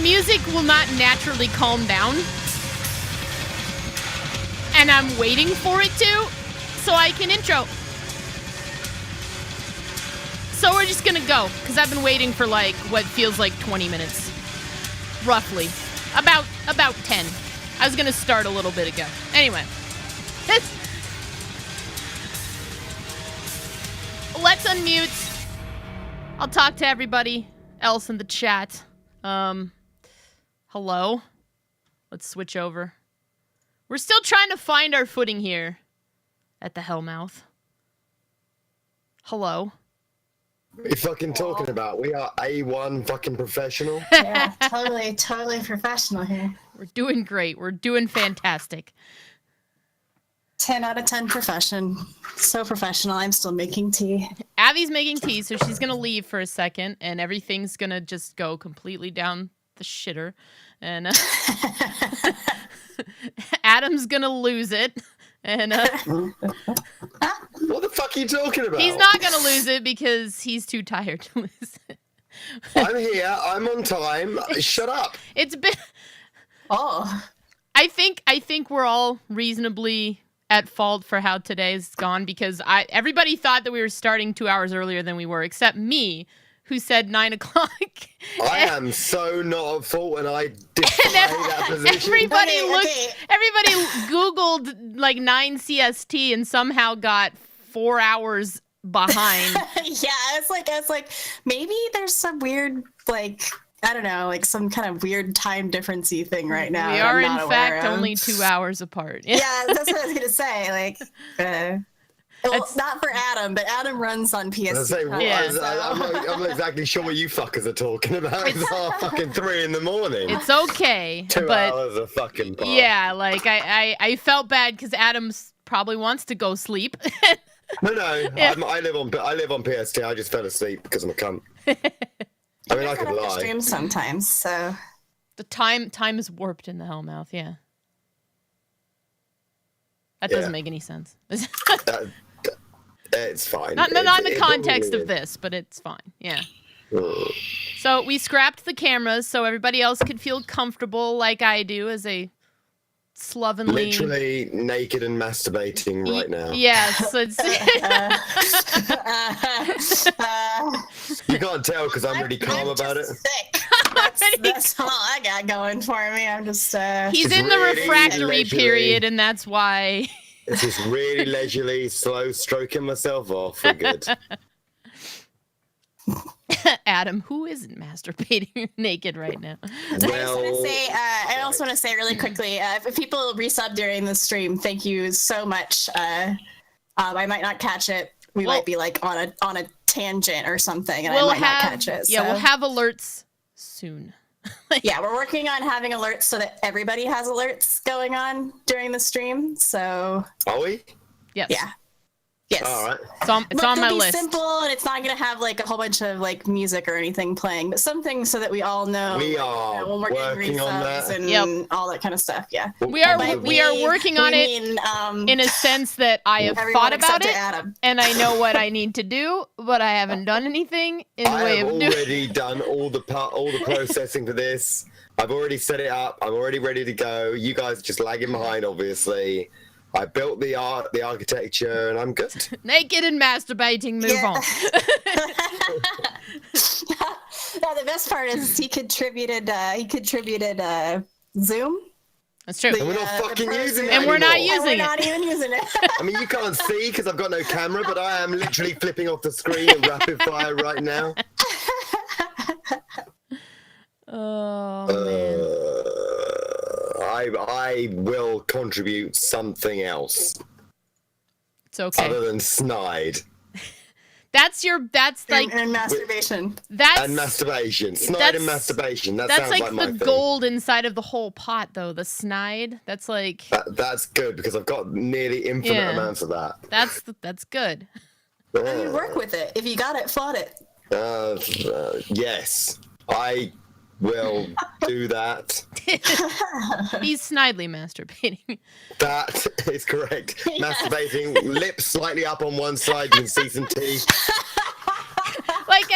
music will not naturally calm down. And I'm waiting for it to, so I can intro. So we're just gonna go, because I've been waiting for like what feels like 20 minutes. Roughly. About 10. I was gonna start a little bit ago. Anyway. Let's unmute. I'll talk to everybody else in the chat. Hello? Let's switch over. We're still trying to find our footing here at the Hellmouth. Hello? What are you fucking talking about? We are A1 fucking professional. Yeah, totally professional here. We're doing great. We're doing fantastic. 10 out of 10 profession. So professional. I'm still making tea. Abby's making tea, so she's gonna leave for a second, and everything's gonna just go completely down the shitter. And Adam's gonna lose it. And what the fuck are you talking about? He's not gonna lose it because he's too tired to lose it. I'm here. I'm on time. Shut up. It's been. Oh. I think we're all reasonably at fault for how today's gone because everybody thought that we were starting 2 hours earlier than we were, except me, who said 9 o'clock. I am so not at fault, and I defy that position. Everybody Googled like 9 CST and somehow got 4 hours behind. Yeah, I was like, maybe there's some weird, like, I don't know, like some kind of weird time difference-y thing right now. We are, in fact, only 2 hours apart. Yeah, that's what I was going to say. Like, well, not for Adam, but Adam runs on PS. I'm not exactly sure what you fuckers are talking about. It's fucking 3 in the morning. It's okay. 2 hours of fucking part. Yeah, like I felt bad because Adam probably wants to go sleep. No, Yeah. I live on PST. I just fell asleep because I'm a cunt. I mean, I could lie. Stream sometimes, so the time is warped in the Hellmouth. Yeah, that doesn't make any sense. It's fine. Not in the context of this, but it's fine. Yeah. So we scrapped the cameras so everybody else could feel comfortable, like I do, as a slovenly. Literally naked and masturbating right now. Yes, it's. You can't tell because I'm really calm about it. Sick. That's all I got going for me. I'm just. He's It's in the really refractory leisurely. period, and that's why. It's just really leisurely, slow stroking myself off. We're good. Adam, who isn't masturbating naked right now? I also want to say really quickly, if people resub during the stream, thank you so much. I might not catch it. We might be like on a tangent or something, and I might not catch it. Yeah, we'll have alerts soon. Yeah, we're working on having alerts so that everybody has alerts going on during the stream. So. Are we? Yes. Yeah. Yes. All right. It's on my list. Simple, and it's not going to have like a whole bunch of like music or anything playing, but something so that we all know. We are when we're working on that and all that kind of stuff. Yeah. We are working on it in a sense that I have thought about it and I know what I need to do, but I haven't done anything in the way of doing. I've already done all the processing for this. I've already set it up. I'm already ready to go. You guys are just lagging behind, obviously. I built the architecture, and I'm good. Naked and masturbating, move on. No, the best part is he contributed Zoom. That's true. And we're not fucking using it and we're not anymore. using We're not even using it. I mean, you can't see because I've got no camera, but I am literally flipping off the screen in rapid fire right now. Oh, man. I will contribute something else. It's okay. Other than snide. That's like and masturbation. And masturbation. Snide and masturbation. That sounds like my the thing. gold inside of the whole pot, though. The snide. That's like. That's good because I've got nearly infinite amounts of that. That's good. You work with it. If you got it, flaunt it. Yes, I will do that. He's snidely masturbating. That is correct. Masturbating, lips slightly up on one side, you can see some teeth. Like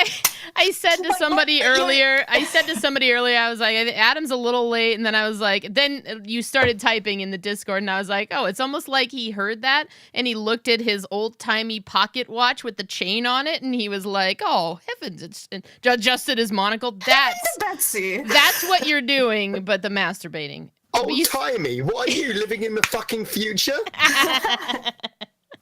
I I said to somebody earlier, I was like, Adam's a little late. And then I was like, then you started typing in the Discord and I was like, oh, it's almost like he heard that. And he looked at his old timey pocket watch with the chain on it. And he was like, oh, heavens, and adjusted his monocle. Betsy. That's what you're doing, but the masturbating. Oh, timey, what are you, living in the fucking future?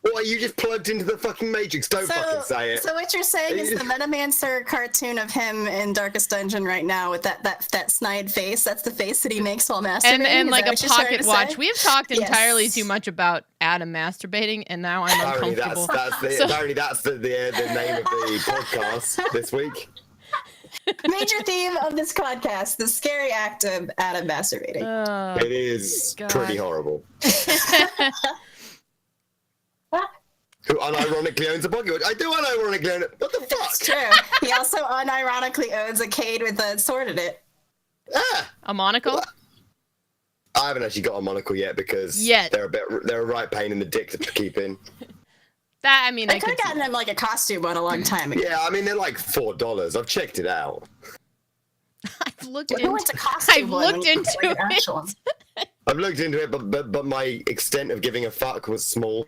Or are you just plugged into the fucking Matrix? Don't fucking say it. So what you're saying is the Metamancer cartoon of him in Darkest Dungeon right now with that snide face, that's the face that he makes while masturbating? And like a pocket watch. We have talked entirely too much about Adam masturbating, and now I'm uncomfortable. Apparently that's the name of the podcast this week. Major theme of this podcast, the scary act of Adam masturbating. It is pretty horrible. Who unironically owns a pocket watch. I do unironically own it. What the fuck? That's true. He also unironically owns a cane with a sword in it. Ah! A monocle? What? I haven't actually got a monocle yet because they're a right pain in the dick to keep in. I could have gotten him like a costume one a long time ago. Yeah, I mean they're like $4. I've checked it out. I've looked into it. I've looked into it, but my extent of giving a fuck was small.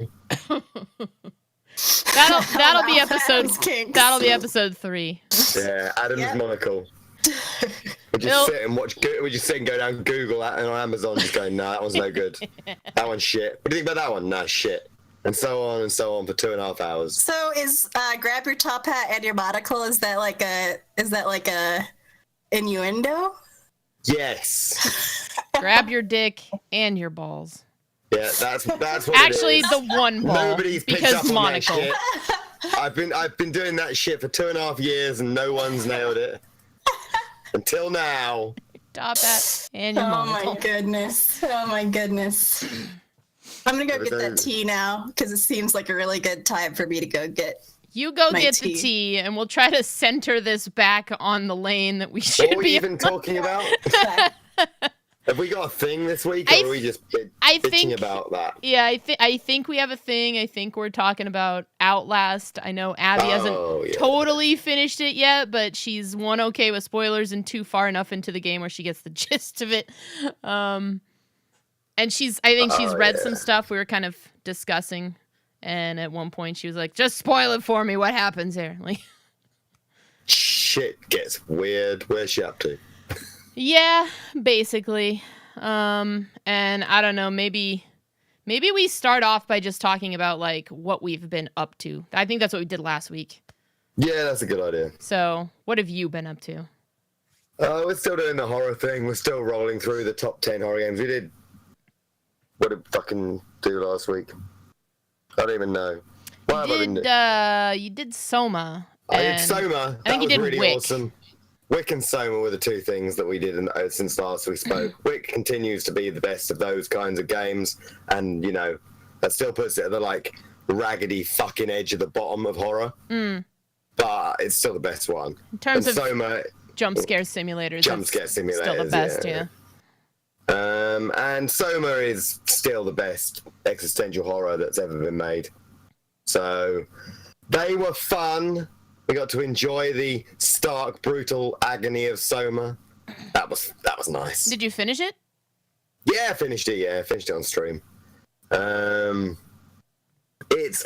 That'll be episode. That'll be episode 3. Yeah, Adam's monocle. We just sit and watch. We just sit and go down Google and on Amazon, just going, nah, that one's no good. That one's shit. What do you think about that one? Nah, shit. And so on for 2.5 hours. So is grab your top hat and your monocle? Is that like a innuendo? Yes. Grab your dick and your balls. Yeah, that's what actually it is. The one ball. Nobody's picked because up on monocle. that shit. I've been doing that shit for 2.5 years and no one's nailed it until now. Top hat and your monocle. Oh my goodness. I'm gonna go get that tea now because it seems like a really good time for me to go get. You go get the tea, and we'll try to center this back on the lane that we should be. What are we even talking about? Have we got a thing this week, or are we just bitching about that? Yeah, I think we have a thing. I think we're talking about Outlast. I know Abby hasn't totally finished it yet, but she's 1 okay with spoilers and 2 far enough into the game where she gets the gist of it. And I think she's read some stuff we were kind of discussing. And at one point she was like, just spoil it for me. What happens here? Like, shit gets weird. Where's she up to? Yeah, basically. And I don't know, maybe we start off by just talking about like what we've been up to. I think that's what we did last week. Yeah, that's a good idea. So what have you been up to? We're still doing the horror thing. We're still rolling through the top 10 horror games. What did we fucking do last week? I don't even know. You did Soma. I did Soma. I think you did really Wick. Awesome. Wick and Soma were the 2 things that we did since last we spoke. Wick continues to be the best of those kinds of games, and that still puts it at the like raggedy fucking edge of the bottom of horror. But it's still the best one. In terms of Soma, jump scare simulators, still the best. Yeah. And Soma is still the best existential horror that's ever been made. So they were fun. We got to enjoy the stark, brutal agony of Soma. That was nice. Did you finish it? Yeah, I finished it. Yeah, I finished it on stream. It's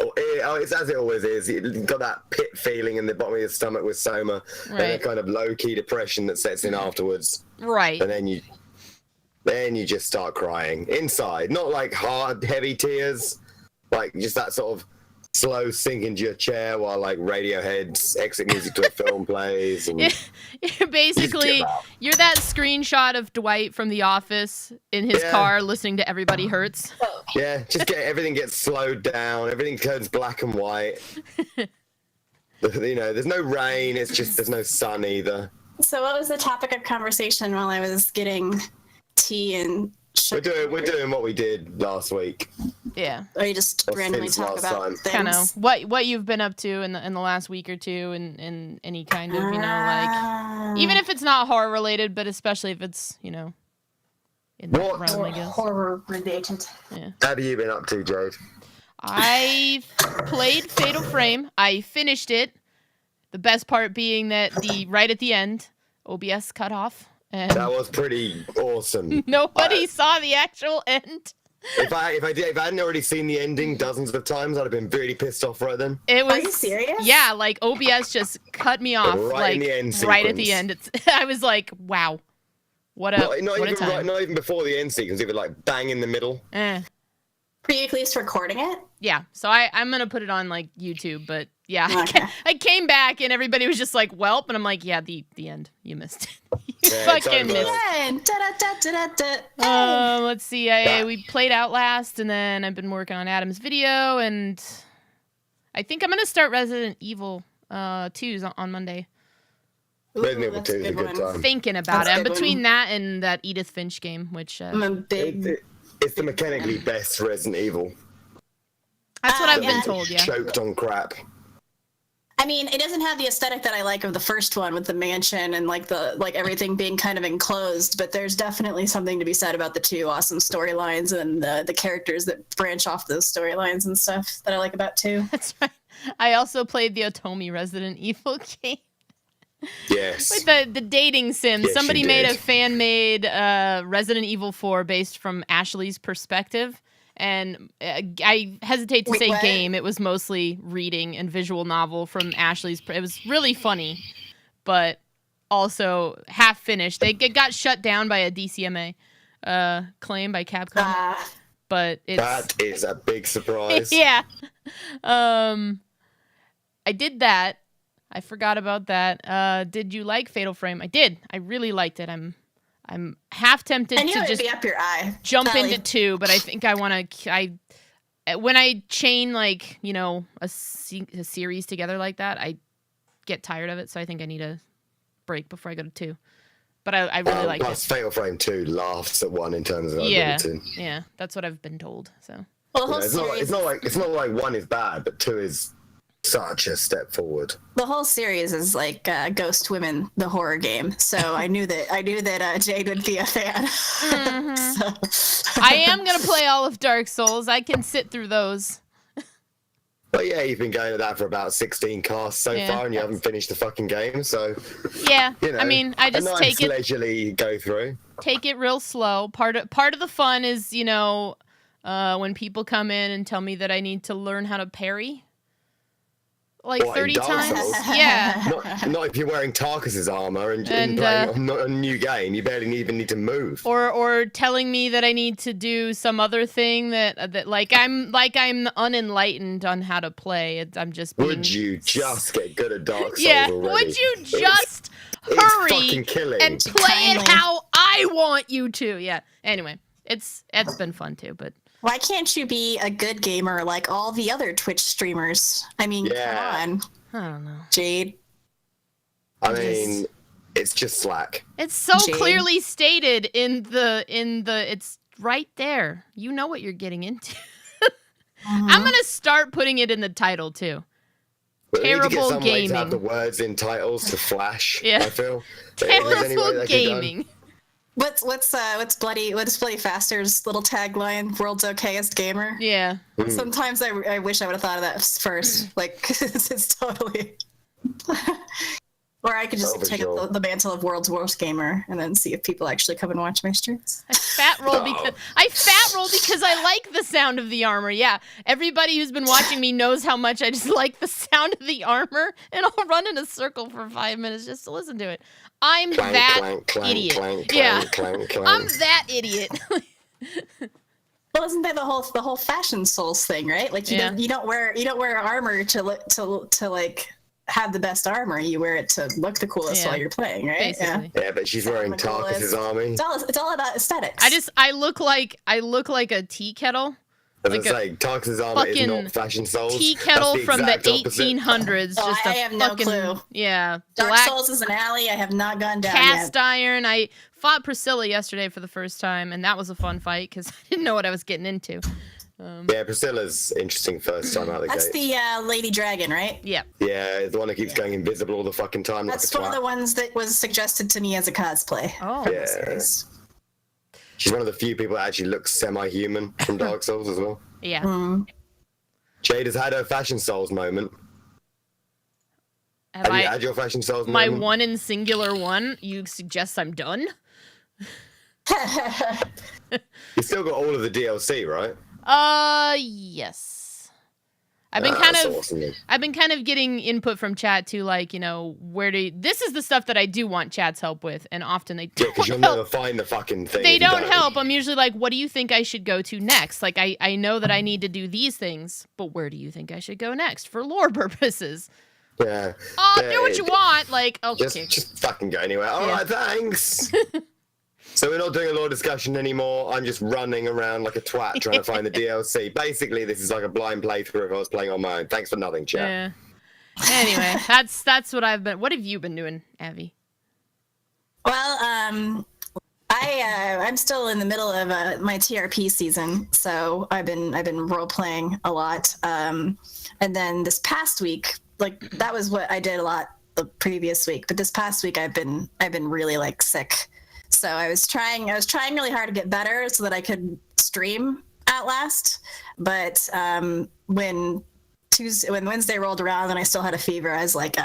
as it always is. You've got that pit feeling in the bottom of your stomach with Soma, and a kind of low-key depression that sets in afterwards. Right. And then you just start crying inside. Not like hard, heavy tears, like just that sort of slow sink into your chair while like Radiohead's exit music to a film plays. And basically, you're that screenshot of Dwight from The Office in his car listening to Everybody Hurts. Yeah, just everything gets slowed down. Everything turns black and white. There's no rain. It's just there's no sun either. So what was the topic of conversation while I was getting tea and sugar? We're doing what we did last week. Yeah. Or you just randomly talk about things? Kind of what you've been up to in the last week or two, and any kind of like even if it's not horror related, but especially if it's in that realm, I guess. Horror related. Yeah. What have you been up to, Jade? I played Fatal Frame. I finished it. The best part being that right at the end, OBS cut off. And That was pretty awesome. nobody saw the actual end. If I hadn't already seen the ending dozens of times, I'd have been really pissed off right then. It was, Are you serious? Yeah, like OBS just cut me off Right in the end right at the sequence. end. I was like, wow. What a Not what a even time. not even before the end sequence, even like bang in the middle. Were you at least recording it? Yeah, so I'm gonna put it on like YouTube, but yeah, Okay. I came back and everybody was just like, "Welp," and I'm like, "Yeah, the end. You missed it. You Yeah, it's fucking over. missed." And da-da-da-da-da-da. Let's see. We played Outlast, and then I've been working on Adam's video, and I think I'm gonna start Resident Evil 2 on Monday. Resident Evil that's 2 is a good one. time. Thinking about That's it. a good Between one. that and that Edith Finch game, which I'm a big. It's the mechanically best Resident Evil. that's what I've been yeah. told. Yeah. Choked on crap. I mean, it doesn't have the aesthetic that I like of the first one with the mansion and like everything being kind of enclosed, but there's definitely something to be said about the two awesome storylines and the characters that branch off those storylines and stuff that I like about 2. That's right. I also played the Otomi Resident Evil game. Yes. With the dating sim. Yes, Somebody you made did. a fan-made Resident Evil 4 based from Ashley's perspective. And I hesitate to Wait, say what? game. It was mostly reading and visual novel from Ashley's. It was really funny, but also half finished. It got shut down by a DCMA claim by Capcom. But it's... That is a big surprise. yeah. I did that. I forgot about that. Did you like Fatal Frame? I did. I really liked it. I'm half tempted I knew to it'd just be up your eye. jump Sally. into 2, but I think I want to. When I chain like a series together like that, I get tired of it. So I think I need a break before I go to 2. But I really like Plus, it. Fatal Frame 2 laughs at 1 in terms of Yeah, ability. yeah, that's what I've been told. So Well, the whole It's series, not like 1 is bad, but 2 is such a step forward. the whole series is like Ghost Women, the horror game. So I knew that Jade would be a fan. So- I am gonna play all of Dark Souls. I can sit through those. But yeah, you've been going at that for about 16 casts so Yeah. far, and you haven't finished the fucking game. So Yeah, you know, I mean, I just a nice take it leisurely go through. real slow. Part of the fun is when people come in and tell me that I need to learn how to parry like What, in 30 Dark times. Souls? Yeah. Not if you're wearing Tarkus's armor and And, playing a new game. You barely even need to move. Or telling me that I need to do some other thing that like I'm unenlightened on how to play. I'm just being... Would you just get good at Dark Souls Yeah. already? Would you just It's hurry fucking killing. and play it Kindly. how I want you to? Yeah. Anyway, it's been fun too, but Why can't you be a good gamer like all the other Twitch streamers? I mean, Yeah. come on, I don't know. Jade. I mean, it's just slack. It's so Jade. clearly stated in the it's right there. You know what you're getting into. I'm gonna start putting it in the title too. But we need to get Terrible some way to have the gaming. words in titles to flash. Yeah. I feel. If there's any way Terrible that can be done. gaming. What's Bloody Faster's little tagline? World's okayest gamer. Yeah. Sometimes I wish I would have thought of that first. Like it's totally. Or I could just Oh, for take sure. up the mantle of world's worst gamer and then see if people actually come and watch my streams. I fat roll because I like the sound of the armor. Yeah. Everybody who's been watching me knows how much I just like the sound of the armor, and I'll run in a circle for 5 minutes just to listen to it. I'm Clank, that clank, clank, idiot. clank, Yeah. clank, clank, I'm clank. that idiot. Well, isn't that the whole fashion souls thing, right? Like Yeah. you don't wear armor to like have the best armor. You wear it to look the coolest Yeah. while you're playing, right? Yeah. Basically. Yeah, but she's wearing Sound the coolest. Tarkus's army. It's all about aesthetics. I look like a tea kettle. As like I a say, Tarkus's armor is fucking not fashion souls. Tea That's kettle from the exact opposite. 1800s. Oh, Just I a have no fucking clue. yeah. Dark Black Souls is an alley I have not gone down cast yet. iron. I fought Priscilla yesterday for the first time, and that was a fun fight because I didn't know what I was getting into. Yeah, Priscilla's interesting first time out the That's gate. the Lady Dragon, right? Yeah. Yeah, the one that keeps going invisible all the fucking time. That's like a one of the twat. ones that was suggested to me as a cosplay. Oh. Yeah. Series. She's one of the few people that actually looks semi-human from Dark Souls as well. Yeah. Jade has had her fashion souls moment. Have you had your Fashion Souls my moment? one and singular one? You suggest I'm done? You still got all of the DLC, right? Yes. I've been kind of getting input from chat to, like, you know, this is the stuff that I do want chat's help with, and often they don't because you'll never find the fucking thing. They don't help. I'm usually like, what do you think I should go to next? Like, I know that I need to do these things, but where do you think I should go next for lore purposes? Yeah. Do what you want. Like, okay. Just fucking go anywhere. All right, thanks. So we're not doing a lore discussion anymore. I'm just running around like a twat trying to find the DLC. Basically, this is like a blind playthrough if I was playing on my own. Thanks for nothing, chat. Yeah. Anyway, that's what I've been. What have you been doing, Abby? Well, I'm still in the middle of my TRP season, so I've been role playing a lot. And then this past week, like that was what I did a lot the previous week, but this past week I've been really like sick. So I was trying really hard to get better so that I could stream Outlast. But when Wednesday rolled around and I still had a fever, I was like,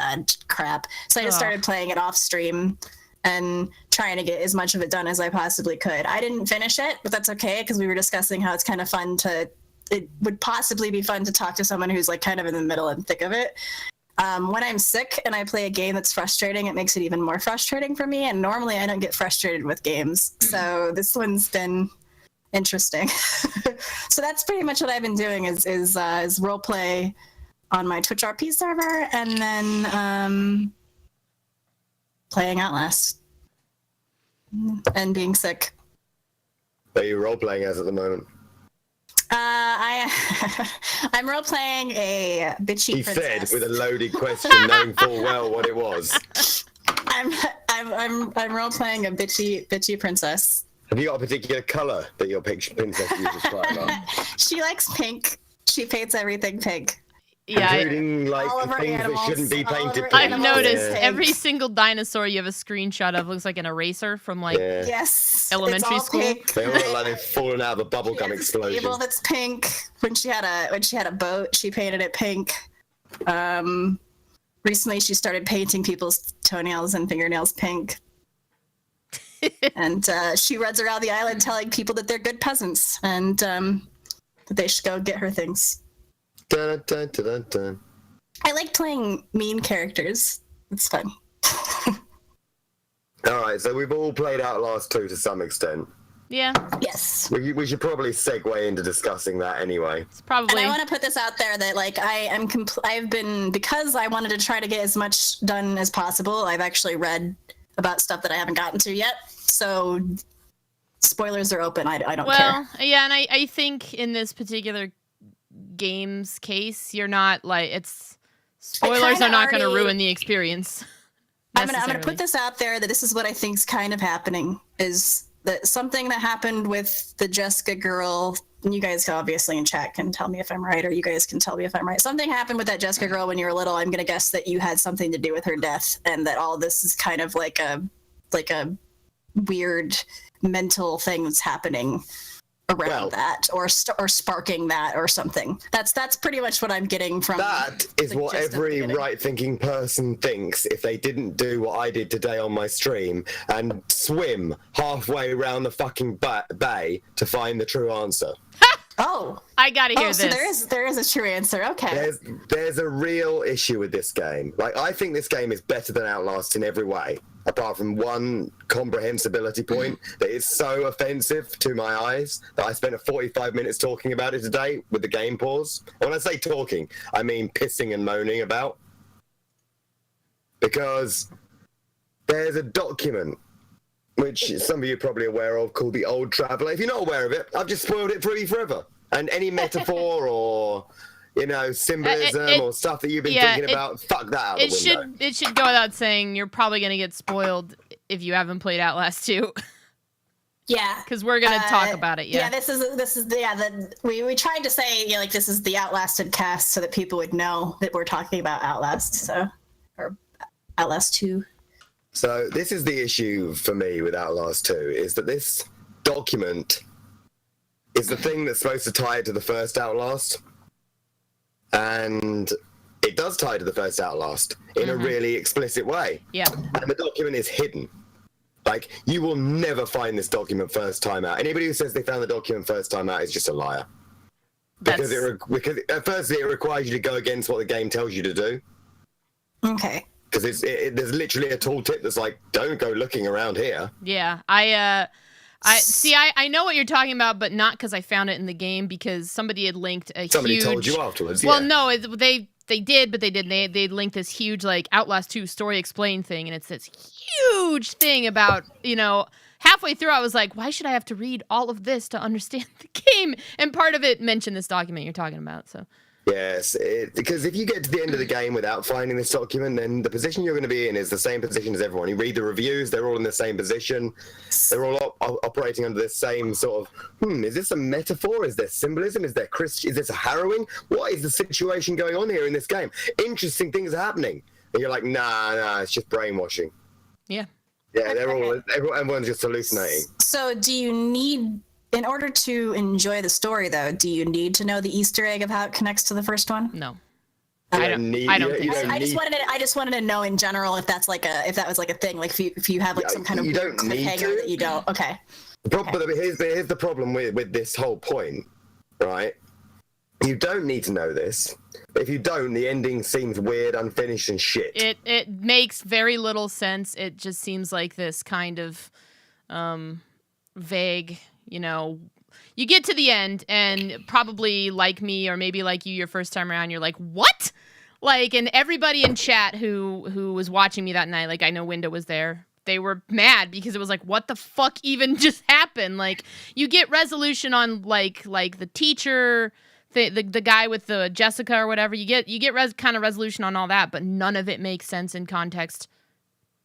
crap. So I just started playing it off stream and trying to get as much of it done as I possibly could. I didn't finish it, but that's okay because we were discussing how it's kind of fun it would possibly be fun to talk to someone who's like kind of in the middle and thick of it. When I'm sick and I play a game that's frustrating, it makes it even more frustrating for me. And normally I don't get frustrated with games. So this one's been interesting. So that's pretty much what I've been doing is role play on my Twitch RP server and then playing Outlast and being sick. What are you role playing as at the moment? I'm role playing a bitchy princess. He said with a loaded question, knowing full well what it was. I'm role playing a bitchy princess. Have you got a particular color that your princess uses? She likes pink. She paints everything pink. Yeah, including like things animals, that shouldn't be painted pink. I've noticed every single dinosaur you have a screenshot of looks like an eraser from like elementary school. Pink. They all look like they've fallen out of a bubblegum explosion. Table that's pink. When she had a boat, she painted it pink. Recently, she started painting people's toenails and fingernails pink. And she runs around the island telling people that they're good peasants and that they should go get her things. Dun, dun, dun, dun, dun. I like playing mean characters. It's fun. All right, so we've all played Outlast 2 to some extent. Yeah. Yes. We should probably segue into discussing that anyway. It's probably. And I want to put this out there that like I've been, because I wanted to try to get as much done as possible. I've actually read about stuff that I haven't gotten to yet. So spoilers are open. I don't care. Well, yeah, and I think in this particular game's case, you're not like spoilers are not going to ruin the experience. I'm gonna put this out there that this is what I think's kind of happening is that something that happened with the Jessica girl, and you guys obviously in chat can tell me if I'm right, or you guys can tell me if I'm right. Something happened with that Jessica girl when you were little. I'm gonna guess that you had something to do with her death, and that all this is kind of like a weird mental thing that's happening around that, or sparking that, or something. That's pretty much what I'm getting from. That is what every right-thinking person thinks if they didn't do what I did today on my stream and swim halfway around the fucking bay to find the true answer. Oh, I gotta hear this. So there is a true answer. Okay. There's a real issue with this game. Like, I think this game is better than Outlast in every way, apart from one comprehensibility point that is so offensive to my eyes that I spent 45 minutes talking about it today with the game pause. And when I say talking, I mean pissing and moaning about. Because there's a document, which some of you are probably aware of, called The Old Traveller. If you're not aware of it, I've just spoiled it for you forever. And any metaphor or, symbolism or stuff that you've been thinking about, fuck that out the window. It should go without saying, you're probably going to get spoiled if you haven't played Outlast 2. Yeah. Because we're going to talk about it, Yeah, we tried to say, this is the Outlasted cast so that people would know that we're talking about Outlast, or Outlast 2. So this is the issue for me with Outlast 2, is that this document is the thing that's supposed to tie it to the first Outlast. And it does tie to the first Outlast in a really explicit way. Yeah. And the document is hidden. Like, you will never find this document first time out. Anybody who says they found the document first time out is just a liar. Because firstly, it requires you to go against what the game tells you to do. Okay. Because there's literally a tooltip that's like, don't go looking around here. Yeah, I know what you're talking about, but not because I found it in the game, because somebody had linked Somebody told you afterwards. Well, yeah. no, they did, but they linked this huge like Outlast 2 story explain thing, and it's this huge thing about, you know, halfway through I was like, why should I have to read all of this to understand the game? And part of it mentioned this document you're talking about, so. Yes, because if you get to the end of the game without finding this document, then the position you're going to be in is the same position as everyone. You read the reviews, they're all in the same position. They're all operating under the same sort of, is this a metaphor? Is there symbolism? Is this a harrowing? What is the situation going on here in this game? Interesting things are happening. And you're like, nah, it's just brainwashing. Yeah. Yeah, everyone's just hallucinating. So do you need... In order to enjoy the story, though, do you need to know the Easter egg of how it connects to the first one? No. I don't think so. I just wanted to know in general if that was like a thing, like if you have like some kind of cliffhanger that you don't. Okay. But here's the problem with this whole point, right? You don't need to know this. If you don't, the ending seems weird, unfinished, and shit. It makes very little sense. It just seems like this kind of vague. You know, you get to the end and probably like me or maybe like you your first time around, you're like, what? Like, and everybody in chat who was watching me that night, like I know Winda was there, they were mad because it was like, what the fuck even just happened? Like, you get resolution on like the teacher, the guy with the Jessica or whatever, you get kind of resolution on all that, but none of it makes sense in context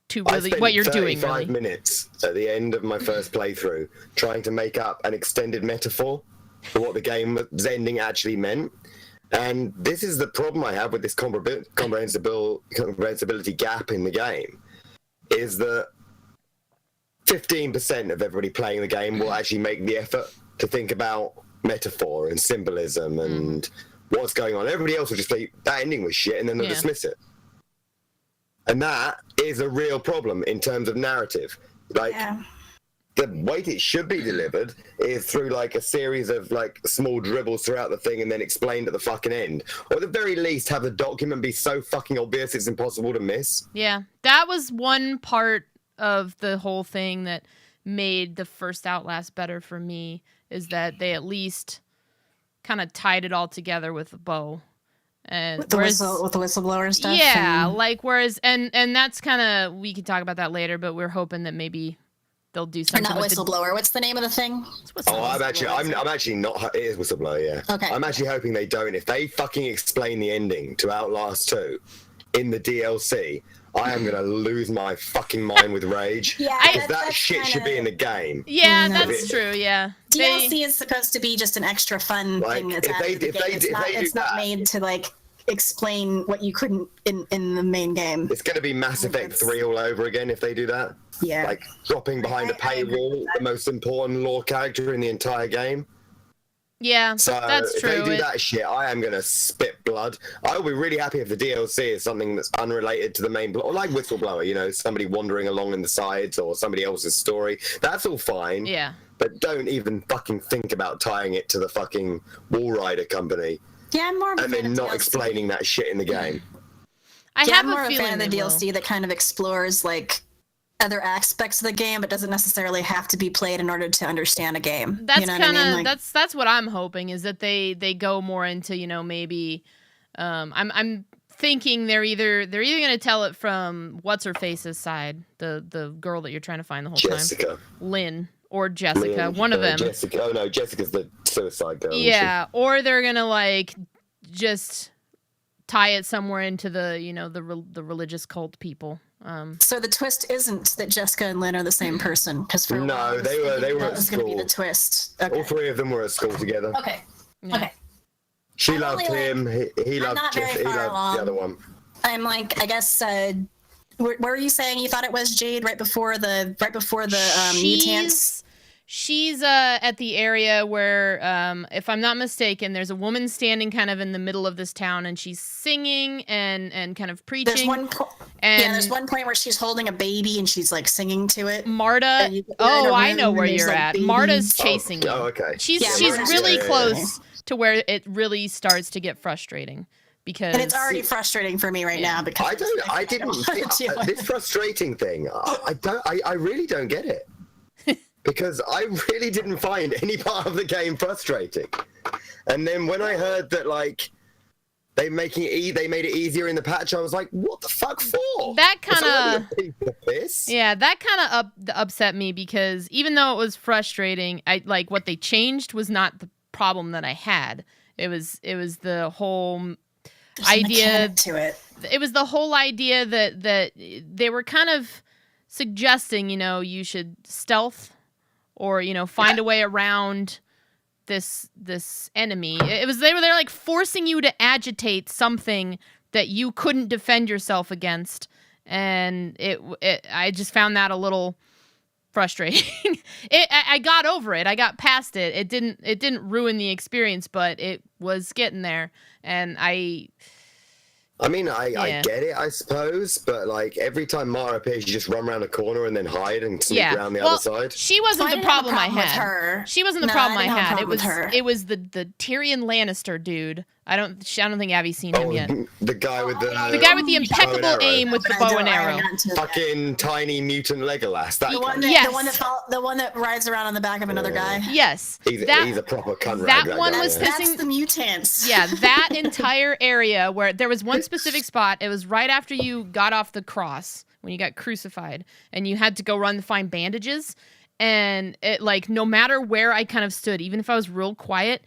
to really what you're doing. 5 minutes at the end of my first playthrough trying to make up an extended metaphor for what the game's ending actually meant. And this is the problem I have with this comprehensibility gap in the game, is that 15% of everybody playing the game will actually make the effort to think about metaphor and symbolism and what's going on. Everybody else will just say, that ending was shit, and then they'll dismiss it. And that is a real problem in terms of narrative. Like, the way it should be delivered is through like a series of like small dribbles throughout the thing and then explained at the fucking end. Or at the very least, have the document be so fucking obvious it's impossible to miss. Yeah, that was one part of the whole thing that made the first Outlast better for me, is that they at least kind of tied it all together with a bow. And with the whistleblower stuff. Yeah, like whereas and that's kind of, we can talk about that later, but we're hoping that maybe they'll do something. Or not whistleblower. What's the name of the thing? I'm actually not. It is whistleblower. Yeah. Okay. I'm actually hoping they don't. If they fucking explain the ending to Outlast 2 in the DLC, I am gonna lose my fucking mind with rage. Because that shit should be in the game. Yeah, that's true. Yeah. DLC is supposed to be just an extra fun thing that's added to the game. It's not made to like explain what you couldn't in the main game. It's going to be Mass Effect 3 all over again if they do that. Yeah. Like dropping behind a paywall the most important lore character in the entire game. Yeah, so that's true. If they do that shit, I am going to spit blood. I'll be really happy if the DLC is something that's unrelated to the main plot, or like Whistleblower, you know, somebody wandering along in the sides or somebody else's story. That's all fine. Yeah. But don't even fucking think about tying it to the fucking Wall Rider company. Yeah, I'm more of a fan of then not DLC. explaining that shit in the game. I'm more a fan of the DLC that kind of explores like other aspects of the game, but doesn't necessarily have to be played in order to understand a game. That's you know kind of what I mean? that's what I'm hoping, is that they go more into, you know, maybe I'm thinking they're either going to tell it from what's her face's side, the girl that you're trying to find the whole Jessica. time, Lynn or Jessica, one of them. Jessica. Oh no, Jessica's the suicide girl. Yeah, or they're gonna like just tie it somewhere into the, you know, the religious cult people. So the twist isn't that Jessica and Lynn are the same person, because for no, they were that at was going to school. be the twist. Okay. All three of them were at school together. Okay. Yeah. Okay. She loved him. He loved not very Jessica. He far loved along. the other one. I'm like, I guess. Where were you saying you thought it was Jade right before the mutants? She's at the area where, if I'm not mistaken, there's a woman standing kind of in the middle of this town, and she's singing and kind of preaching. There's one point where she's holding a baby and she's like singing to it. Marta. Oh, I know where you're at. Babies. Marta's chasing you. Oh, okay. She's really close to where it really starts to get frustrating. Because and it's already frustrating for me right now because I didn't this frustrating thing. I really don't get it. Because I really didn't find any part of the game frustrating. And then when I heard that like they made it easier in the patch, I was like, what the fuck for? That kind of upset me because even though it was frustrating, I like what they changed was not the problem that I had. It was the whole idea to it. It was the whole idea that they were kind of suggesting, you should stealth or, find a way around this enemy. They were like forcing you to agitate something that you couldn't defend yourself against. And I just found that a little frustrating. I got over it. I got past it. It didn't ruin the experience, but it was getting there. And I get it, I suppose, but like every time Mara appears, you just run around a corner and then hide and sneak around the other side. She wasn't the problem I had. She wasn't the problem I had. It was the Tyrion Lannister dude. I don't think Abby's seen him yet. The guy with the impeccable aim with the bow and arrow. Fucking tiny mutant Legolas. The one that rides around on the back of another guy. Yes. He's a proper cunt. That one was pissing. That's the mutants. Yeah, that entire area where there was one specific spot. It was right after you got off the cross when you got crucified, and you had to go run to find bandages. And it like no matter where I kind of stood, even if I was real quiet,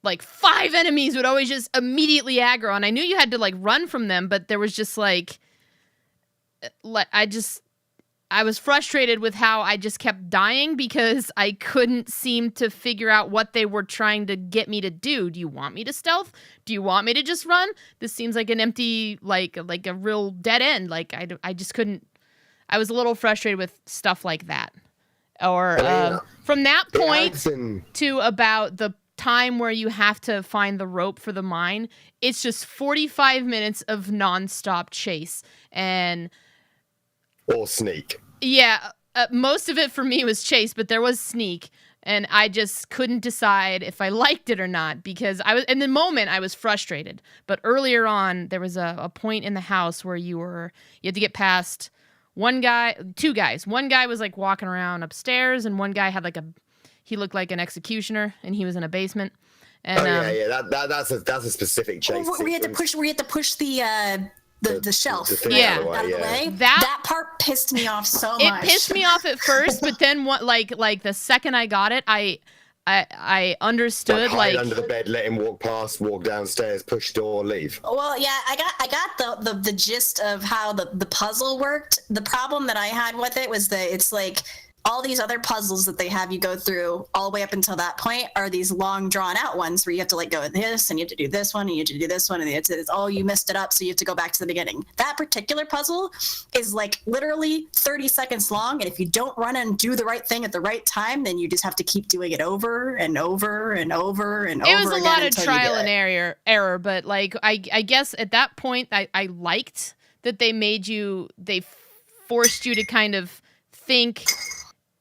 like 5 enemies would always just immediately aggro, and I knew you had to like run from them, but there was just like I was frustrated with how I just kept dying because I couldn't seem to figure out what they were trying to get me to do. Do you want me to stealth? Do you want me to just run? This seems like an empty, like a real dead end. Like I just couldn't. I was a little frustrated with stuff like that. Or from that point to about the time where you have to find the rope for the mine, it's just 45 minutes of nonstop chase or sneak. Yeah, most of it for me was chase, but there was sneak, and I just couldn't decide if I liked it or not because in the moment I was frustrated. But earlier on, there was a point in the house where you had to get past two guys. One guy was like walking around upstairs, and one guy had he looked like an executioner, and he was in a basement. And, that's a specific chase. We had to push the shelf. Out of the way. That part pissed me off so much. It pissed me off at first, but then like the second I got it, I understood hide under the bed, let him walk past, walk downstairs, push door, leave. Well, yeah, I got the gist of how the puzzle worked. The problem that I had with it was that it's like all these other puzzles that they have you go through all the way up until that point are these long drawn out ones where you have to like go with this and you have to do this one and you have to do this one and you messed it up, so you have to go back to the beginning. That particular puzzle is like literally 30 seconds long, and if you don't run and do the right thing at the right time, then you just have to keep doing it over and over and over and over. It was a lot of trial and error, but like I guess at that point I liked that they forced you to kind of think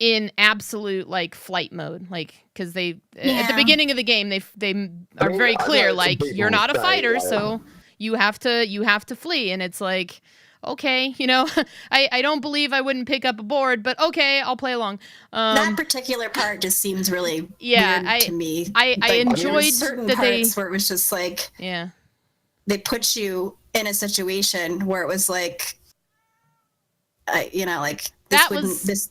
in absolute like flight mode, like because at the beginning of the game they are very clear, like you're not a fighter, so you have to flee, and it's like, okay, I don't believe I wouldn't pick up a board, but okay, I'll play along. That particular part just seems really weird to me. I enjoyed certain that parts where it was just like they put you in a situation where it was like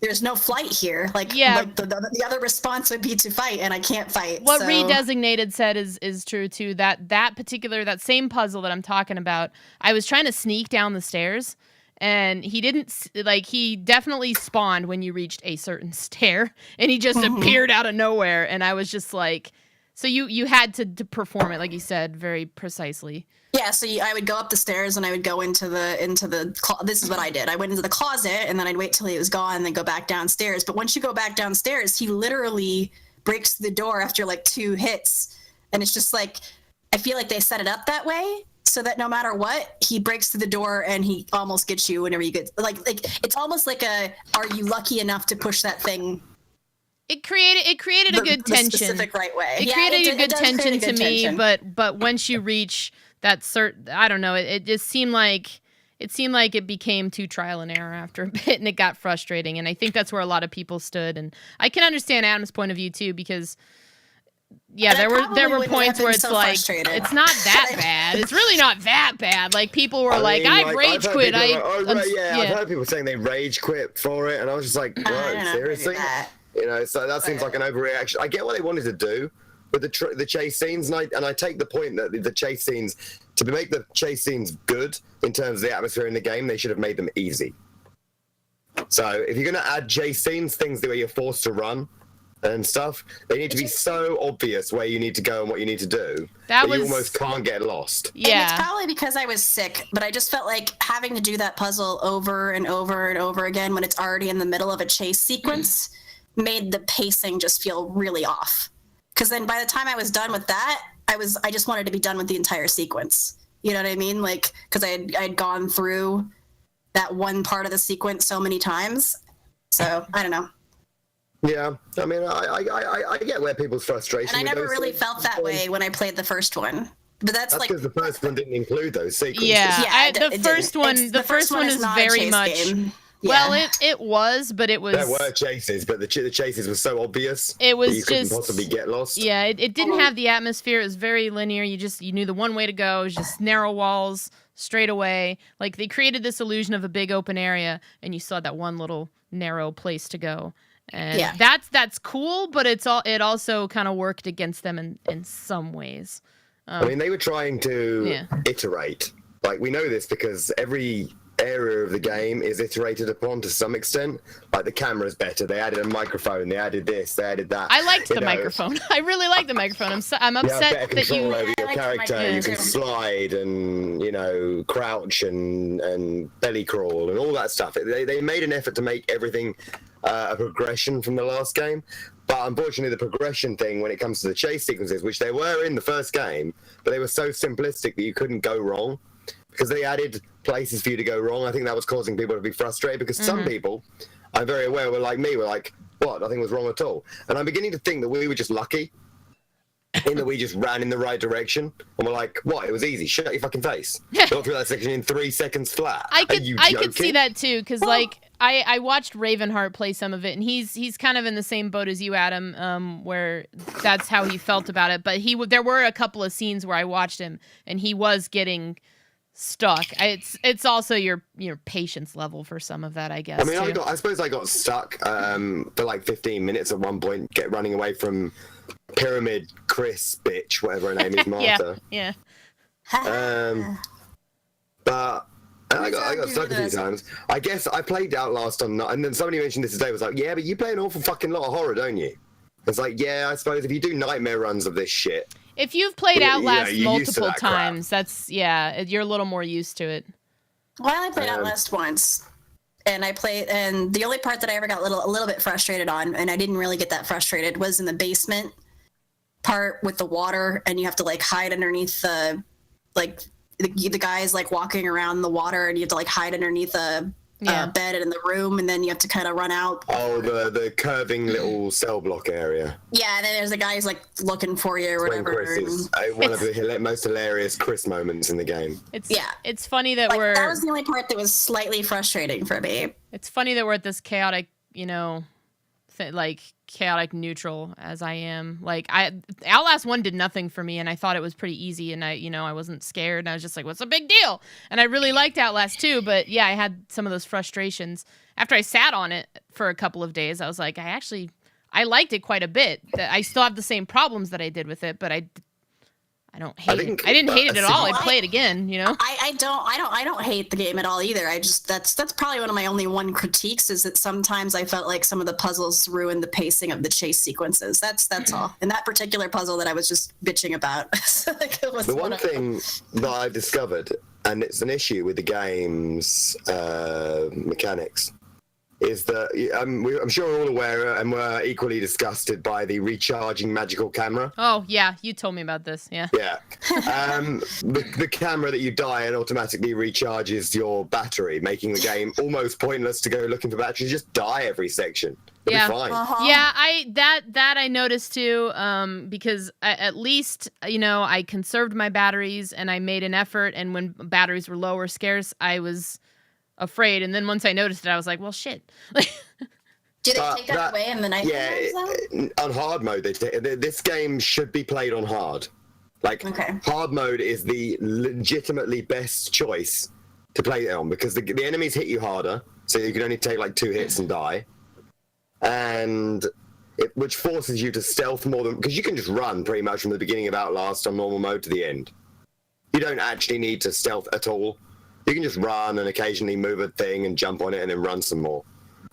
there's no flight here. Like the other response would be to fight, and I can't fight. What Redesignated said is true too. That same puzzle that I'm talking about, I was trying to sneak down the stairs, and he didn't he definitely spawned when you reached a certain stair, and he just appeared out of nowhere, and I was just like, So you had to perform it, like you said, very precisely. Yeah, so I would go up the stairs and I would go into the this is what I did. I went into the closet and then I'd wait till he was gone and then go back downstairs. But once you go back downstairs, he literally breaks the door after like 2 hits. And it's just like, I feel like they set it up that way so that no matter what, he breaks through the door and he almost gets you whenever you get, like it's almost like are you lucky enough to push that thing? It created a good tension. The specific right way. It created a good tension to me, but once you reach that I don't know, it just seemed like it became too trial and error after a bit, and it got frustrating. And I think that's where a lot of people stood. And I can understand Adam's point of view too, because there were points where it's like it's not that bad. It's really not that bad. Like people were like, I rage quit. I've heard people saying they rage quit for it, and I was just like, whoa, seriously? You know, so that seems like an overreaction. I get what they wanted to do with the chase scenes, and I take the point that the chase scenes, to make the chase scenes good in terms of the atmosphere in the game, they should have made them easy. So if you're going to add chase scenes, things where you're forced to run and stuff, they need to be so obvious where you need to go and what you need to do that you almost can't get lost. Yeah. And it's probably because I was sick, but I just felt like having to do that puzzle over and over and over again when it's already in the middle of a chase sequence made the pacing just feel really off. Because then by the time I was done with that, I just wanted to be done with the entire sequence. You know what I mean? Like, because I had gone through that one part of the sequence so many times. So I don't know. Yeah, I mean, I get where people's frustration. And I never really felt that way when I played the first one. But that's like because the first one didn't include those sequences. The first one is very much. Game. Yeah. Well, it was, but it was. There were chases, but the chases were so obvious. It was that you couldn't possibly get lost. Yeah, it didn't have the atmosphere. It was very linear. You knew the one way to go. It was just narrow walls, straight away. Like they created this illusion of a big open area, and you saw that one little narrow place to go. And that's cool, but it also kind of worked against them in some ways. I mean, they were trying to iterate. Like we know this because every area of the game is iterated upon to some extent. Like the camera's better. They added a microphone. They added this. They added that. I liked the microphone. I really like the microphone. I'm upset that you over your character. You can slide and crouch and belly crawl and all that stuff. They made an effort to make everything a progression from the last game. But unfortunately, the progression thing when it comes to the chase sequences, which they were in the first game, but they were so simplistic that you couldn't go wrong. Because they added places for you to go wrong. I think that was causing people to be frustrated because some people, I'm very aware, were like me, were like, what? Nothing was wrong at all. And I'm beginning to think that we were just lucky in that we just ran in the right direction. And we're like, what? It was easy. Shut your fucking face. Go through that section in 3 seconds flat. I could see that too, because I watched Ravenheart play some of it, and he's kind of in the same boat as you, Adam, where that's how he felt about it. But there were a couple of scenes where I watched him, and he was getting stuck. It's also your patience level for some of that, I guess. I mean, I suppose I got stuck for like 15 minutes at one point, running away from Pyramid Chris bitch, whatever her name is, Martha. yeah. But I got stuck a few times. I guess I played Outlast and then somebody mentioned this today, was like, yeah, but you play an awful fucking lot of horror, don't you? It's like, yeah, I suppose if you do nightmare runs of this shit. If you've played Outlast multiple times, you're a little more used to it. Well, I played Outlast once, and the only part that I ever got a little bit frustrated on, and I didn't really get that frustrated, was in the basement part with the water, and you have to like hide underneath the guys like walking around the water, and you have to like hide underneath a bed in the room, and then you have to kind of run out. Oh, the curving little cell block area. Yeah, and then there's a guy who's like looking for you or whatever. Chris is one of the most hilarious Chris moments in the game. It's funny that that was the only part that was slightly frustrating for me. It's funny that we're at this chaotic, chaotic neutral as I am. Like Outlast 1 did nothing for me, and I thought it was pretty easy, and I wasn't scared, and I was just like, what's the big deal? And I really liked Outlast 2, but yeah, I had some of those frustrations. After I sat on it for a couple of days, I was like, I liked it quite a bit. I still have the same problems that I did with it, but I I don't hate it. I didn't hate it at all. I'd play it again, you know? I don't hate the game at all either. I just that's probably one of my only critiques is that sometimes I felt like some of the puzzles ruined the pacing of the chase sequences. That's all. And that particular puzzle that I was just bitching about. Like, the one thing that I discovered, and it's an issue with the game's mechanics, is that I'm sure we're all aware and we're equally disgusted by the recharging magical camera. Oh, yeah, you told me about this, yeah. Yeah. The camera that you die and automatically recharges your battery, making the game almost pointless to go looking for batteries. Just die every section. It'll be fine. Yeah, that I noticed too, because at least, you know, I conserved my batteries and I made an effort, and when batteries were low or scarce, I was afraid, and then once I noticed it, I was like, well, shit. Do they take that away in the night? Yeah, on hard mode, this game should be played on hard. Like, hard mode is the legitimately best choice to play it on, because the enemies hit you harder, so you can only take like 2 hits and die, and which forces you to stealth more than, because you can just run pretty much from the beginning of Outlast on normal mode to the end. You don't actually need to stealth at all. You can just run and occasionally move a thing and jump on it and then run some more.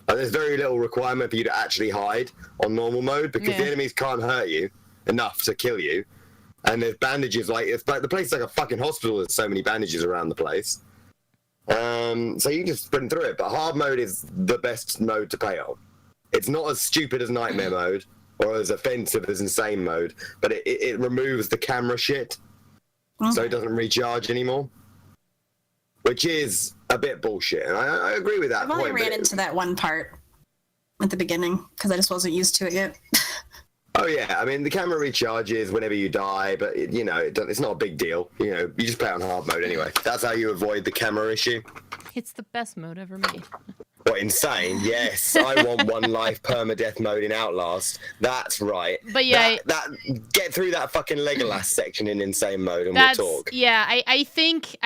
There's very little requirement for you to actually hide on normal mode, because the enemies can't hurt you enough to kill you. And there's bandages, it's like the place is like a fucking hospital. There's so many bandages around the place. So you can just sprint through it. But hard mode is the best mode to play on. It's not as stupid as Nightmare mode or as offensive as Insane mode, but it removes the camera shit, so it doesn't recharge anymore. Which is a bit bullshit, and I agree with that. I've only ran into that one part at the beginning because I just wasn't used to it yet. Oh yeah, I mean the camera recharges whenever you die, but you know it's not a big deal. You know, you just play on hard mode anyway. That's how you avoid the camera issue. It's the best mode ever made. What, Insane? Yes, I want one life permadeath mode in Outlast. That's right. But yeah, that get through that fucking Legolas section in Insane mode, and we'll talk. Yeah, I think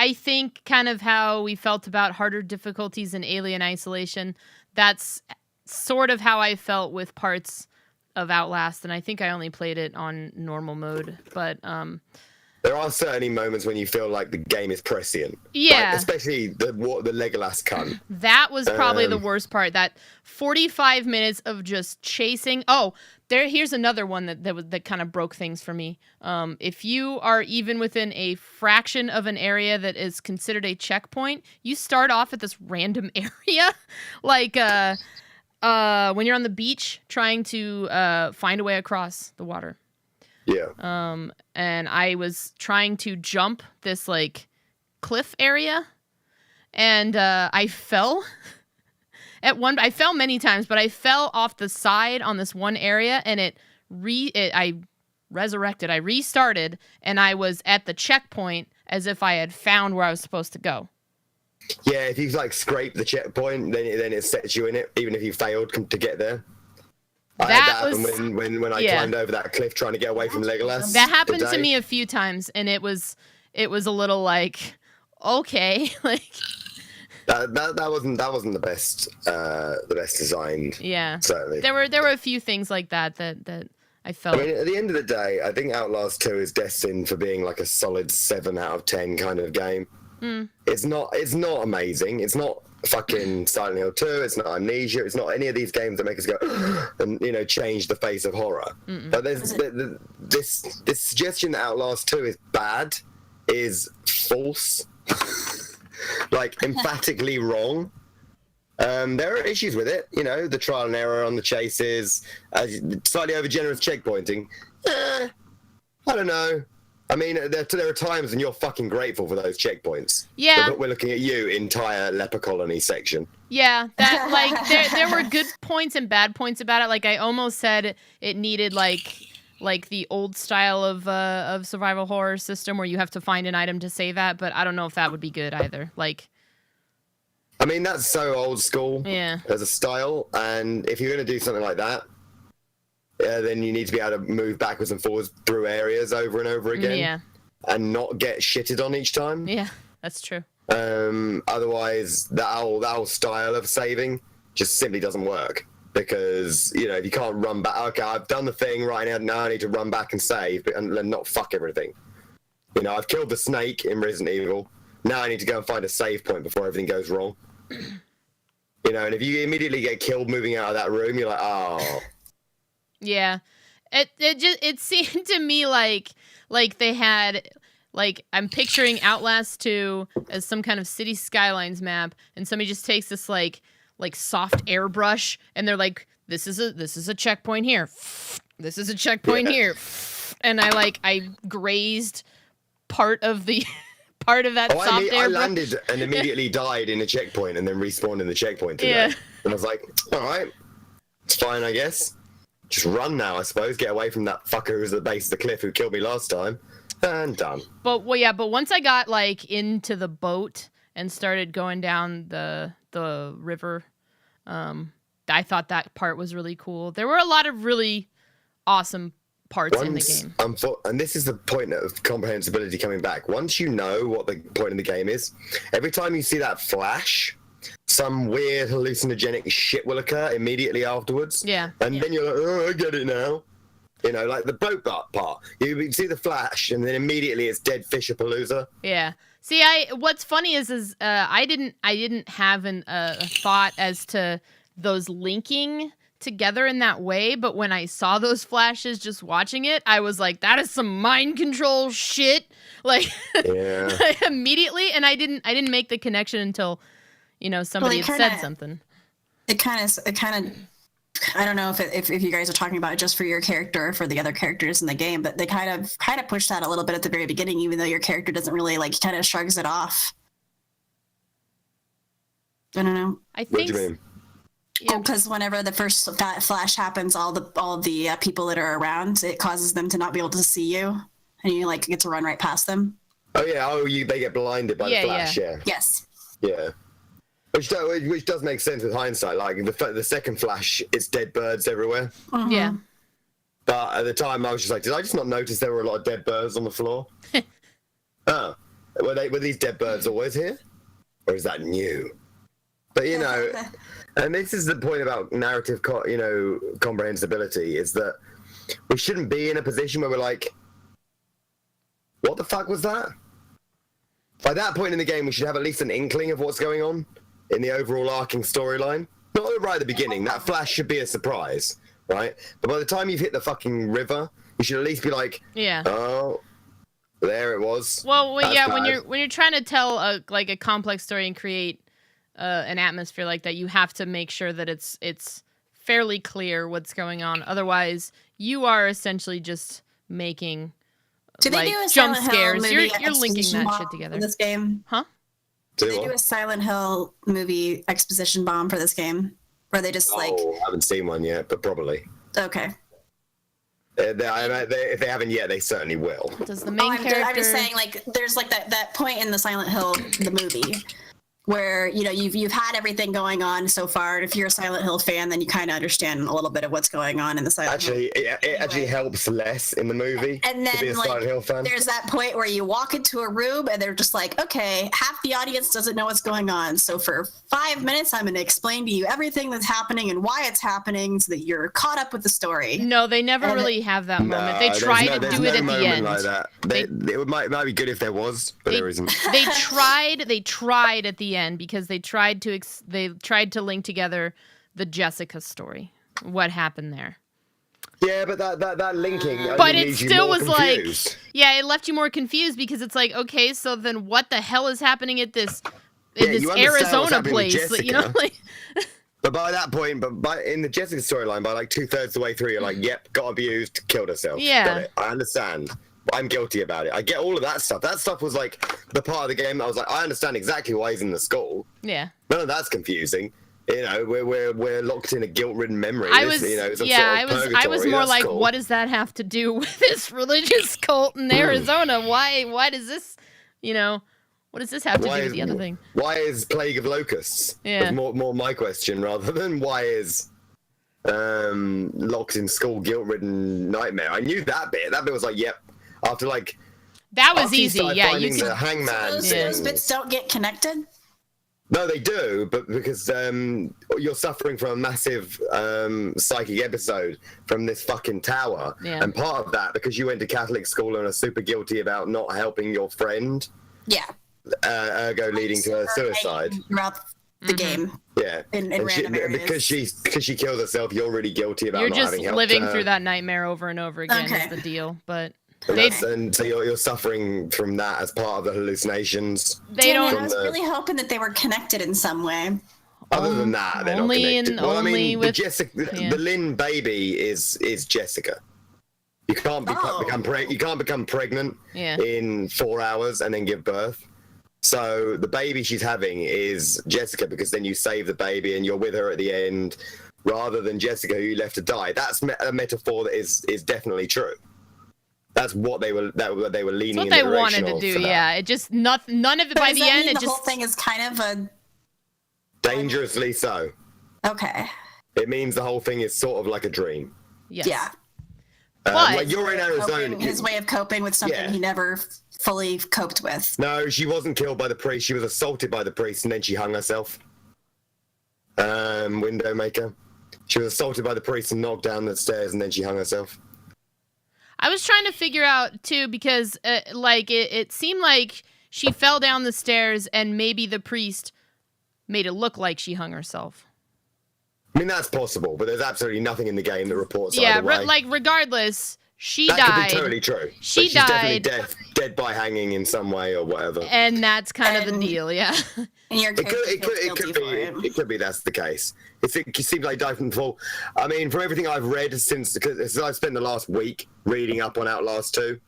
kind of how we felt about harder difficulties in Alien Isolation. That's sort of how I felt with parts of Outlast, and I think I only played it on normal mode. But there are certainly moments when you feel like the game is prescient. Yeah. Like, especially the Legolas cunt. That was probably the worst part. That 45 minutes of just chasing. Oh, here's another one that kind of broke things for me. If you are even within a fraction of an area that is considered a checkpoint, you start off at this random area. Like when you're on the beach trying to find a way across the water. Yeah. And I was trying to jump this like cliff area, and I fell. I fell many times, but I fell off the side on this one area, and I resurrected. I restarted, and I was at the checkpoint as if I had found where I was supposed to go. Yeah, if you like scrape the checkpoint, then it sets you in it, even if you failed to get there. I had that happen when I climbed over that cliff trying to get away from Legolas. That happened to me a few times, and it was a little like, okay, like that wasn't the best designed. Yeah, certainly. There were a few things like that I felt. I mean, at the end of the day, I think Outlast 2 is destined for being like a solid 7 out of 10 kind of game. It's not amazing. It's not fucking Silent Hill 2, it's not Amnesia, it's not any of these games that make us go and change the face of horror. But there's this suggestion that Outlast 2 is bad is false. Like emphatically wrong. There are issues with it, the trial and error on the chases, slightly over generous checkpointing. I don't know. I mean, there are times when you're fucking grateful for those checkpoints. Yeah. But we're looking at you, entire leper colony section. Yeah, that like there were good points and bad points about it. Like I almost said it needed like the old style of survival horror system where you have to find an item to save at, but I don't know if that would be good either. Like, I mean, that's so old school as a style, and if you're going to do something like that, then you need to be able to move backwards and forwards through areas over and over again, and not get shitted on each time. Yeah, that's true. Otherwise, that whole style of saving just simply doesn't work, because if you can't run back, okay, I've done the thing right now I need to run back and save, and not fuck everything. You know, I've killed the snake in Resident Evil. Now I need to go and find a save point before everything goes wrong. You know, and if you immediately get killed moving out of that room, you're like, oh. Yeah. It seemed to me like they had, like, I'm picturing Outlast 2 as some kind of city skylines map, and somebody just takes this like soft airbrush, and they're like, this is a checkpoint here. This is a checkpoint here. And I grazed part of that soft airbrush. I landed and immediately died in a checkpoint and then respawned in the checkpoint today. Yeah. And I was like, all right, it's fine, I guess. Just run now, I suppose. Get away from that fucker who's at the base of the cliff who killed me last time. And done. But once I got like into the boat and started going down the river, I thought that part was really cool. There were a lot of really awesome parts in the game. And this is the point of comprehensibility coming back. Once you know what the point in the game is, every time you see that flash, some weird hallucinogenic shit will occur immediately afterwards. Yeah. And then you're like, oh, I get it now. You know, like the boat part. You see the flash, and then immediately it's dead Fisher-Palooza. Yeah. See, what's funny is I didn't have a thought as to those linking together in that way, but when I saw those flashes just watching it, I was like, that is some mind control shit. Like, yeah. Immediately, and I didn't make the connection until, you know, somebody had said something. It kind of I don't know if you guys are talking about it just for your character or for the other characters in the game, but they kind of push that a little bit at the very beginning, even though your character doesn't really, like, kind of shrugs it off. I don't know. I think. What do you mean? Yeah. Because whenever the first flash happens, all the people that are around, it causes them to not be able to see you, and you like get to run right past them. Oh yeah. They get blinded by the flash. Yeah. Yes. Yeah. Which does make sense with hindsight. Like the second flash, it's dead birds everywhere. Mm-hmm. Yeah. But at the time, I was just like, did I just not notice there were a lot of dead birds on the floor? Oh, were these dead birds always here, or is that new? But you know, and this is the point about narrative, comprehensibility, is that we shouldn't be in a position where we're like, what the fuck was that? By that point in the game, we should have at least an inkling of what's going on in the overall arcing storyline. Not right at the beginning. That flash should be a surprise, right? But by the time you've hit the fucking river, you should at least be like, yeah. Oh, there it was. Well, yeah. When you're trying to tell a complex story and create an atmosphere like that, you have to make sure that it's fairly clear what's going on. Otherwise, you are essentially just making jump scares. You're linking that shit together. For this game, huh? Did they do a Silent Hill movie exposition bomb for this game, where they just I haven't seen one yet, but probably. Okay. If they haven't yet, they certainly will. Does the main character? I'm just saying, like, there's like that point in the Silent Hill the movie where, you know, you've had everything going on so far. If you're a Silent Hill fan, then you kind of understand a little bit of what's going on in the Silent Hill. It actually helps less in the movie. And then, to be a Silent Hill fan. There's that point where you walk into a room and they're just like, okay, half the audience doesn't know what's going on. So for 5 minutes, I'm going to explain to you everything that's happening and why it's happening so that you're caught up with the story. No, they never really have that moment. They try to do it at the end. Like that. It might be good if there was, but there isn't. They tried at the end because they tried to link together the Jessica story. What happened there? Yeah, but that linking. But it still was confused. like, yeah, it left you more confused because it's like, okay, so then what the hell is happening at this Arizona place? You know, like. But by that point, in the Jessica storyline, by like 2/3 the way through, you're like, yep, got abused, killed herself. Yeah. Got it. I understand. I'm guilty about it. I get all of that stuff. That stuff was like the part of the game that I was like, I understand exactly why he's in the school. Yeah. None of that's confusing. You know, we're locked in a guilt-ridden memory. I was more like, cool. What does that have to do with this religious cult in Arizona? Why does this, you know, what does this have to do with the other thing? Why is Plague of Locusts? Yeah. More my question rather than why is locked in school guilt-ridden nightmare. I knew that bit. That bit was like, yep. After like that was easy. Yeah, you can. The hangman those bits don't get connected. No, they do, but because you're suffering from a massive psychic episode from this fucking tower, and part of that because you went to Catholic school and are super guilty about not helping your friend. Yeah. Ergo leading to her suicide throughout the game. Yeah, in random areas. because she killed herself. You're really guilty about You're not just having helped living her. through that nightmare over and over again. Okay. Is the deal, but. And so you're suffering from that as part of the hallucinations. They don't. I was really hoping that they were connected in some way. Other than that, they're not connected. Well, I mean, the Lynn baby is Jessica. You can't become pregnant in 4 hours and then give birth. So the baby she's having is Jessica because then you save the baby and you're with her at the end, rather than Jessica who you left to die. That's a metaphor that is definitely true. That's what they were leaning That's what in they the wanted direction to of do. for that. Yeah, it just none of it But by does the that end. mean It the just whole thing is kind of a Dangerously so. okay. It means the whole thing is sort of like a dream. yes. Yeah. But like you're in Arizona. His way of coping with something Yeah. he never fully coped with. No, she wasn't killed by the priest. She was assaulted by the priest, and then she hung herself. Windowmaker. She was assaulted by the priest and knocked down the stairs, and then she hung herself. I was trying to figure out too because it seemed like she fell down the stairs and maybe the priest made it look like she hung herself. I mean, that's possible, but there's absolutely nothing in the game that reports Yeah, either way. regardless, she that died. could be totally true. She she's died. definitely dead by hanging in some way or whatever. And that's kind of the deal, yeah. And your character It could be that's the case. It seems like died from the fall. I mean, from everything I've read since I've spent the last week reading up on Outlast 2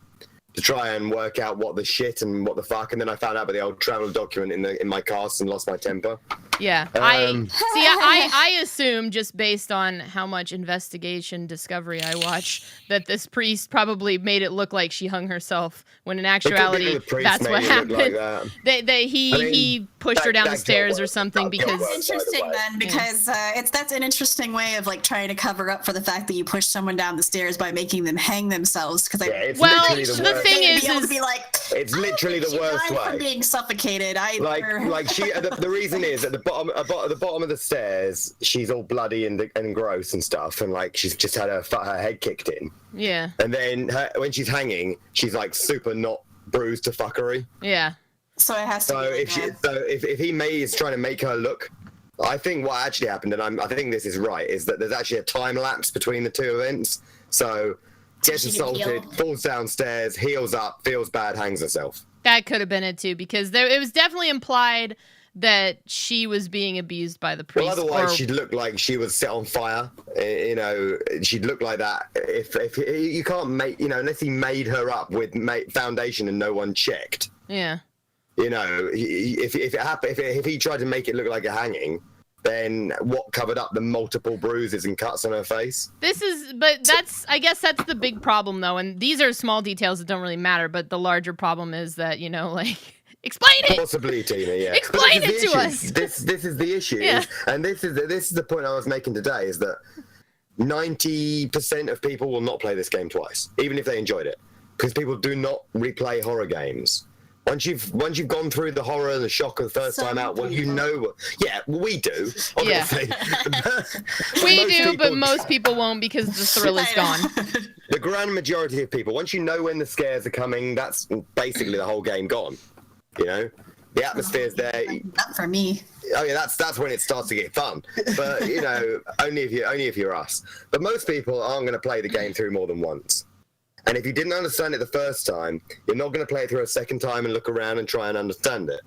to try and work out what the shit and what the fuck, and then I found out about the old travel document in my cast and lost my temper. Yeah, I assume just based on how much investigation Discovery I watch that this priest probably made it look like she hung herself when in actuality that's what happened. Like he pushed her down the stairs or something because it's interesting then because that's an interesting way of like trying to cover up for the fact that you pushed someone down the stairs by making them hang themselves because the thing is to be like it's literally the worst way from being suffocated. The reason is at the bottom of the stairs she's all bloody and gross and stuff, and like she's just had her head kicked in. Yeah. And then when she's hanging, she's like super not bruised to fuckery. Yeah. So it has to. So if he is trying to make her look, I think what actually happened, and I think this is right, is that there's actually a time lapse between the two events. So gets assaulted, falls downstairs, heals up, feels bad, hangs herself. That could have been it too, because it was definitely implied that she was being abused by the priest. Well, otherwise she'd look like she was set on fire. You know, she'd look like that. If you can't make, unless he made her up with foundation and no one checked. Yeah. You know, if it happened, if he tried to make it look like a hanging, then what covered up the multiple bruises and cuts on her face? I guess that's the big problem though, and these are small details that don't really matter, but the larger problem is that, explain it! Possibly, Tina, yeah. Explain it to us! This is the issue, yeah. And this is the point I was making today, is that 90% of people will not play this game twice, even if they enjoyed it, because people do not replay horror games. Once you've gone through the horror and the shock of the first time out, well, we do, obviously. Yeah. We do, but most people won't because the thrill is gone. The grand majority of people, once you know when the scares are coming, that's basically the whole game gone. The atmosphere's there. Not for me. Oh yeah, that's when it starts to get fun. But only if you're us. But most people aren't going to play the game through more than once. And if you didn't understand it the first time, you're not going to play it through a second time and look around and try and understand it.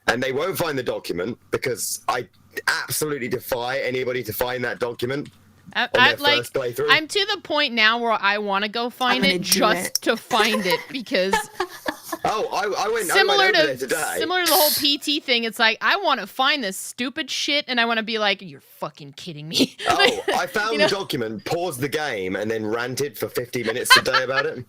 And they won't find the document, because I absolutely defy anybody to find that document on their first playthrough. I'm to the point now where I want to go find it just to find it, because I went similar over there today. Similar to the whole PT thing, it's like I want to find this stupid shit and I want to be like, you're fucking kidding me. I found the document, paused the game, and then ranted for 50 minutes today about it.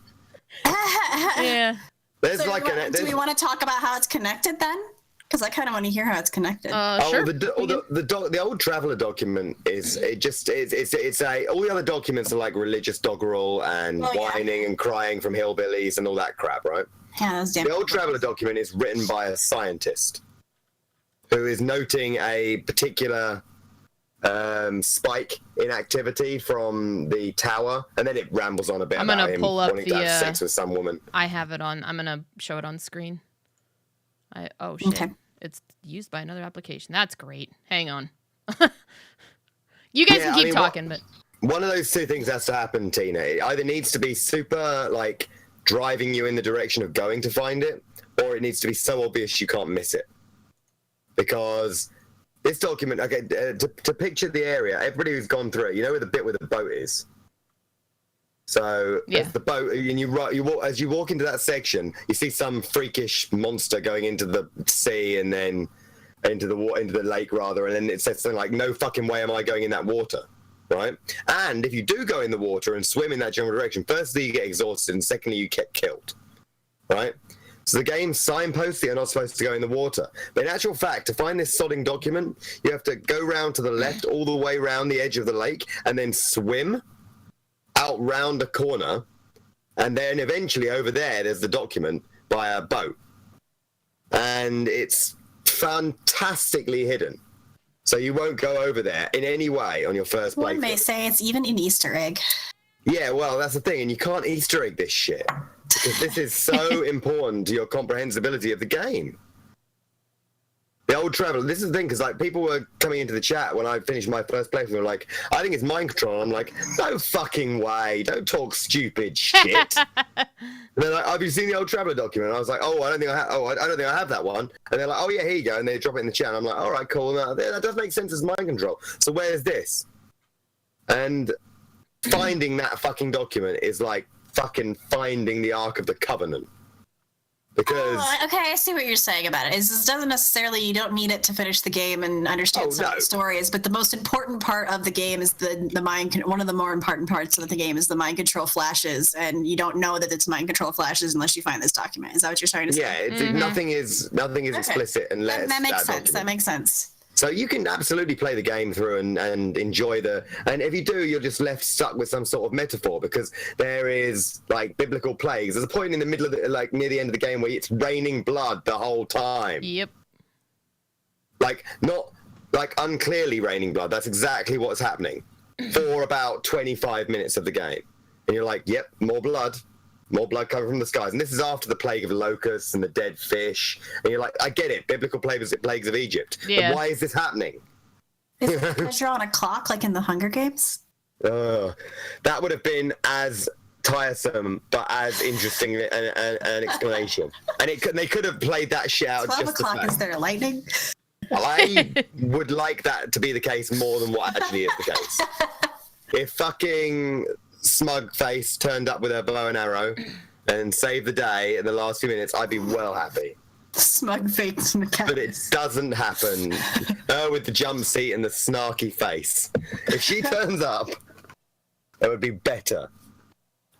Yeah. Do we want to talk about how it's connected then? Because I kind of want to hear how it's connected. Sure. The old traveler document is all the other documents are like religious doggerel and whining and crying from hillbillies and all that crap, right? Yeah, the old traveler document is written by a scientist. who is noting a particular spike in activity from the tower, and then it rambles on a bit I'm about gonna him pull up wanting to have sex with some woman. I have it on. I'm gonna show it on screen. Oh shit! Okay. It's used by another application. That's great. Hang on. You guys can keep talking, but one of those two things has to happen, Tina. It either needs to be super like driving you in the direction of going to find it, or it needs to be so obvious you can't miss it. Because this document, okay, to picture the area, everybody who's gone through it, you know where the bit where the boat is. So there's the boat, and you walk, as you walk into that section, you see some freakish monster going into the sea and then into the lake rather, and then it says something like, "No fucking way am I going in that water." Right? And if you do go in the water and swim in that general direction, firstly you get exhausted, and secondly you get killed. Right? So the game signposts that you're not supposed to go in the water. But in actual fact, to find this sodding document, you have to go round to the left, all the way round the edge of the lake, and then swim out round a corner, and then eventually over there's the document by a boat. And it's fantastically hidden. So you won't go over there in any way on your first playthrough. One may say it's even an Easter egg. Yeah, well, that's the thing, and you can't Easter egg this shit. Because this is so important to your comprehensibility of the game. The old traveler, this is the thing, because like people were coming into the chat when I finished my first playthrough, they were like, I think it's mind control. I'm like, no fucking way, don't talk stupid shit. And they're like, have you seen the old traveler document? And I was like, I don't think I have that one. And they're like, oh yeah, here you go. And they drop it in the chat. And I'm like, all right, cool. That does make sense as mind control. So where's this? And finding that fucking document is like fucking finding the Ark of the Covenant. Because okay, I see what you're saying about it. It doesn't necessarily, you don't need it to finish the game and understand some of the stories, but the most important part of the game is one of the more important parts of the game is the mind control flashes, and you don't know that it's mind control flashes unless you find this document. Is that what you're trying to say? Yeah, nothing is explicit unless that makes sense. Document. That makes sense. So you can absolutely play the game through and enjoy and if you do, you're just left stuck with some sort of metaphor, because there is like biblical plagues. There's a point in the middle of like near the end of the game where it's raining blood the whole time. Yep. Like not like unclearly raining blood. That's exactly what's happening for about 25 minutes of the game. And you're like, yep, more blood coming from the skies. And this is after the plague of locusts and the dead fish. And you're like, I get it, biblical plagues of Egypt. Yeah. But why is this happening? Is it because you're on a clock like in the Hunger Games? That would have been as tiresome, but as interesting an explanation. And they could have played that shit out 12 just o'clock, is there lightning? I would like that to be the case more than what actually is the case. If fucking smug face turned up with her bow and arrow and saved the day in the last few minutes, I'd be well happy. Smug face in the cat. But it doesn't happen. Her with the jump seat and the snarky face. If she turns up, it would be better.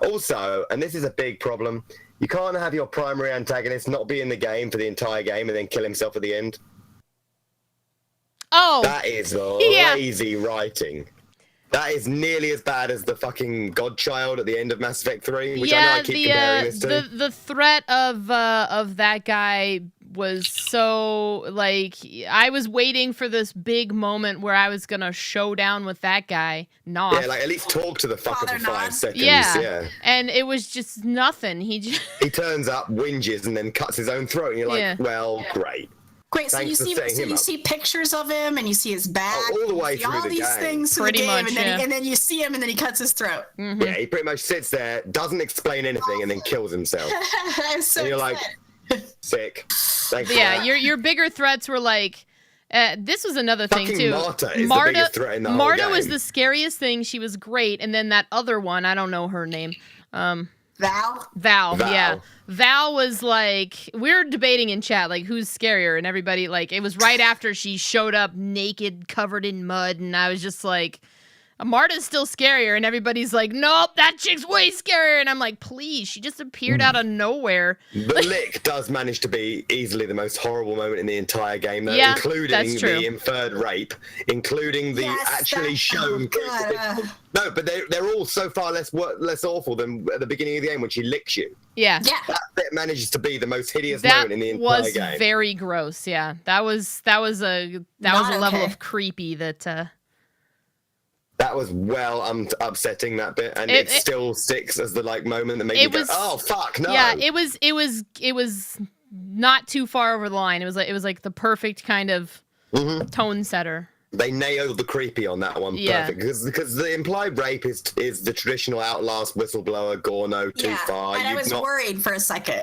Also, and this is a big problem, you can't have your primary antagonist not be in the game for the entire game and then kill himself at the end. Oh. That is lazy writing. That is nearly as bad as the fucking Godchild at the end of Mass Effect 3, which I know I keep comparing this to. The threat of that guy was so, like, I was waiting for this big moment where I was gonna show down with that guy. Noth. Yeah, like, at least talk to the fucker for 5 seconds. Yeah. And it was just nothing. He turns up, whinges, and then cuts his own throat, and you're like, well, great. Great, so you see pictures of him, and you see his back, all the way through all the these game. things through Pretty the game, much, and then you see him, and then he cuts his throat. Mm-hmm. Yeah, he pretty much sits there, doesn't explain anything, and then kills himself. I'm so and you're like, sick. Thanks for yeah, that. your bigger threats were like, this was another thing fucking too. Marta is the biggest threat in the whole Marta game. was the scariest thing. She was great, and then that other one, I don't know her name. Val, yeah. Val was like, we were debating in chat, like, who's scarier, and everybody, like, it was right after she showed up naked, covered in mud, and I was just like, Marta's still scarier, and everybody's like, nope, that chick's way scarier. And I'm like, please, she just appeared out of nowhere. The lick does manage to be easily the most horrible moment in the entire game, though, Yeah, including that's true. the inferred rape, including the actually shown. No, but they're all so far less awful than at the beginning of the game when she licks you. Yeah. That bit manages to be the most hideous moment in the entire game. That was very gross. Yeah, that was a level of creepy that. That was upsetting, that bit, and it still sticks as the moment that made me go, oh fuck no. Yeah, it was not too far over the line. It was like the perfect kind of tone setter. They nailed the creepy on that one, perfect, because the implied rape is the traditional Outlast whistleblower gore too far. And I was worried for a second.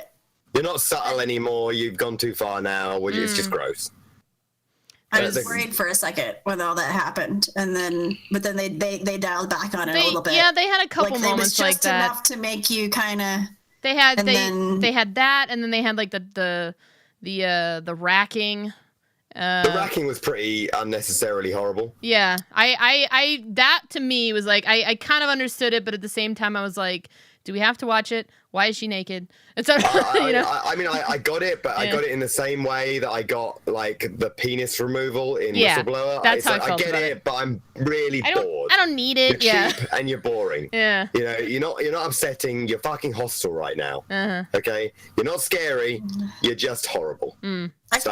You're not subtle anymore. You've gone too far now. It's just gross. I was worried for a second when all that happened, but then they dialed back on it a little bit. Yeah, they had a couple moments like that. Just enough to make you kind of. They had that, and then they had like the racking. The racking was pretty unnecessarily horrible. Yeah, I that to me was like I kind of understood it, but at the same time I was like, do we have to watch it? Why is she naked? And so, I got it, but I got it in the same way that I got like the penis removal in Whistleblower. That's how I felt get about it, but I'm really bored. I don't need it. You're cheap and you're boring. Yeah. You're not upsetting. You're fucking hostile right now. Okay. You're not scary. You're just horrible. So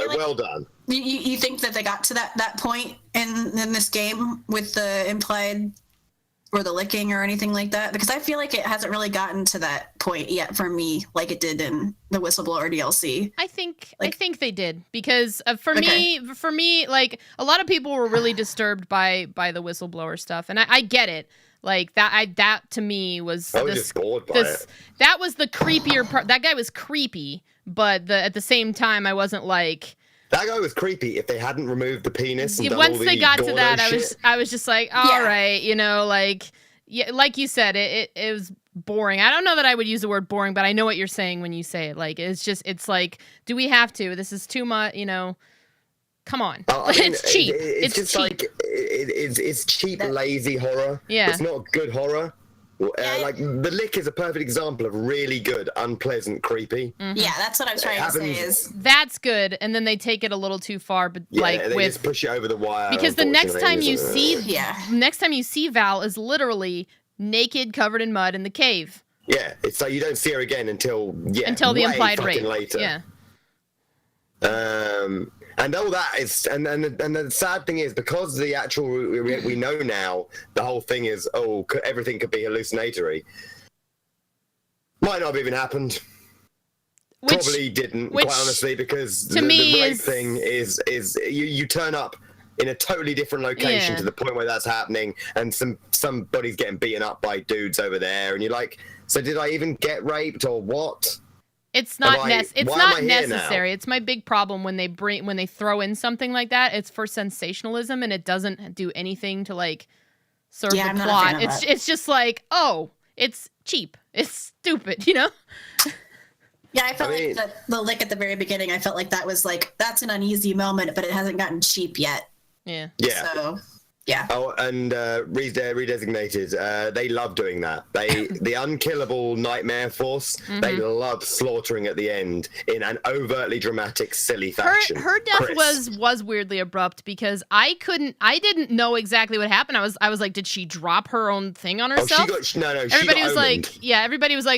well done. You think that they got to that point in this game with the implied or the licking or anything like that? Because I feel like it hasn't really gotten to that point yet for me, like it did in the Whistleblower DLC. I think they did, because for me, like a lot of people were really disturbed by the Whistleblower stuff, and I get it. Like that to me was I was just bored by it. That was the creepier part. That guy was creepy, but at the same time, I wasn't like. That guy was creepy if they hadn't removed the penis. And once they got to that, I was just like, all right, like you said, it was boring. I don't know that I would use the word boring, but I know what you're saying when you say it. Like it's like, do we have to? This is too much, Come on, it's cheap. It's just cheap. Like it's cheap, lazy horror. Yeah, it's not good horror. Like The Lick is a perfect example of really good, unpleasant, creepy. Yeah, that's what I'm trying to say. That's good, and then they take it a little too far, but they just push it over the wire. Because the next time you see Val is literally naked, covered in mud in the cave. Yeah, it's like you don't see her again until the implied rape. Later. Yeah. And all that is, and the sad thing is, because the actual we know now, the whole thing is, everything could be hallucinatory. Might not have even happened. Probably didn't, quite honestly, because the rape thing is you turn up in a totally different location to the point where that's happening, and somebody's getting beaten up by dudes over there, and you're like, so did I even get raped or what? It's not necessary. It's my big problem when they throw in something like that. It's for sensationalism, and it doesn't do anything to like serve the plot. It's just like, it's cheap. It's stupid, Yeah, I felt like the lick at the very beginning. I felt like that was like, that's an uneasy moment, but it hasn't gotten cheap yet. Yeah. So. Yeah. Oh, and Redesignated, they love doing that. The unkillable Nightmare Force, they love slaughtering at the end in an overtly dramatic, silly fashion. Her death was weirdly abrupt, because I didn't know exactly what happened. I was like, did she drop her own thing on herself? Everybody was like,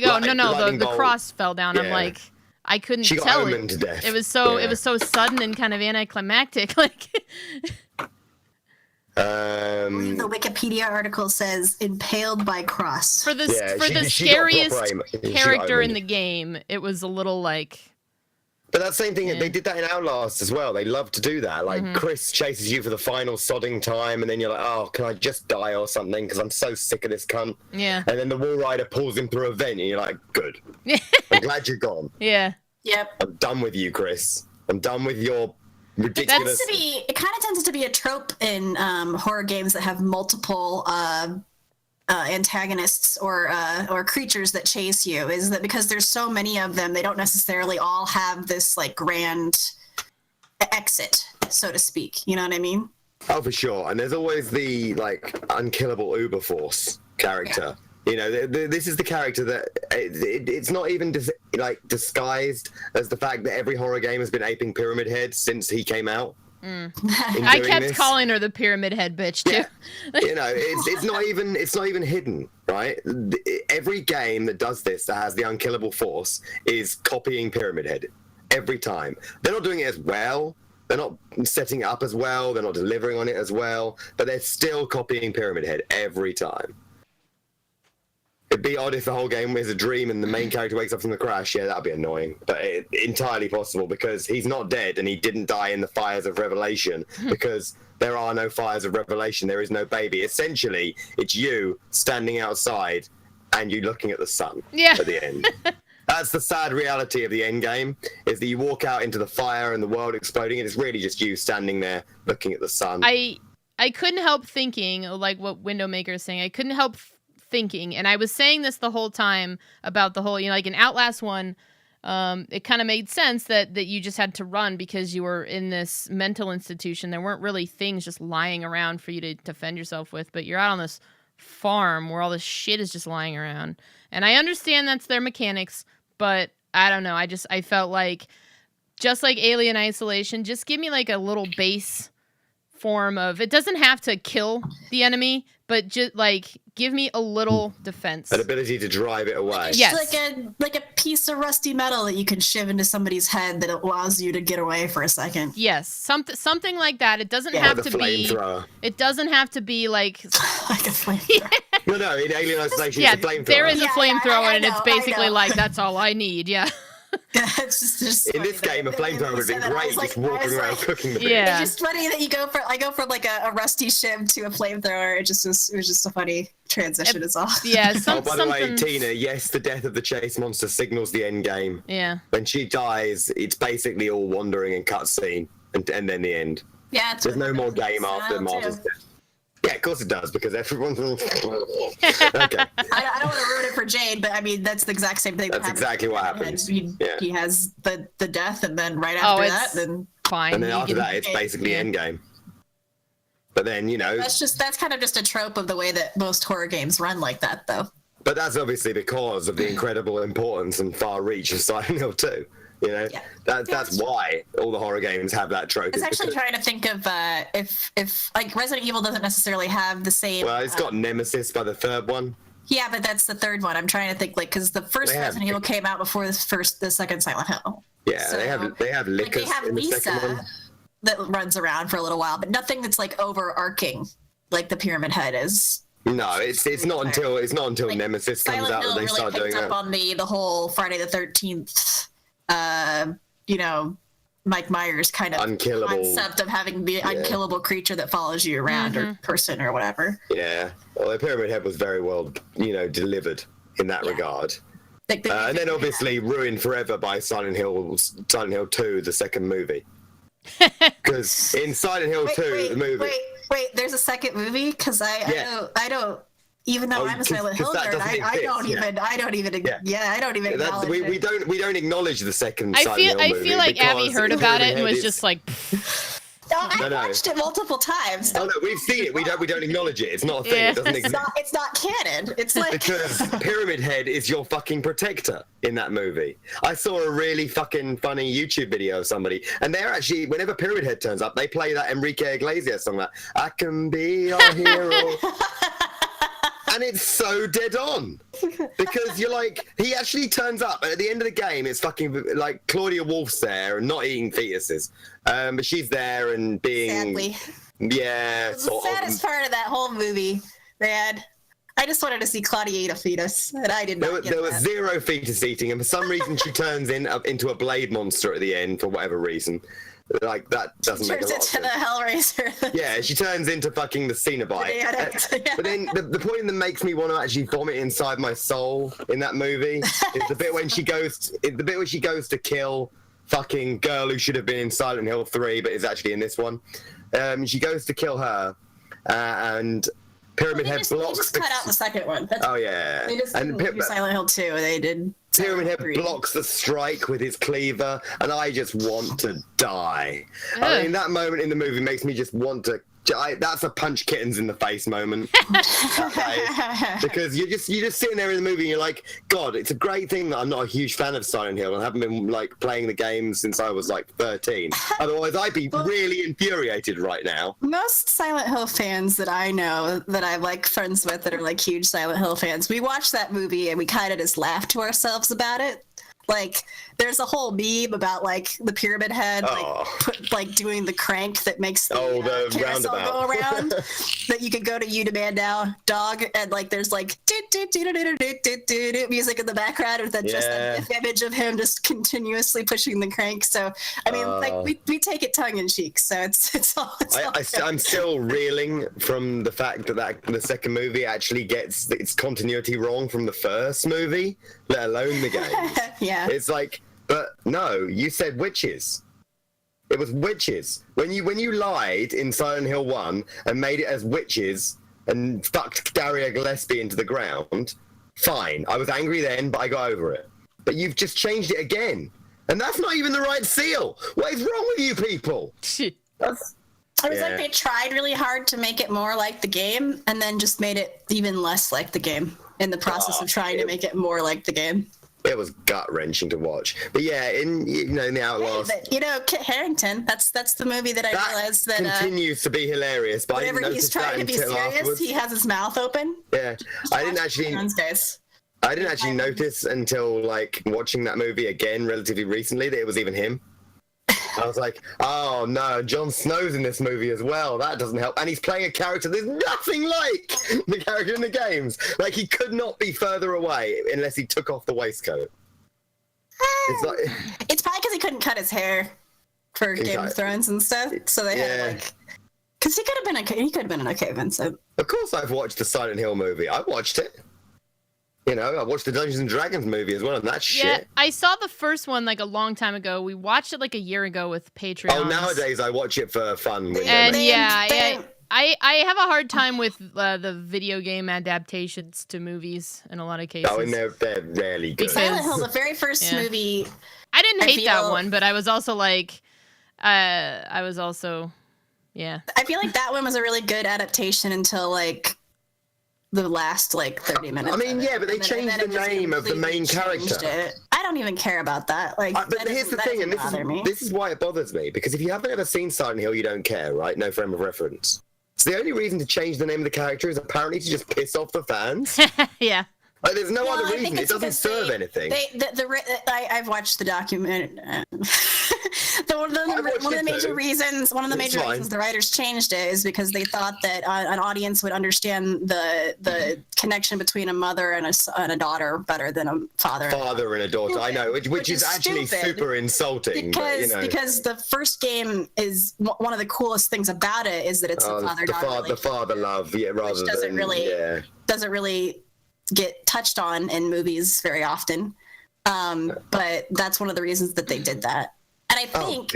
oh, no, the cross fell down. Yeah. I'm like, I couldn't tell. She got omened to death. It was so sudden and kind of anticlimactic, like. The Wikipedia article says impaled by cross. For the scariest character in the game, it was a little like. But that same thing, they did that in Outlast as well. They love to do that. Like Chris chases you for the final sodding time, and then you're like, oh, can I just die or something? Because I'm so sick of this cunt. Yeah. And then the Wall Rider pulls him through a vent, and you're like, good. I'm glad you're gone. Yeah. Yep. I'm done with you, Chris. I'm done with your ridiculous. It kind of tends to be a trope in horror games that have multiple antagonists or creatures that chase you, is that because there's so many of them, they don't necessarily all have this like grand exit, so to speak. You know what I mean? Oh, for sure. And there's always the like unkillable Uber Force character. You know, this is the character that it's not even disguised as the fact that every horror game has been aping Pyramid Head since he came out. I kept calling her the Pyramid Head bitch too. Yeah. You know, it's not even hidden, right? Every game that does this, that has the unkillable force, is copying Pyramid Head every time. They're not doing it as well. They're not setting it up as well. They're not delivering on it as well. But they're still copying Pyramid Head every time. It'd be odd if the whole game is a dream and the main character wakes up from the crash. Yeah, that'd be annoying. But entirely possible because he's not dead and he didn't die in the fires of Revelation because there are no fires of Revelation. There is no baby. Essentially, it's you standing outside and you looking at the sun at the end. That's the sad reality of the end game, is that you walk out into the fire and the world exploding and it's really just you standing there looking at the sun. I couldn't help thinking, like what Windowmaker is saying, I couldn't help thinking, and I was saying this the whole time about the whole, you know, like in Outlast 1, it kind of made sense that you just had to run because you were in this mental institution. There weren't really things just lying around for you to defend yourself with, but you're out on this farm where all this shit is just lying around. And I understand that's their mechanics, but I don't know. I felt like, just like Alien Isolation, just give me like a little base form of, it doesn't have to kill the enemy, but just like give me a little defense. An ability to drive it away. Yes. Like a piece of rusty metal that you can shiv into somebody's head that allows you to get away for a second. Yes, something like that. It doesn't have to be. It doesn't have to be like like a flamethrower. No, in Alien Isolation, it's a flamethrower. There is a flamethrower, and it's basically like that's all I need. Yeah. It's just in this game, a flamethrower would have been great, just walking around cooking the beef. Yeah. It's just funny that I go from like a rusty shiv to a flamethrower. It was just a funny transition is all. Yeah. By the way, Tina, yes, the death of the chase monster signals the end game. Yeah. When she dies, it's basically all wandering and cutscene, and then the end. Yeah. There's no more game after Martha's death. Yeah, of course it does, because everyone's... Okay. I don't want to ruin it for Jade, but I mean, that's the exact same thing. That's exactly what happens. He has the death, and then right after that, then... Fine. And then after that, it's basically endgame. But then, you know... That's kind of just a trope of the way that most horror games run like that, though. But that's obviously because of the incredible importance and far reach of Silent Hill 2. You know, that's why all the horror games have that trope. I was actually trying to think of if like Resident Evil doesn't necessarily have the same. Well, it's got Nemesis by the third one. Yeah, but that's the third one. I'm trying to think, like, because the first Resident Evil came out before the second Silent Hill. Yeah, so, they have Lycus, like they have in the Lisa second one that runs around for a little while, but nothing that's like overarching, like the Pyramid Head is. No, it's not until like, Nemesis comes Silent out Hill that they really start doing picked up that. on the whole Friday the 13th. You know, Mike Myers kind of unkillable concept of having the unkillable creature that follows you around or person or whatever. Yeah, well, the Pyramid Head was very well, you know, delivered in that regard. Like and then obviously ruined forever by Silent Hill 2, the second movie. Because in Silent Hill 2, the movie. Wait, there's a second movie? Because I don't. Even though I'm a Silent Hill nerd, I don't even acknowledge it. We don't acknowledge the second I Silent Hill movie. I feel like Abby heard about it and was just like. No, I've watched it multiple times. Oh no, we've seen it. We don't acknowledge it. It's not a thing. It doesn't exist. It's not canon. It's like because Pyramid Head is your fucking protector in that movie. I saw a really fucking funny YouTube video of somebody, and they're actually, whenever Pyramid Head turns up, they play that Enrique Iglesias song, that I can be your hero. And it's so dead on, because you're like, he actually turns up, and at the end of the game, it's fucking like Claudia Wolf's there and not eating fetuses, but she's there and being, sadly, yeah, the saddest part of that whole movie, man. I just wanted to see Claudia eat a fetus, and I did not. There was zero fetus eating, and for some reason, she turns into a blade monster at the end for whatever reason. Like, that doesn't make a lot of sense. Turns into the Hellraiser. Yeah, she turns into fucking the Cenobite. But then the point that makes me want to actually vomit inside my soul in that movie is the bit when she goes to kill fucking girl who should have been in Silent Hill 3 but is actually in this one. She goes to kill her, and Pyramid Head blocks. They just cut out the second one. Yeah. They just didn't do Silent Hill 2. They did. Pyramid Head blocks the strike with his cleaver, and I just want to die. I mean, that moment in the movie makes me just want to That's a punch kittens in the face moment. Because you're just sitting there in the movie and you're like, God, it's a great thing that I'm not a huge fan of Silent Hill and haven't been like playing the game since I was like 13. Otherwise, I'd be really infuriated right now. Most Silent Hill fans that I know, that I'm like friends with, that are like huge Silent Hill fans, we watched that movie and we kind of just laughed to ourselves about it. Like, there's a whole meme about like the Pyramid Head, like doing the crank that makes the carousel go around. That you could go to You Demand Now, dog, and like there's like music in the background with just that image of him just continuously pushing the crank. So I mean, like we take it tongue in cheek. So it's all. I'm still reeling from the fact that the second movie actually gets its continuity wrong from the first movie, let alone the game. Yeah. It's like, but no, you said witches. It was witches. When you lied in Silent Hill 1 and made it as witches and fucked Daria Gillespie into the ground, fine. I was angry then, but I got over it. But you've just changed it again. And that's not even the right seal. What is wrong with you people? It was like they tried really hard to make it more like the game and then just made it even less like the game in the process of trying to make it more like the game. It was gut-wrenching to watch. But yeah, in the Outlaws... Kit Harington, that's the movie that I realized that... continues to be hilarious, but whenever he's trying to be serious, afterwards. He has his mouth open. Yeah, I didn't actually notice until, like, watching that movie again relatively recently that it was even him. I was like, oh no, Jon Snow's in this movie as well. That doesn't help. And he's playing a character that's nothing like the character in the games. Like, he could not be further away unless he took off the waistcoat. It's probably because he couldn't cut his hair for Game of Thrones and stuff. So they had like, because he could have been an okay Vincent. Of course, I've watched the Silent Hill movie. I watched it. I watched the Dungeons and Dragons movie as well, and that shit. Yeah, I saw the first one like a long time ago. We watched it like a year ago with Patreon. Oh, nowadays I watch it for fun. And I have a hard time with the video game adaptations to movies in a lot of cases. Oh, and they're rarely good. Silent Hill, the very first movie. I didn't hate that one, but I was also like, yeah. I feel like that one was a really good adaptation until like the last like 30 minutes. I mean, but they changed the name of the main character. I don't even care about that. Like, but here's the thing, and this is why it bothers me, because if you haven't ever seen Silent Hill, you don't care, right? No frame of reference. So the only reason to change the name of the character is apparently to just piss off the fans. Yeah. Like, there's no other reason. It doesn't serve anything. I've watched the document. One of the major reasons the writers changed it is because they thought that an audience would understand the connection between a mother and a daughter better than a father and a daughter. I know, which is actually super insulting. Because the first game is one of the coolest things about it is that it's a father-daughter. The father love, rather than doesn't really get touched on in movies very often, but that's one of the reasons that they did that. And I think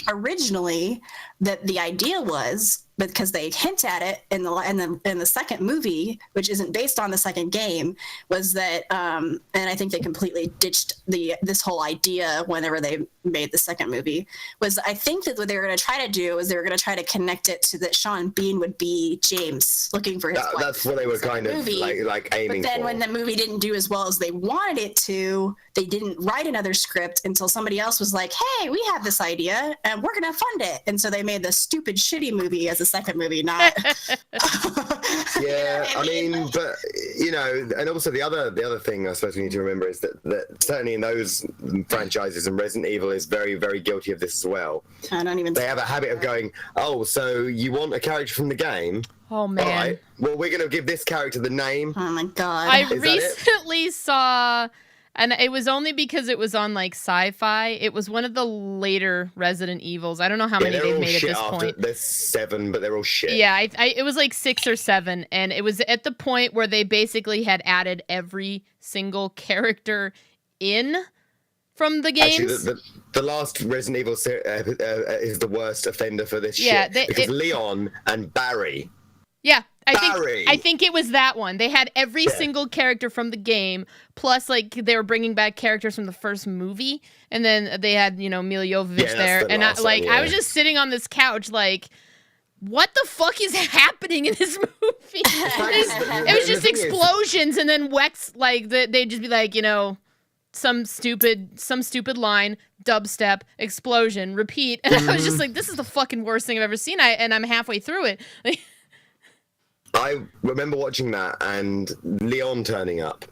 originally that the idea was, because they hint at it in the second movie, which isn't based on the second game, was that and I think they completely ditched this whole idea whenever they made the second movie, was I think that what they were going to try to do was they were going to try to connect it to that Sean Bean would be James looking for his wife. That's what they were kind of like aiming for. But then when the movie didn't do as well as they wanted it to, they didn't write another script until somebody else was like, hey, we have this idea and we're going to fund it. And so they made the stupid shitty movie as a second movie, not I mean, but and also the other thing I suppose we need to remember is that certainly in those franchises, and Resident Evil is very, very guilty of this as well. They have a habit of going, oh, so you want a character from the game? Oh man. All right, well, we're gonna give this character the name. Oh my god. I recently saw, and it was only because it was on like Sci-Fi. It was one of the later Resident Evils. I don't know how many they've made at this point. There's 7, but they're all shit. Yeah, it was like 6 or 7, and it was at the point where they basically had added every single character in from the games. Actually, the last Resident Evil is the worst offender for this shit. Because Leon and Barry. Yeah, I think it was that one. They had every single character from the game, plus like they were bringing back characters from the first movie, and then they had Mila Jovovich there, and I was just sitting on this couch like, what the fuck is happening in this movie? It was just explosions, and then Wex, like, they'd just be like, you know, some stupid line, dubstep, explosion, repeat, and I was just like, this is the fucking worst thing I've ever seen. And I'm halfway through it. I remember watching that and Leon turning up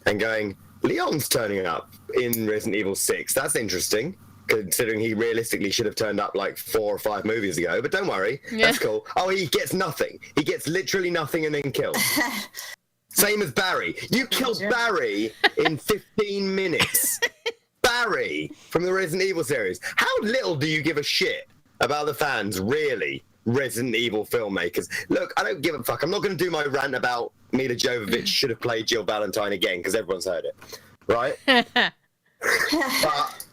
and going, Leon's turning up in Resident Evil 6. That's interesting, considering he realistically should have turned up like 4 or 5 movies ago. But don't worry, that's cool. Oh, he gets nothing. He gets literally nothing and then killed. Same as Barry. You killed Barry in 15 minutes. Barry from the Resident Evil series. How little do you give a shit about the fans, really? Resident Evil filmmakers. Look, I don't give a fuck. I'm not going to do my rant about Mila Jovovich should have played Jill Valentine again, because everyone's heard it, right? But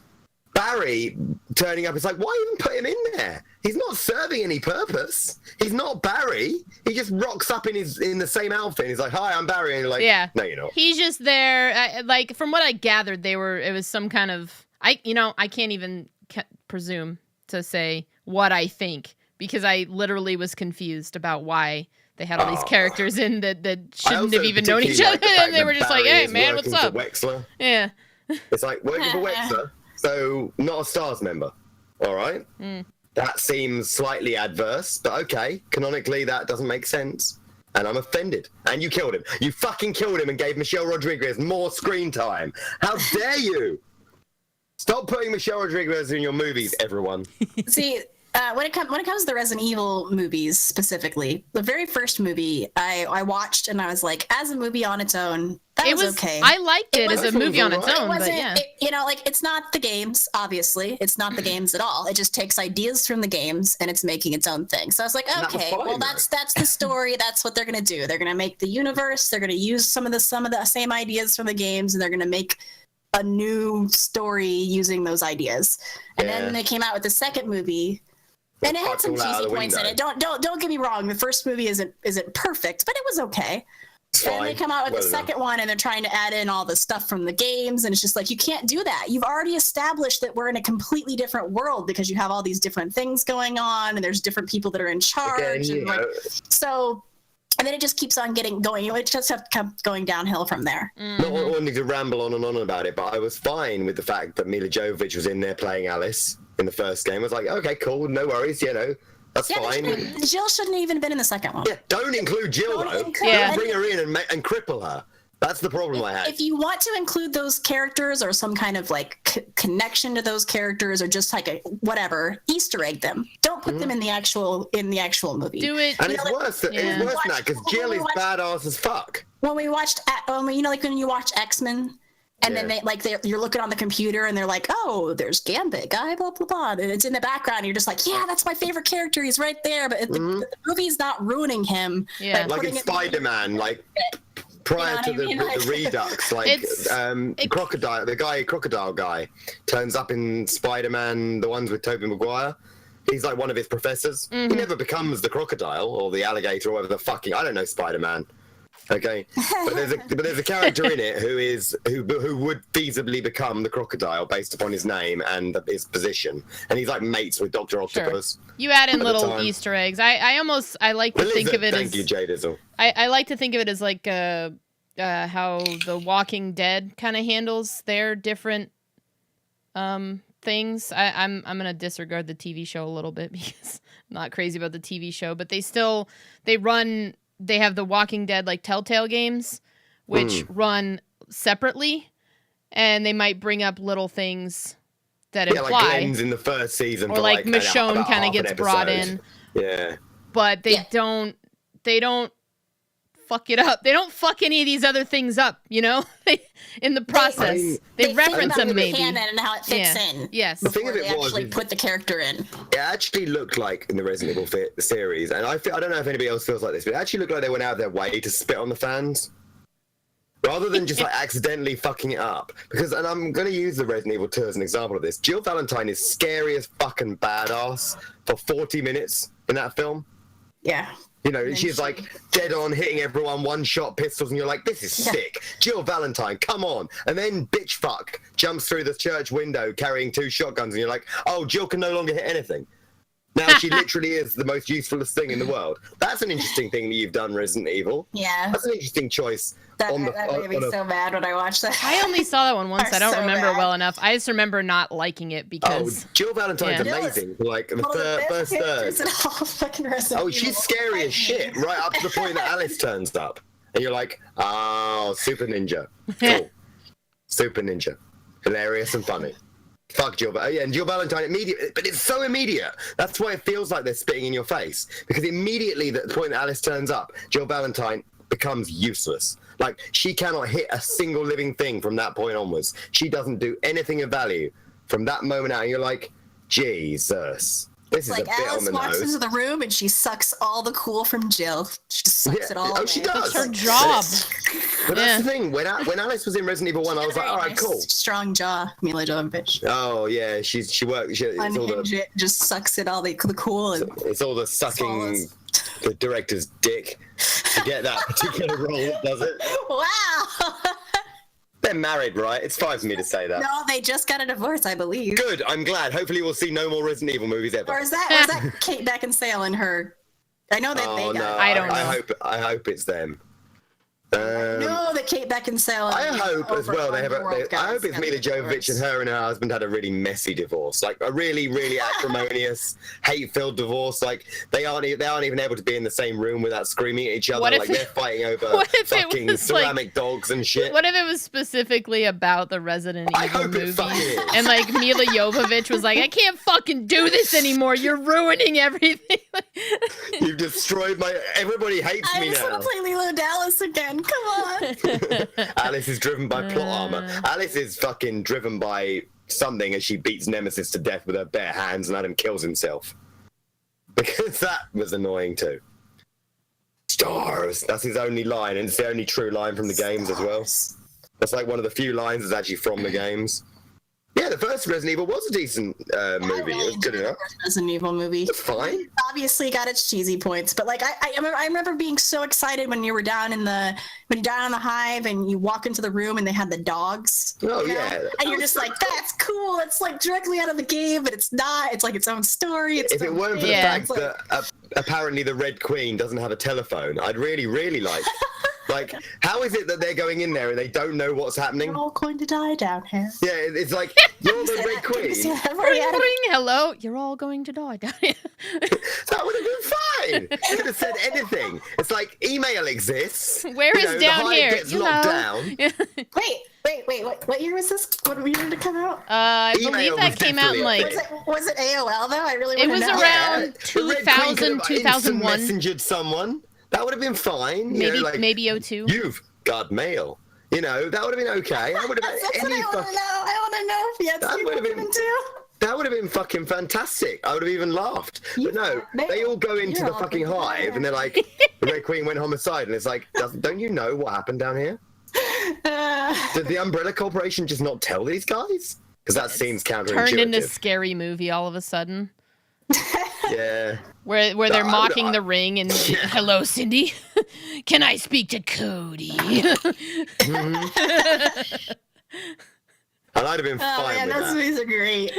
Barry turning up, it's like, why even put him in there? He's not serving any purpose. He's not Barry. He just rocks up in the same outfit. And he's like, hi, I'm Barry. And you're like, no, you're not. He's just there. Like, from what I gathered, it was some kind of, I can't even presume to say what I think, because I literally was confused about why they had all these characters in that shouldn't have even known each other, and they were just like, hey, man, what's up? Wexler. Yeah. It's like, working for Wexler, so not a STARS member, all right? That seems slightly adverse, but okay, canonically that doesn't make sense, and I'm offended. And you killed him. You fucking killed him and gave Michelle Rodriguez more screen time. How dare you? Stop putting Michelle Rodriguez in your movies, everyone. See, when it comes to the Resident Evil movies specifically, the very first movie I watched and I was like, as a movie on its own, that was okay. I liked it as a movie on its own, but yeah. It's not the games, obviously. It's not the games at all. It just takes ideas from the games and it's making its own thing. So I was like, okay, well, that's the story. That's what they're going to do. They're going to make the universe. They're going to use some of the same ideas from the games, and they're going to make a new story using those ideas. And then they came out with the second movie. And it had some cheesy points in it. Don't get me wrong. The first movie isn't perfect, but it was okay. And they come out with the second one, and they're trying to add in all the stuff from the games, and it's just like, you can't do that. You've already established that we're in a completely different world because you have all these different things going on, and there's different people that are in charge. And then it just keeps on going. It just kept going downhill from there. Not wanting to ramble on and on about it, but I was fine with the fact that Mila Jovovich was in there playing Alice in the first game. I was like, okay, cool, no worries, that's fine. Jill shouldn't have even been in the second one. Yeah, don't include Jill, though. Don't bring her in and cripple her. That's the problem I had. If you want to include those characters or some kind of like connection to those characters, or just like a whatever, Easter egg them. Don't put them in the actual movie. Do it. And it's worse than that, because Jill is badass as fuck. When we watched, when you watch X-Men, and then you're looking on the computer and they're like, oh, there's Gambit guy, blah blah blah, and it's in the background. And you're just like, yeah, that's my favorite character. He's right there, but the movie's not ruining him. Yeah, like in Spider-Man, like. Prior to the Redux, Crocodile, the Crocodile guy turns up in Spider-Man, the ones with Tobey Maguire. He's like one of his professors. He never becomes the crocodile or the alligator or whatever the fucking, I don't know, Spider-Man. Okay, but there's a character in it who would feasibly become the crocodile based upon his name and his position, and he's like mates with Dr. Octopus. Sure. You add in little Easter eggs. I like to think of it as. Thank you, Jay Dizzle. I like to think of it as like how The Walking Dead kind of handles their different things. I'm gonna disregard the TV show a little bit because I'm not crazy about the TV show, but they have the Walking Dead like Telltale games, which run separately, and they might bring up little things that imply. Like Glenn's in the first season, or like Michonne kind of gets brought in. Yeah, but they don't fuck it up. They don't fuck any of these other things up, in the process. They reference them maybe. Canon and how it fits in. Yes. The thing of it was, actually put the character in. It actually looked like in the Resident Evil series, and I don't know if anybody else feels like this, but it actually looked like they went out of their way to spit on the fans. Rather than just like accidentally fucking it up. And I'm going to use the Resident Evil 2 as an example of this. Jill Valentine is scary as fucking badass for 40 minutes in that film. Yeah. She's like dead on hitting everyone, one-shot pistols, and you're like, this is sick. Jill Valentine, come on. And then bitch fuck jumps through the church window carrying 2 shotguns, and you're like, oh, Jill can no longer hit anything. Now she literally is the most usefulest thing in the world. That's an interesting thing that you've done, Resident Evil. Yeah. That's an interesting choice. That made me so mad when I watched that. I only saw that one once. I don't so remember bad. well enough. I just remember not liking it because... Jill Valentine's amazing. Like, the first third. Oh, she's scary as shit, right up to the point that Alice turns up. And you're like, oh, Super Ninja. Cool. Super Ninja. Hilarious and funny. Fuck Jill. Yeah, and Jill Valentine immediately, but it's so immediate. That's why it feels like they're spitting in your face. Because immediately, at the point that Alice turns up, Jill Valentine becomes useless. Like, she cannot hit a single living thing from that point onwards. She doesn't do anything of value from that moment out. And you're like, Jesus. This is like a bit Alice on the walks nose. into the room and she sucks all the cool from Jill. She just sucks it all away. She does. It's her job. But that's the thing. When Alice was in Resident Evil 1, I was like, all right, cool. Strong jaw, Mila Jovovich. Oh, yeah. She works. It's all the, just sucks it all the cool. And it's all the sucking the director's dick to get that particular role, does it? Wow. They're married, right? It's fine for me to say that. No, they just got a divorce, I believe. Good. I'm glad. Hopefully we'll see no more Resident Evil movies ever. Or is that Kate Beckinsale and her? I know that they got. No, I don't know. I hope it's them. No, that Kate Beckinsale. I hope as well. I hope it's Mila Jovovich and her husband had a really messy divorce, like a really, really acrimonious, hate-filled divorce. Like they aren't even able to be in the same room without screaming at each other. Like they're fighting over fucking ceramic dogs and shit. What if it was specifically about the Resident Evil movies? And like Mila Jovovich was like, I can't fucking do this anymore. You're ruining everything. You've destroyed everybody hates me now. I just want to play Lilo Dallas again. Come on. Alice is driven by plot armor. Alice is fucking driven by something as she beats Nemesis to death with her bare hands and Adam kills himself. Because that was annoying too. Stars. That's his only line, and it's the only true line from the games as well. That's like one of the few lines that's actually from the games. Yeah, the first Resident Evil was a decent movie. It was good enough. The first Resident Evil movie. It's fine. It obviously got its cheesy points, but like I remember being so excited when you were down in the hive and you walk into the room and they had the dogs. Oh yeah. And you're just like, that's cool. It's like directly out of the game, but it's not. It's like its own story. If it weren't for the fact that apparently the Red Queen doesn't have a telephone, I'd really, really like. Like, how is it that they're going in there and they don't know what's happening? You're all going to die down here. Yeah, it's like, you're the Red Queen. Hello, you're all going to die down here. That would have been fine. You could have said anything. It's like, email exists. Where is down here? Gets locked down. Wait, what year was this? What year did it come out? I believe that came out in like... Was it AOL though? I really want to know. It was around 2000, 2001. Messengered someone. That would have been fine. Maybe 02. You've got mail. You know, that would have been okay. I would have That's what I want to know. I want to know if you had that would have been fucking fantastic. I would have even laughed. But no, they all go into the fucking hive and they're like, the Red Queen went homicide. And it's like, don't you know what happened down here? Did the Umbrella Corporation just not tell these guys? Because that seems counterintuitive. Turned into Scary Movie all of a sudden. Yeah. Where they're mocking the ring and hello, Cindy. Can I speak to Cody? And I'd have been fine with those movies are great.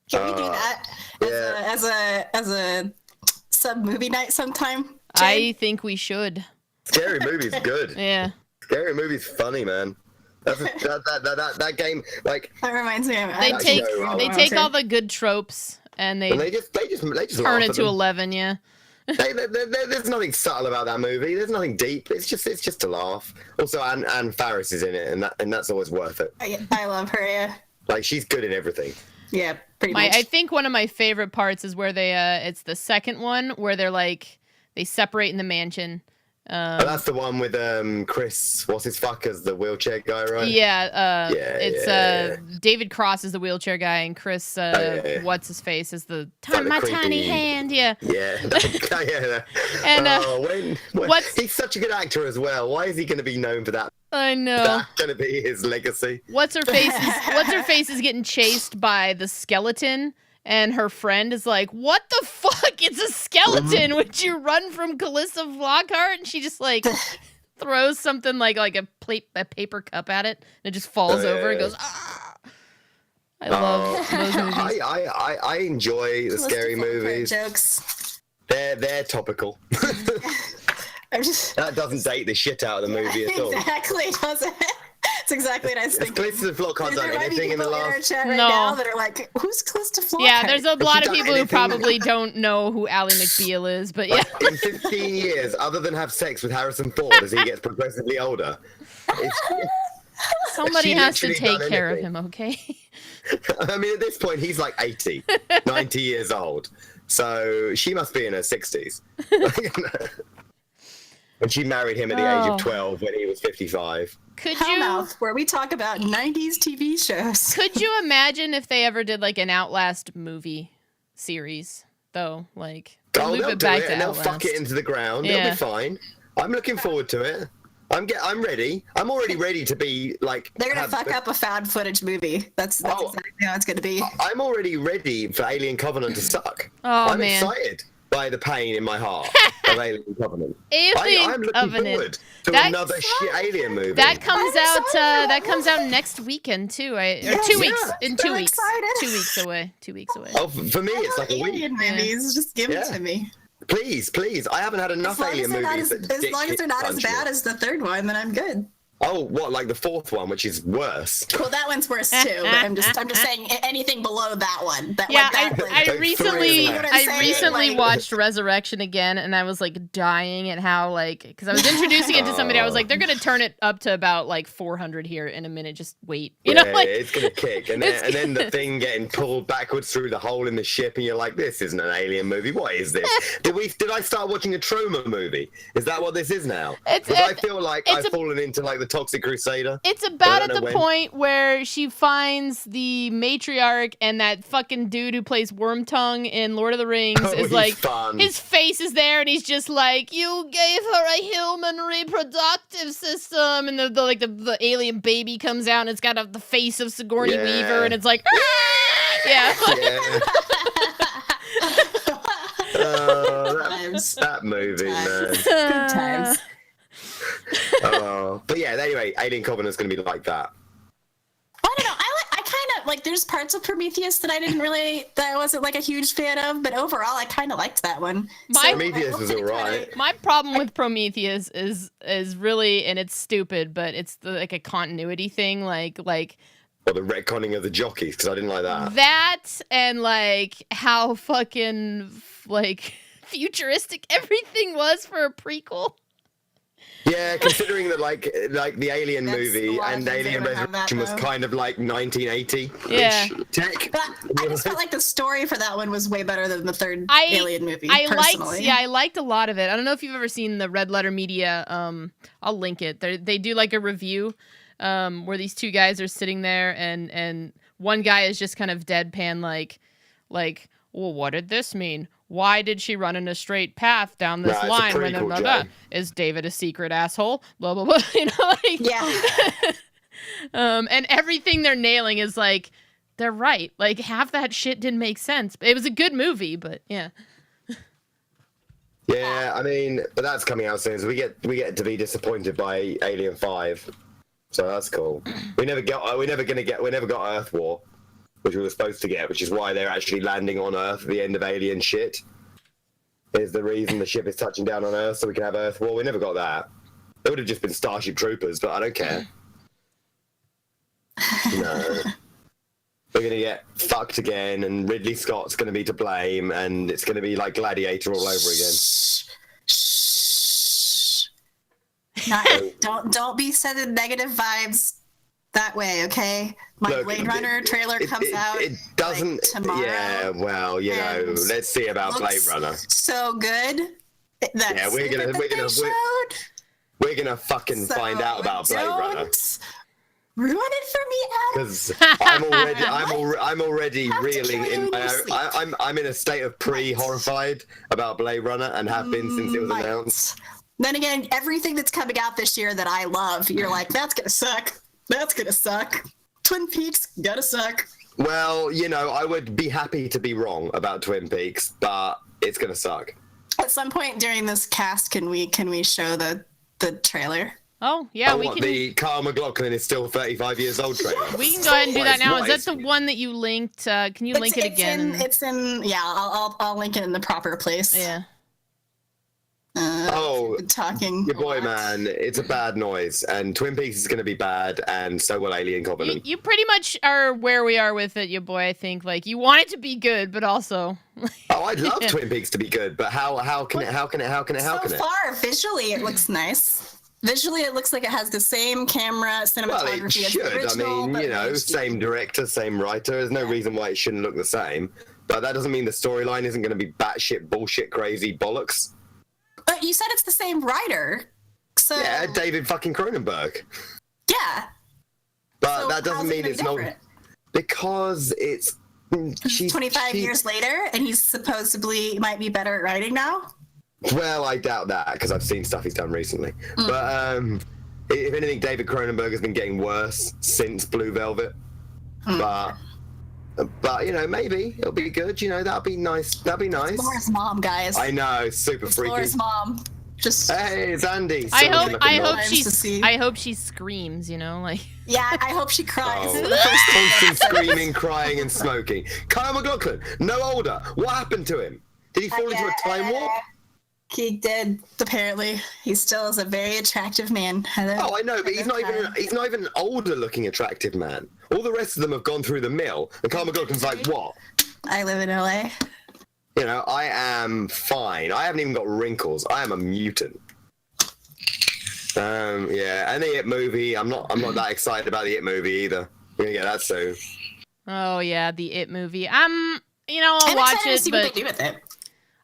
Can we do that as a sub movie night sometime? Jane? I think we should. Scary Movie's good. Yeah. Scary Movie's funny, man. That game, like, that reminds me of they take all the good tropes and they just turn it to 11. Yeah. There's nothing subtle about that movie. There's nothing deep. It's just a laugh. Also, Anne Faris is in it, and that's always worth it. I love her. Yeah. Like, she's good in everything. Yeah, pretty much. I think one of my favorite parts is where they it's the second one where they're like they separate in the mansion. That's the one with Chris, what's his fuck as the wheelchair guy, right? Yeah, David Cross is the wheelchair guy, and Chris, what's his face, is the tiny hand, yeah. Yeah, and he's such a good actor as well. Why is he going to be known for that? I know. That's going to be his legacy. What's her face is getting chased by the skeleton. And her friend is like, what the fuck? It's a skeleton. Would you run from Calissa Flockhart? And she just like throws something like a paper cup at it. And it just falls over and goes, ah. I love those movies. I enjoy the scary movies. Jokes. They're topical. That doesn't date the shit out of the movie at all. Exactly, doesn't it? It's exactly what I was thinking. Calista Flockhart done anything in the last... chat right now that are like, who's Calista Flockhart? Yeah, there's a lot of people who probably don't know who Ally McBeal is, but yeah. In 15 years, other than have sex with Harrison Ford as he gets progressively older, somebody has to take care of him, okay? I mean, at this point, he's like 80, 90 years old. So she must be in her 60s. When she married him at the age of 12 when he was 55. Hellmouth, where we talk about 90s TV shows. Could you imagine if they ever did like an Outlast movie series, though? Like, they'll loop do it back to and they'll Outlast. fuck it into the ground. Yeah. It'll be fine. I'm looking forward to it. I'm ready. I'm already ready to be like. They're gonna fuck up a found footage movie. That's exactly how it's gonna be. I'm already ready for Alien Covenant to suck. I'm excited by the pain in my heart of Alien Covenant. I'm looking forward to another shit Alien movie. That comes out next weekend too. 2 weeks. In 2 weeks. Excited. 2 weeks away. 2 weeks away. Oh, for me, it's like a week. Alien movies, just give it to me. Please. I haven't had enough Alien movies. As long as they're not as bad as the third one, then I'm good. Oh, what, like the fourth one, which is worse? Well, that one's worse too. But I'm just saying anything below that one. I recently like, watched Resurrection again, and I was like dying at how because I was introducing it to somebody. I was like, they're gonna turn it up to about like 400 here in a minute. Just wait, you know? Like, it's gonna kick, and then the thing getting pulled backwards through the hole in the ship, and you're like, this isn't an Alien movie. What is this? Did I start watching a trauma movie? Is that what this is now? I feel like I've fallen into like the Toxic Crusader. It's about at the point where she finds the matriarch, and that fucking dude who plays Wormtongue in Lord of the Rings is like, fun. His face is there, and he's just like, you gave her a human reproductive system, and the alien baby comes out, and it's got the face of Sigourney Weaver, and it's like, that movie, man. Good times. But yeah, anyway, Alien Covenant's gonna be like that. I don't know. I kind of like. There's parts of Prometheus that I wasn't like a huge fan of, but overall, I kind of liked that one. Prometheus was alright. My problem with Prometheus is really, and it's stupid, but it's like a continuity thing, like. Or the retconning of the jockeys, because I didn't like that. That and like how fucking like futuristic everything was for a prequel. Yeah, considering that like the Alien movie and Alien Resurrection was kind of like 1980 tech. But I just felt like the story for that one was way better than the third Alien movie. I liked a lot of it. I don't know if you've ever seen the Red Letter Media. I'll link it. They do like a review where these two guys are sitting there, and one guy is just kind of deadpan like, well, what did this mean? Why did she run in a straight path down this line? When blah, blah, blah. Is David a secret asshole? Blah blah blah. You know, like, yeah. And everything they're nailing is like, they're right. Like half that shit didn't make sense. It was a good movie, but yeah. Yeah, I mean, but that's coming out soon. So we get to be disappointed by Alien 5. So that's cool. We never got Earth War, which we were supposed to get, which is why they're actually landing on Earth at the end of Alien shit. Is the reason the ship is touching down on Earth so we can have Earth War. We never got that. It would have just been Starship Troopers, but I don't care. No. We're going to get fucked again, and Ridley Scott's going to be to blame, and it's going to be like Gladiator all over again. Don't be sending negative vibes that way, okay? My Blade Runner trailer comes out. It doesn't like, tomorrow. Yeah, well, you know, let's see about Blade Runner. So good. We're gonna fucking find out about Blade Runner. Ruin it for me, Adam. Because I'm already reeling in. I'm in a state of pre-horrified about Blade Runner and have been since it was announced. Then again, everything that's coming out this year that I love, you're like, that's gonna suck. That's gonna suck. Twin Peaks gotta suck. Well, you know, I would be happy to be wrong about Twin Peaks, but it's gonna suck. At some point during this cast, can we show the trailer? Oh, yeah, we can... The Kyle MacLachlan is still 35 years old trailer? We can go ahead and do that now. Is that the one that you linked? Can you link it again? It's in, yeah, I'll link it in the proper place. Yeah. Talking. Your boy, man, it's a bad noise, and Twin Peaks is going to be bad, and so will Alien Covenant. You pretty much are where we are with it, your boy, I think. Like, you want it to be good, but also... Oh, I'd love Twin Peaks to be good, but how can it? So far, visually, it looks nice. Visually, it looks like it has the same camera cinematography it should. as the original. I mean, you know, same director, same writer. There's no reason why it shouldn't look the same. But that doesn't mean the storyline isn't going to be batshit bullshit crazy bollocks. But you said it's the same writer, so... Yeah, David fucking Cronenberg. Yeah. But so that doesn't mean it's not... Because it's... She's 25 years later, and he's supposedly might be better at writing now? Well, I doubt that, because I've seen stuff he's done recently. But, if anything, David Cronenberg has been getting worse since Blue Velvet. But, you know, maybe it'll be good. You know, that'll be nice. That'll be nice. It's Laura's mom, guys. I know, super it's freaky. Laura's mom. Just... Hey, it's Andy. I hope she screams, you know, like... Yeah, I hope she cries. Constant screaming, crying, and smoking. Kyle MacLachlan, no older. What happened to him? Did he fall into a time warp? He did, apparently. He still is a very attractive man. Oh, I know, but he's not even an older looking attractive man. All the rest of them have gone through the mill, and Kyle MacLachlan's like, what? I live in LA. You know, I am fine. I haven't even got wrinkles. I am a mutant. Yeah, and the It movie. I'm not that excited about the It movie either. We're gonna get that soon. Oh yeah, the It movie. You know, I'll watch it, but what they do with it.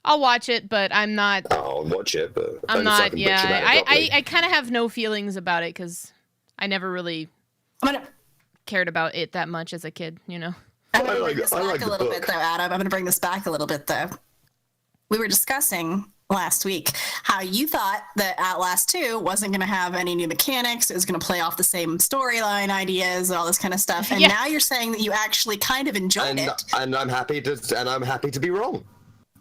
I'll watch it, but I'm not. I'll watch it, but I'm not. Yeah, I kind of have no feelings about it because I never really cared about it that much as a kid. You know. I'm going to bring this back a little bit, though, Adam. I'm going to bring this back a little bit, though. We were discussing last week how you thought that Outlast 2 wasn't going to have any new mechanics. It was going to play off the same storyline ideas and all this kind of stuff. And now you're saying that you actually kind of enjoyed it. And I'm happy to be wrong.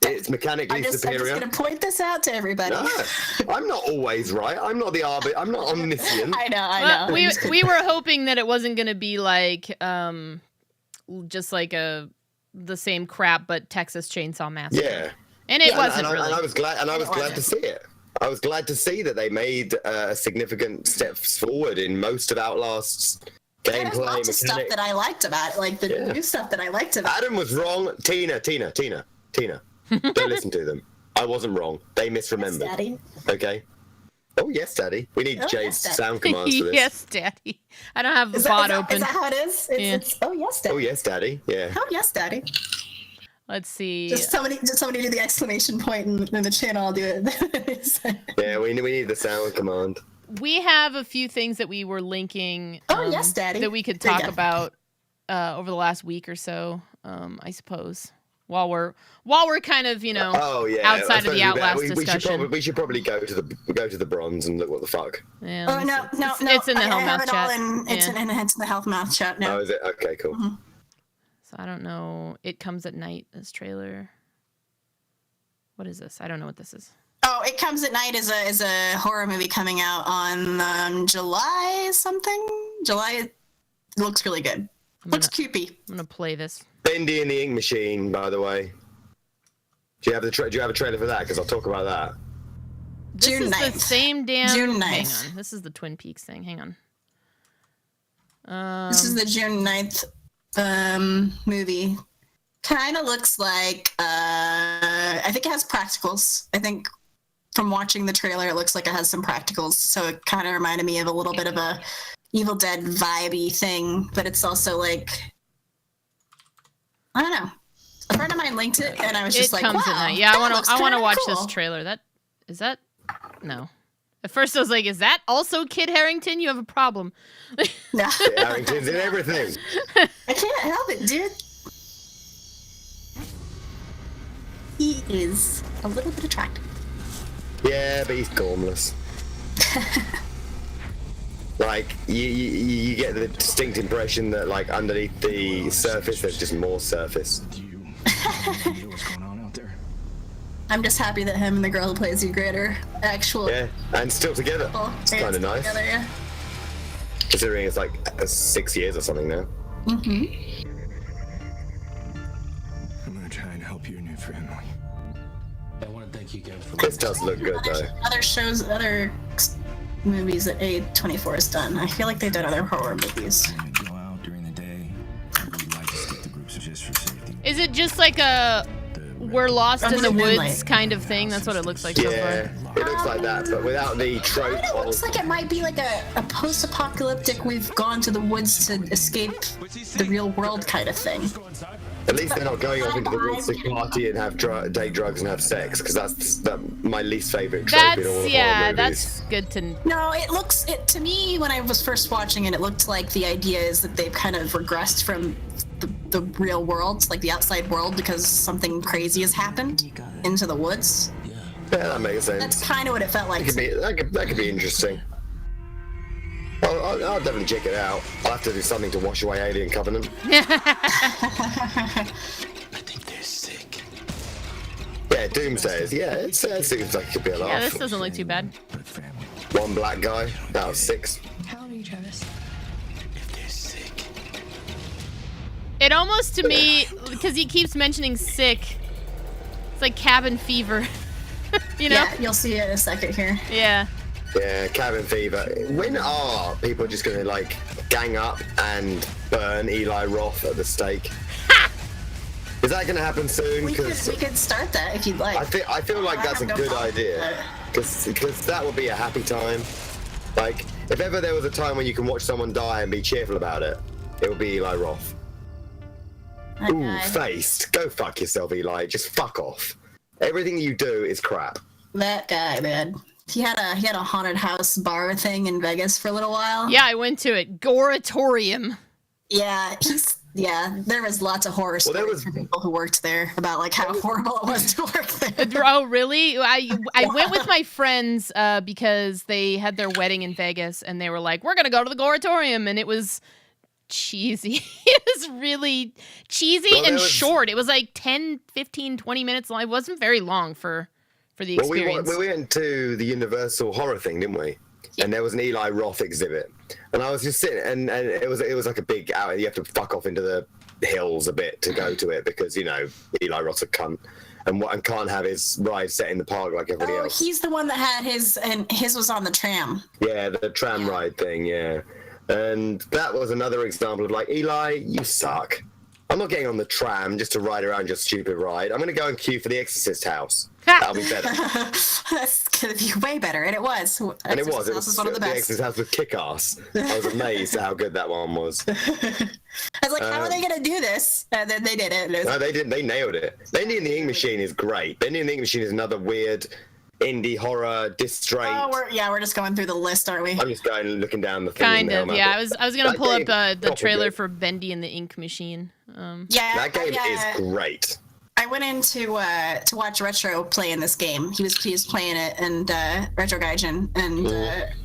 It's mechanically superior. I'm just going to point this out to everybody. No, I'm not always right. I'm not the arbiter. I'm not omniscient. I know. We were hoping that it wasn't going to be like... just like the same crap, but Texas Chainsaw Massacre. Yeah, and it wasn't really. And I was glad. And I was glad to see it. I was glad to see that they made significant steps forward in most of Outlast's gameplay. There's lots of stuff that I liked about it, like the new stuff that I liked about it. Adam was wrong. Tina. Don't listen to them. I wasn't wrong. They misremembered. Yes, Daddy. Okay. Oh, yes, Daddy. We need Jade's sound commands for this. Yes, Daddy. I don't have the bot open. Is that how it is? It's, oh, yes, Daddy. Oh, yes, Daddy. Yeah. Oh, yes, Daddy. Let's see. Just somebody do the exclamation point in the channel. I'll do it. Yeah, we need the sound command. We have a few things that we were linking. Oh, yes, Daddy. That we could talk about over the last week or so, I suppose. While we're kind of, you know, outside of the Outlast discussion. We should probably go to the bronze and look what the fuck. Yeah, oh no! It's in the Hellmouth chat. It's in the Hellmouth chat now. Oh, is it? Okay, cool. Mm-hmm. So I don't know. It Comes at Night, this trailer. What is this? I don't know what this is. Oh, It Comes at Night is a horror movie coming out on July something. July. It looks really good. Looks cutey. I'm gonna play this. Bendy and the Ink Machine, by the way. Do you have a trailer for that? Because I'll talk about that. This is 9th. The same damn. June 9th. Hang on. This is the Twin Peaks thing. Hang on. This is the June 9th movie. Kind of looks like I think it has practicals. I think from watching the trailer, it looks like it has some practicals. So it kind of reminded me of a little bit of a Evil Dead vibey thing, but it's also like, I don't know. A friend of mine linked it, and I was just like, "Wow, at night." Yeah, I want to watch cool. this trailer. No. At first, I was like, "Is that also Kid Harington? You have a problem." No, Kid Harington's in everything. I can't help it, dude. He is a little bit attractive. Yeah, but he's gormless. Like, you get the distinct impression that, like, underneath the surface, there's just more surface. Do you know what's going on out there? I'm just happy that him and the girl who plays Ygritte are actual. Yeah, and still together. It's kind of nice. Together, yeah. Considering it's like 6 years or something now. Mm-hmm. I'm gonna try and help your new family. I want to thank you again for This does look good though. Other movies that A24 has done. I feel like they've done other horror movies. I'm gonna go out during the day. I would like to stick to groups just for safety. Is it just like a we're lost in the woods kind of thing? That's what it looks like so Yeah, far. it looks like that, but without the trope It looks like it might be like a post-apocalyptic, we've gone to the woods to escape the real world kind of thing. At least they're not going off into the woods to party and have take drugs and have sex, because that's my least favorite trope in all of horror movies. That's good to know. No, it to me, when I was first watching it, it looked like the idea is that they've kind of regressed from the real world, like the outside world, because something crazy has happened into the woods. Yeah, that makes sense. That's kind of what it felt like. That could be interesting. I'll definitely check it out. I'll have to do something to wash away Alien Covenant. I think they're sick. Yeah, Doomsayers. Yeah, it seems like it could be a laugh. Yeah, this doesn't look too bad. One black guy. That was 6. How old are you, Travis? If they're sick. It almost to me, because he keeps mentioning sick, it's like cabin fever. You know? Yeah, you'll see it in a second here. Yeah. Yeah, cabin fever. When are people just gonna like gang up and burn Eli Roth at the stake? Is that gonna happen soon? We could start that if you'd like. I feel like that's a good idea, because that would be a happy time. Like, if ever there was a time when you can watch someone die and be cheerful about it, it would be Eli Roth. Ooh, faced. Go fuck yourself, Eli. Just fuck off. Everything you do is crap. That guy, man. He had a haunted house bar thing in Vegas for a little while. Yeah, I went to it. Goratorium. Yeah, there was lots of horror stories from people who worked there about like how horrible it was to work there. Oh, really? I went with my friends because they had their wedding in Vegas, and they were like, we're going to go to the Goratorium, and it was cheesy. It was really cheesy and short. It was like 10, 15, 20 minutes long. It wasn't very long for the experience. We went to the Universal horror thing, didn't we? Yeah. And there was an Eli Roth exhibit, and I was just sitting, and it was like a big out. You have to fuck off into the hills a bit to go to it, because Eli Roth's a cunt and can't have his ride set in the park like everybody else. He's the one that had his was on the tram. Yeah, the tram ride thing. Yeah, and that was another example of like, Eli, you suck. I'm not getting on the tram just to ride around your stupid ride. I'm going to go and queue for the Exorcist house. That'll be better. That's going to be way better. And it was. And it was. It was one of the best. The Exorcist house was kick-ass. I was amazed at how good that one was. I was like, how are they going to do this? And then they did it. No, they didn't. They nailed it. Bendy and the Ink Machine is great. Bendy and the Ink Machine is another weird indie horror distraint. Oh, we're just going through the list, aren't we? I'm just looking down the thing. Kind of, yeah. I was gonna pull up the trailer for Bendy and the Ink Machine. That game is great. I went in to watch Retro play in this game. He was playing it, and Retro Gaijin, and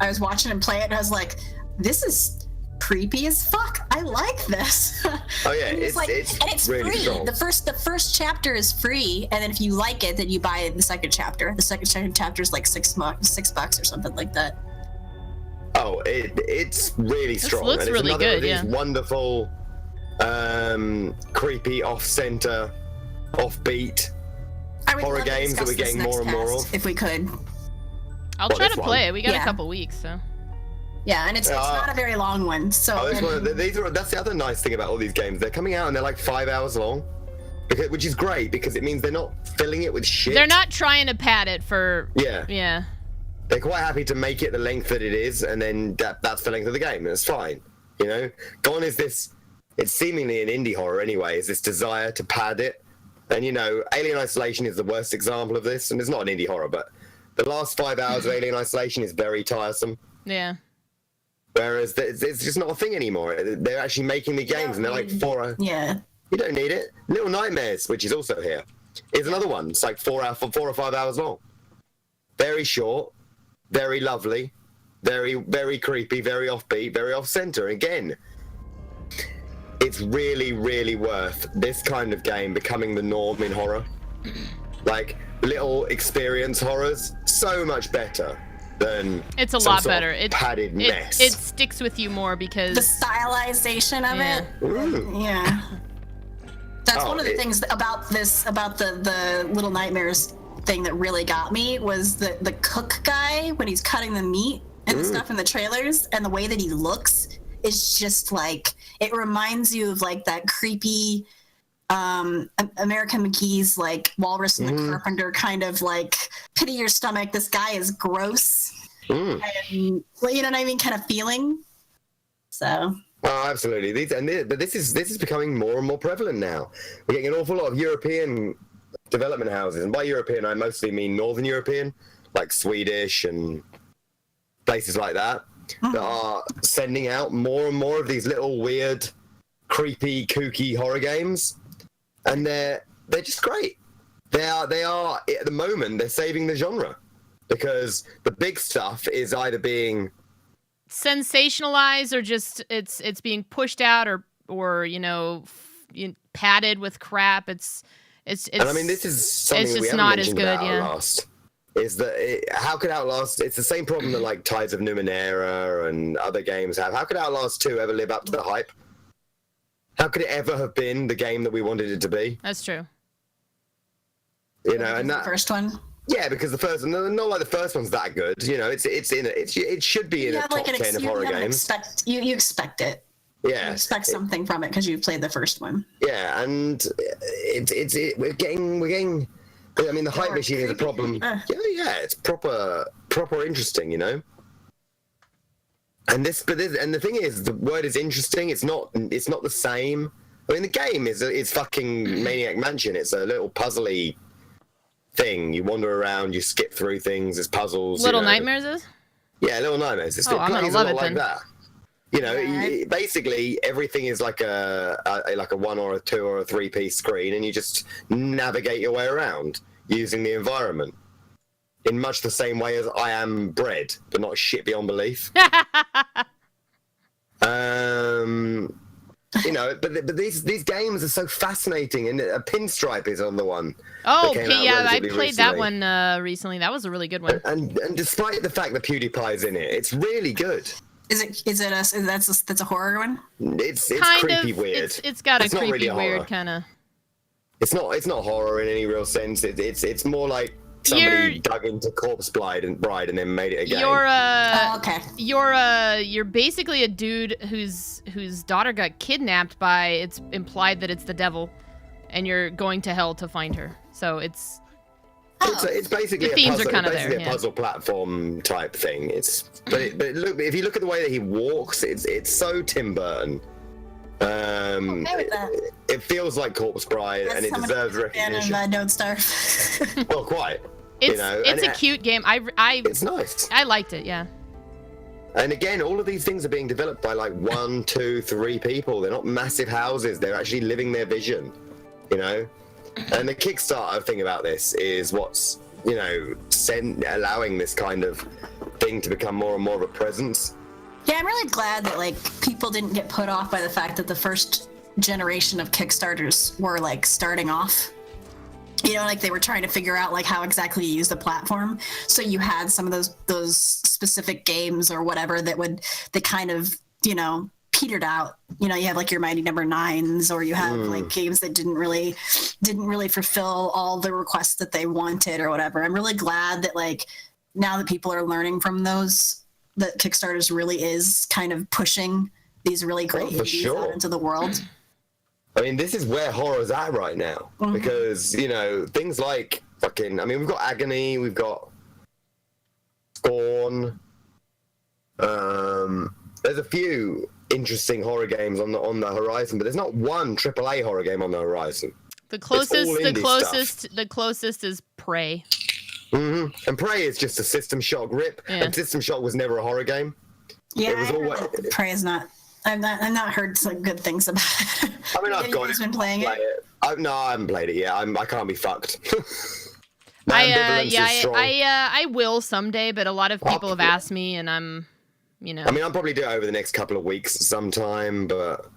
I was watching him play it, and I was like, this is creepy as fuck. I like this. Oh yeah, it's really free. strong. The first chapter is free, and then if you like it, then you buy the second chapter. The second chapter is like $6 or something like that. Oh, it's really strong. Looks and it's really another good. Of these wonderful, creepy, off-center, offbeat horror games that we're getting more and more of. If we could, I'll try to play it. We got a couple weeks, so. Yeah, and it's not a very long one. So that's the other nice thing about all these games. They're coming out and they're like 5 hours long, which is great because it means they're not filling it with shit. They're not trying to pad it for. Yeah. They're quite happy to make it the length that it is, and then that's the length of the game. And it's fine, Gone is this. It's seemingly an indie horror anyway. Is this desire to pad it, and Alien Isolation is the worst example of this, and it's not an indie horror, but the last 5 hours of Alien Isolation is very tiresome. Yeah. Whereas it's just not a thing anymore. They're actually making the games, and they're like 4 hours. Yeah. You don't need it. Little Nightmares, which is also here, is another one. It's like 4 or 5 hours long. Very short, very lovely, very, very creepy, very offbeat, very off-center. Again, it's really, really worth this kind of game becoming the norm in horror. like little experience horrors, so much better than It's a some lot sort of better. padded mess. It sticks with you more because The stylization of it. Yeah. That's one of the things about the Little Nightmares thing that really got me was the cook guy when he's cutting the meat and the stuff in the trailers, and the way that he looks is just like, it reminds you of like that creepy American McGee's like Walrus and the Carpenter kind of like pity your stomach, this guy is gross, and well, you know what I mean, kind of feeling. So oh, absolutely. But this is becoming more and more prevalent now. We're getting an awful lot of European development houses, and by European I mostly mean Northern European, like Swedish and places like that, that are sending out more and more of these little weird, creepy, kooky horror games, and they're just great. They are at the moment they're saving the genre, because the big stuff is either being sensationalized or just it's being pushed out or padded with crap. It's and I mean, this is something it's just we haven't not as mentioned good. about Outlast. Is that how could Outlast? It's the same problem that like Tides of Numenera and other games have. How could Outlast 2 ever live up to the hype? How could it ever have been the game that we wanted it to be? That's true. You know, and that the first one. Yeah, because the first, not like the first one's that good. You know, it should be in a top 10 of horror games. You expect it. Yeah, you expect something from it because you've played the first one. Yeah, and we're getting. I mean, the hype machine is a problem. Yeah, it's proper interesting, you know. And the thing is, the word is interesting. It's not the same. I mean, the game is fucking Maniac Mansion. It's a little puzzly thing. You wander around, you skip through things. There's puzzles. Little Nightmares is. Yeah, Little Nightmares. It I'm plays gonna love a lot it like then. that. You know, basically everything is like a 1 or a 2 or a 3-piece screen, and you just navigate your way around using the environment in much the same way as I Am Bread, but not shit beyond belief. You know, but these games are so fascinating, and Pinstripe is on the one. Oh, that came out yeah, I relatively played that recently. one recently. That was a really good one. And despite the fact that PewDiePie's in it, it's really good. That's a horror one? It's kind creepy of weird. It's got It's a not creepy really a horror. weird kind of. It's not horror in any real sense. It's more like somebody dug into Corpse Bride and then made it again. You're basically a dude whose daughter got kidnapped by, it's implied that it's the devil, and you're going to hell to find her. So it's basically the themes are kind of a puzzle platform type thing. But look, if you look at the way that he walks, it's so Tim Burton. It feels like Corpse Bride, and it deserves recognition. Don't Starve. Well, quite. It's a cute game. It's nice. I liked it. Yeah. And again, all of these things are being developed by like 1, 2, 3 people. They're not massive houses. They're actually living their vision. You know. And the Kickstarter thing about this is what's, you know, allowing this kind of thing to become more and more of a presence. Yeah, I'm really glad that like people didn't get put off by the fact that the first generation of Kickstarters were like starting off. You know, like they were trying to figure out like how exactly you use the platform. So you had some of those specific games or whatever that kind of, you know, petered out. You know, you have like your Mighty Number 9s, or you have like games that didn't really fulfill all the requests that they wanted or whatever. I'm really glad that like now that people are learning from those, that Kickstarters really is kind of pushing these really great indies out into the world. I mean, this is where horror's at right now, because, you know, things like we've got Agony, we've got Scorn. There's a few interesting horror games on the horizon, but there's not one AAA horror game on the horizon. The closest is Prey. And Prey is just a System Shock rip, and System Shock was never a horror game. Yeah, it was always. Prey is not. I've not heard some good things about it. I mean, I've been playing it. No, I haven't played it yet. I can't be fucked. I will someday, but a lot of people have asked me, and I'm, you know. I mean, I'll probably do it over the next couple of weeks sometime, but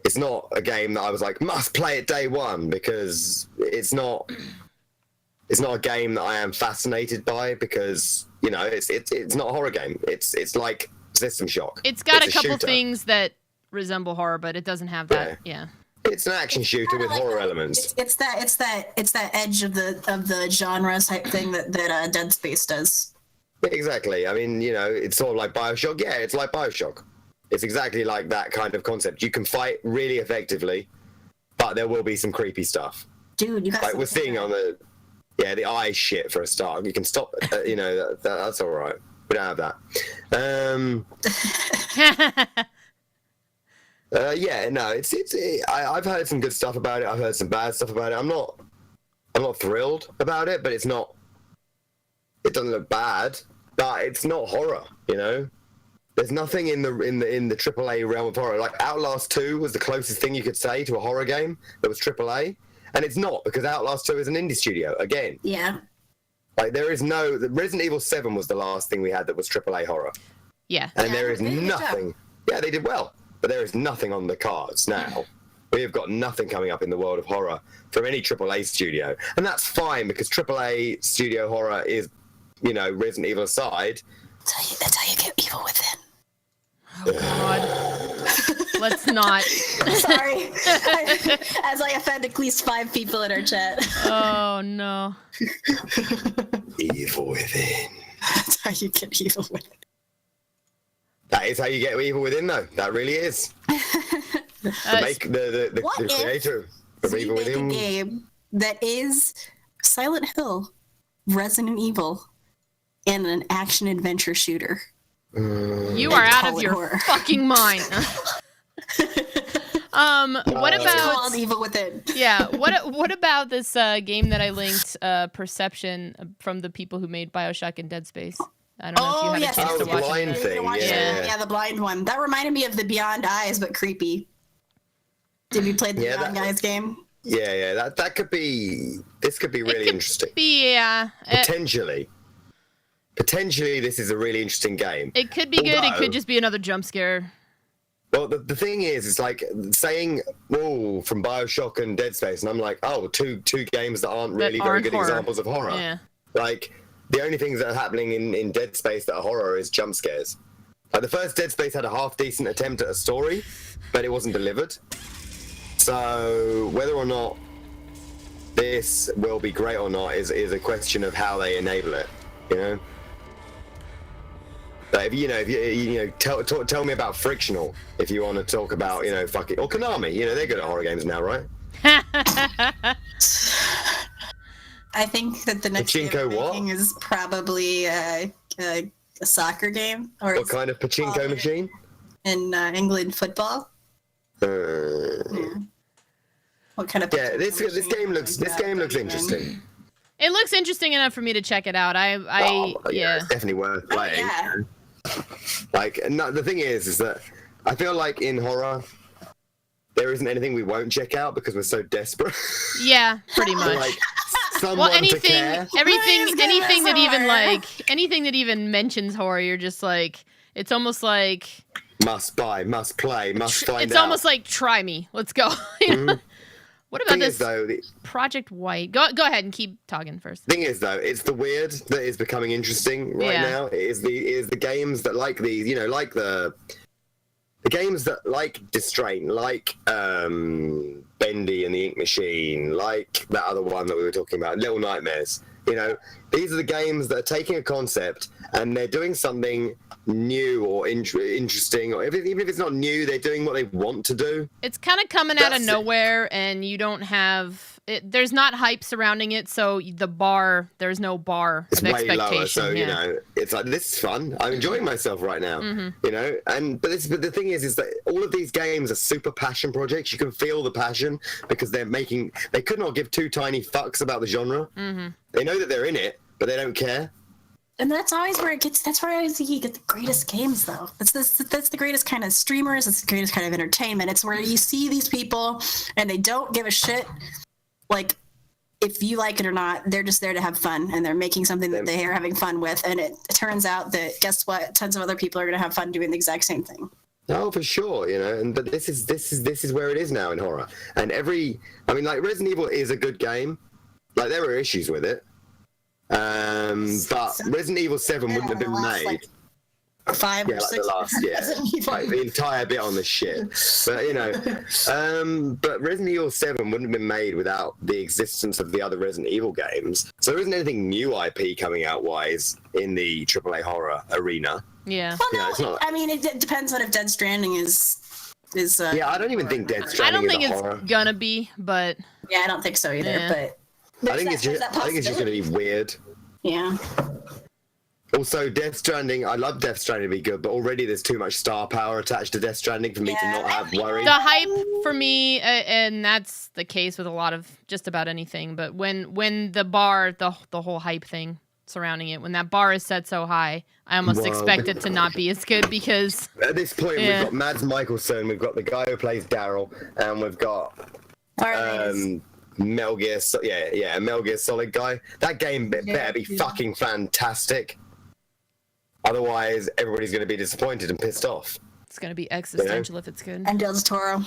it's not a game that I was like, must play it day one, because it's not It's not a game that I am fascinated by because it's not a horror game. It's like System Shock. It's got a couple shooter. things that resemble horror, but it doesn't have that. Yeah. It's an action shooter with horror elements. It's that edge of the genre type thing that Dead Space does. Exactly. I mean, it's sort of like BioShock. Yeah, it's like BioShock. It's exactly like that kind of concept. You can fight really effectively, but there will be some creepy stuff. Dude, you got like we're seeing on the eye shit for a start. You can stop. That's all right. We don't have that. I've heard some good stuff about it. I've heard some bad stuff about it. I'm not thrilled about it, but it doesn't look bad, but it's not horror, There's nothing in the AAA realm of horror. Like Outlast 2 was the closest thing you could say to a horror game that was AAA, and it's not, because Outlast 2 is an indie studio again. Yeah. Like Resident Evil 7 was the last thing we had that was AAA horror. Yeah. And there is nothing. Yeah, they did well, but there is nothing on the cards now. We have got nothing coming up in the world of horror from any AAA studio, and that's fine because AAA studio horror is, Resident Evil aside. That's how you get Evil Within. Oh God. Let's not. Sorry. As I offend at least 5 people in our chat. Oh no. Evil Within. That's how you get Evil Within. That is how you get Evil Within, though. That really is. The creator of Evil Within. A game that is Silent Hill, Resident Evil, and an action adventure shooter. You are out of your fucking mind. What about it's called Evil Within? Yeah. What about this game that I linked, Perception, from the people who made BioShock and Dead Space? I don't know if you had a chance to watch blind it. thing. Yeah, the blind one. That reminded me of the Beyond Eyes, but creepy. Did you play the Beyond Eyes game? Yeah. That could be. This could be really interesting. Yeah. Potentially, this is a really interesting game. It could be good. It could just be another jump scare. Well, the thing is, it's like saying, "Oh, from BioShock and Dead Space," and I'm like, "Oh, two games that aren't really very good examples of horror." Yeah. Like the only things that are happening in Dead Space that are horror is jump scares. Like the first Dead Space had a half decent attempt at a story, but it wasn't delivered. So whether or not this will be great or not is a question of how they enable it. But tell me about Frictional if you want to talk about fucking or Konami. They're good at horror games now, right? I think that the next game Pachinko I'm making is probably a soccer game. Or what kind of pachinko machine? In England, football. What kind of? Yeah, this game looks interesting. It looks interesting enough for me to check it out. It's definitely worth playing. Yeah. The thing is that I feel like in horror there isn't anything we won't check out because we're so desperate. Yeah, pretty much. Anything that even mentions horror, you're just like, it's almost like must buy, must play, must find out. It's almost like try me, let's go. What about this Project White? Go ahead and keep talking first. Thing is, though, it's the weird that is becoming interesting right now. It is the games that like these, like the games that like Distraint, like Bendy and the Ink Machine, like that other one that we were talking about, Little Nightmares. These are the games that are taking a concept and they're doing something new or interesting, or even if it's not new, they're doing what they want to do. It's kind of coming out of nowhere, and you don't have it. There's not hype surrounding it, so there's no bar of expectation. Way lower, so it's like, this is fun. I'm enjoying myself right now. But the thing is that all of these games are super passion projects. You can feel the passion because they could not give two tiny fucks about the genre. They know that they're in it, but they don't care. And that's always where that's where I always think you get the greatest games, though. That's the greatest kind of streamers. It's the greatest kind of entertainment. It's where you see these people and they don't give a shit, like, if you like it or not. They're just there to have fun, and they're making something that they are having fun with. And it turns out that, guess what? Tons of other people are going to have fun doing the exact same thing. Oh, for sure, but this is where it is now in horror. And Resident Evil is a good game. Like, there are issues with it. But Resident Evil 7 wouldn't have been made. Like 5 or 6 the last, like the entire bit on the shit. But you know, but Resident Evil 7 wouldn't have been made without the existence of the other Resident Evil games. So there isn't anything new IP coming out wise in the AAA horror arena. Yeah. Well, no, You know, it's not- I mean, it depends on if Dead Stranding is. Yeah, I don't even think Dead I Stranding don't think is a it's horror. gonna be, but Yeah, I don't think so either. Yeah. But I think it's just going to be weird. Yeah. Also, Death Stranding, I love Death Stranding to be good, but already there's too much star power attached to Death Stranding for me to Yeah. not have worry. the hype for me, and that's the case with a lot of just about anything. But when the bar, the whole hype thing surrounding it, when that bar is set so high, I almost Well, expect it to not be as good because At this point, Yeah. we've got Mads Mikkelsen, we've got the guy who plays Daryl, and we've got Metal Gear, Metal Gear Solid guy. That game better be fucking fantastic. Otherwise, everybody's going to be disappointed and pissed off. it's gonna be existential if it's good. And Del Toro.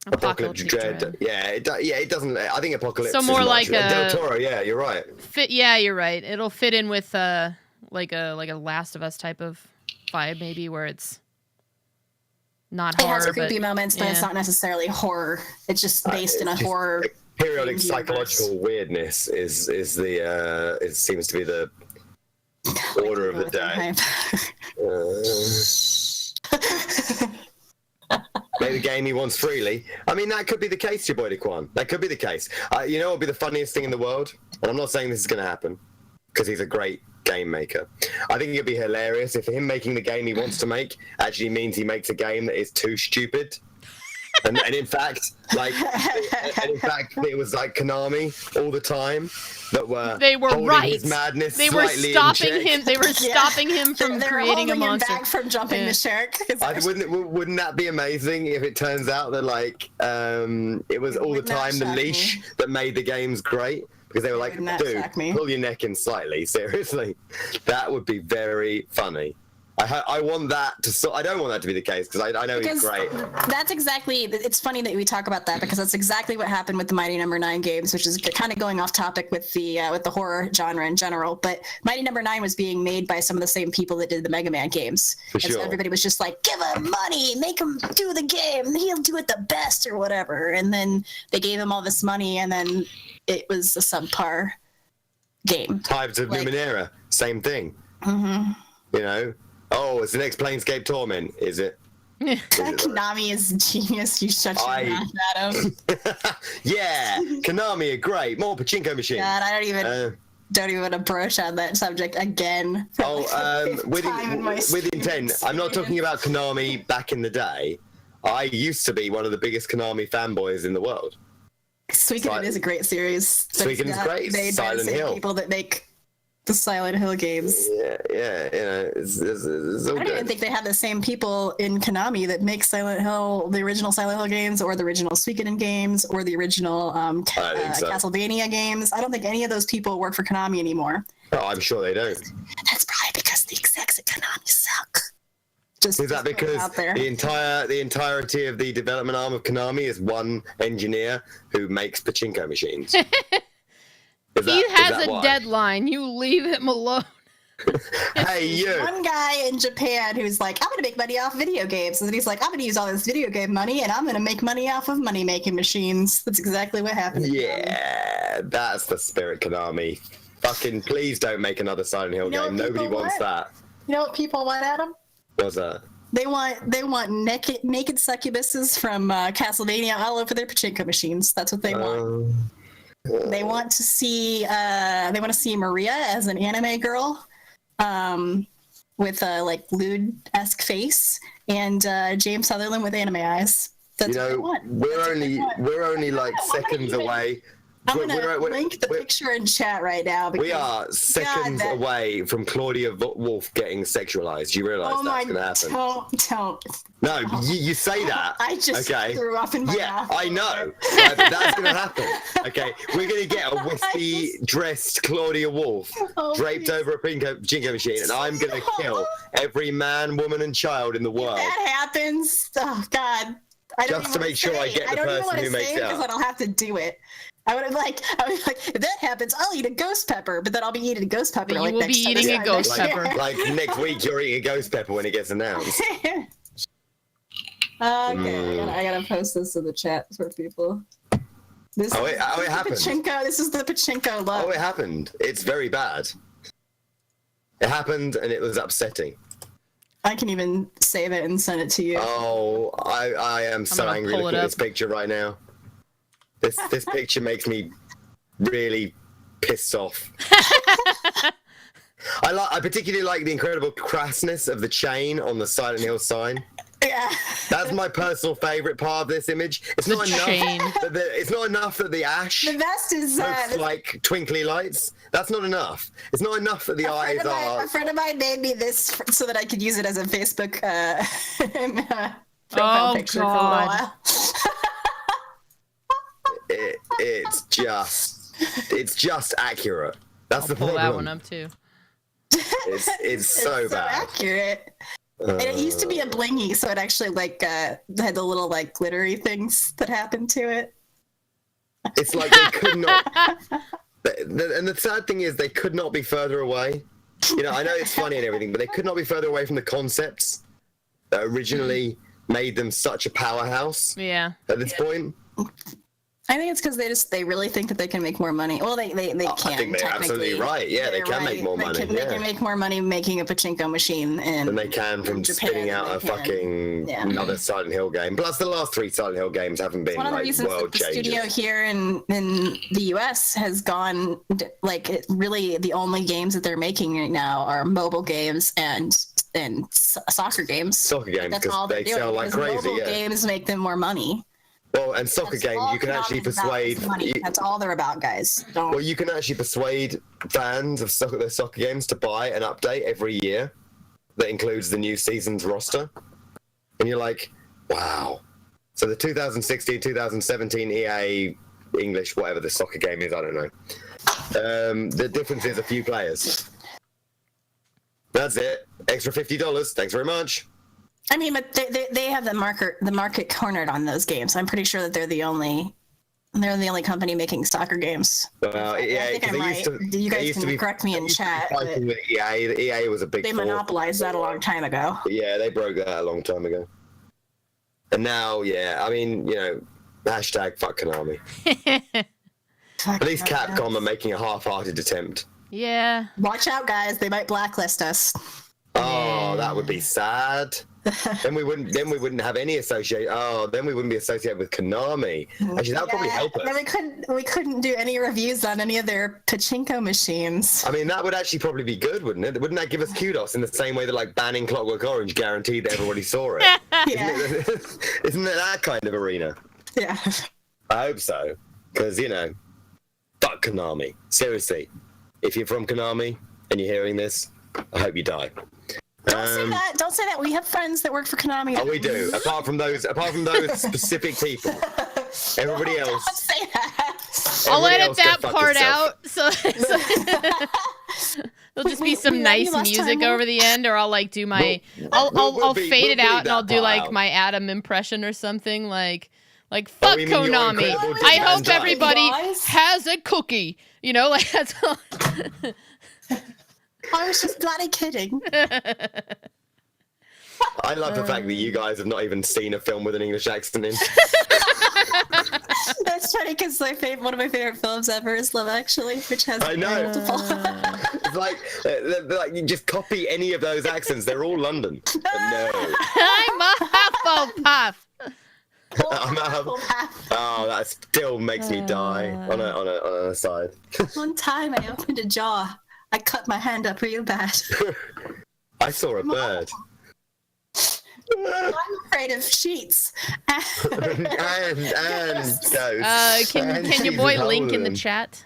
Apocalypse Dread. Yeah, it doesn't. I think Apocalypse. So is more much- like Del Toro. Yeah, you're right. Yeah, you're right. It'll fit in with like a Last of Us type of vibe, maybe, where it's not It horror, has creepy but moments, but it's yeah. not necessarily horror. It's just based in a it's just horror. Periodic themed psychological weirdness is the it seems to be the order of the day. Play the game he wants freely. I mean, that could be the case, your boy Daquan. That could be the case. You know what would be the funniest thing in the world? And I'm not saying this is going to happen, because he's a great game maker. I think it'd be hilarious if him making the game he wants to make actually means he makes a game that is too stupid. And in fact, it was like Konami all the time that were They were holding right. his madness They were slightly in stopping check. him. They were stopping him from They're creating a holding him monster. back from jumping Yeah. the shark. Wouldn't that be amazing if it turns out that it was all the would not time the shock leash me. that made the games great, because they were like, would not dude, shock me. pull your neck in slightly, seriously. That would be very funny. I want that to. I don't want that to be the case, because I know he's great. That's exactly. It's funny that we talk about that, because that's exactly what happened with the Mighty No. 9 games, which is kind of going off topic with the horror genre in general. But Mighty No. 9 was being made by some of the same people that did the Mega Man games. For and so sure. everybody was just like, give him money, make him do the game, he'll do it the best or whatever. And then they gave him all this money, and then it was a subpar game. Types of Numenera, same thing. Mm-hmm. You know. Oh, it's the next Planescape Torment, is it? Konami is a genius. You shut your mouth at him. Yeah, Konami are great. More pachinko machines. God, I don't even want to broach on that subject again. With intent. I'm not talking about Konami back in the day. I used to be one of the biggest Konami fanboys in the world. Suikoden is a great series. but it's Suikoden's not great. made by the Silent same Hill. people that make the Silent Hill games. Yeah, you know, it's all I don't even good. think they have the same people in Konami that make Silent Hill, the original Silent Hill games, or the original Suikoden games, or the original think so. Castlevania games. I don't think any of those people work for Konami anymore. Oh, I'm sure they don't. That's probably because the execs at Konami suck. Is that put it because out there. the entirety of the development arm of Konami is one engineer who makes pachinko machines? He has a deadline. You leave him alone. Hey, you. One guy in Japan who's like, I'm going to make money off video games. And then he's like, I'm going to use all this video game money, and I'm going to make money off of money-making machines. That's exactly what happened. Yeah, that's the spirit, Konami. Fucking please don't make another Silent Hill You know game. what Nobody people wants want? that. You know what people want, Adam? What's that? They want naked succubuses from Castlevania all over their pachinko machines. That's what they want. They want to see Maria as an anime girl, with a like lewd-esque face, and James Sutherland with anime eyes. That's what they want. We're only like seconds away. I'm gonna link the picture in chat right now. We are seconds away from Claudia Wolf getting sexualized. You realize that's going to happen? Don't. No, you say that. I just threw up in my mouth. I know. Right, but that's going to happen. Okay, we're going to get a wispy-dressed Claudia Wolf draped over a pachinko machine, and I'm going to kill every man, woman, and child in the world. If that happens, oh God. Just to make sure I get the person who makes it up. Because I don't have to do it. I would be like, if that happens, I'll eat a ghost pepper, but then I'll be eating a ghost pepper. But like, you will next be time eating this a time ghost next pepper. year. Like next week, you're eating a ghost pepper when it gets announced. Okay, I gotta post this in the chat for people. This it happened. This is the pachinko love. Oh, it happened. It's very bad. It happened, and it was upsetting. I can even save it and send it to you. Oh, I am so gonna angry pull looking it at up. this picture right now. This picture makes me really pissed off. I particularly like the incredible crassness of the chain on the Silent Hill sign. Yeah. That's my personal favorite part of this image. It's not enough. chain. It's not enough that the ash The best is looks like twinkly lights. That's not enough. It's not enough that the eyes are. a friend of mine made me this so that I could use it as a Facebook profile picture for a little while. It's just accurate. That's the Pull problem. that one up too. It's so bad. Accurate. And it used to be a blingy, so it actually had the little glittery things that happened to it. It's like they could not. And the sad thing is, they could not be further away. I know it's funny and everything, but they could not be further away from the concepts that originally made them such a powerhouse. Yeah. At this point. I think it's because they really think that they can make more money. Well, they can. I think they're absolutely right. Yeah, they can make more money. They can make more money making a pachinko machine than they can from Japan spinning out a fucking another Silent Hill game. Plus, the last 3 Silent Hill games haven't been one of the reasons that the studio here in the U.S. has gone really the only games that they're making right now are mobile games and soccer games. Soccer games, That's all because they they're sell doing, like because crazy. Mobile games make them more money. Well, and soccer games, you can actually persuade. That's all they're about, guys. Well, you can actually persuade fans of their soccer games to buy an update every year that includes the new season's roster. And you're like, wow. So the 2016, 2017 EA English, whatever the soccer game is, I don't know. The difference is a few players. That's it. Extra $50. Thanks very much. I mean, but they have the market cornered on those games. I'm pretty sure that they're the only company making soccer games. Well, yeah, I think I'm right. You guys can correct me in chat. With EA. The EA was a big. They monopolized that a long time ago. Yeah, they broke that a long time ago. And now, I mean, hashtag fuck Konami. At least Capcom are making a half-hearted attempt. Yeah. Watch out, guys. They might blacklist us. Oh, that would be sad. then we wouldn't have any associate. Oh, then we wouldn't be associated with Konami. Actually, that would probably help us. Then we couldn't do any reviews on any of their pachinko machines. I mean, that would actually probably be good, wouldn't it? Wouldn't that give us kudos in the same way that banning Clockwork Orange guaranteed that everybody saw it? Yeah. Isn't it that kind of arena? Yeah. I hope so, because fuck Konami. Seriously, if you're from Konami and you're hearing this, I hope you die. Don't say that. Don't say that. We have friends that work for Konami. Oh, we do. Apart from those specific people, everybody else. Don't say that. I'll edit that part out. So there'll just be some nice music over the end, or I'll do my. I'll fade it out, and I'll do my Adam impression or something like fuck Konami. I hope everybody has a cookie. That's all. I was just bloody kidding. I love the fact that you guys have not even seen a film with an English accent in. That's funny because one of my favorite films ever is Love Actually, which has multiple. It's like you just copy any of those accents. They're all London. But no. I'm a Hufflepuff. Oh, that still makes me die on an aside. One time I opened a jar. I cut my hand up real bad. I saw a bird. I'm afraid of sheets. and ghosts. Can your boy link in the chat?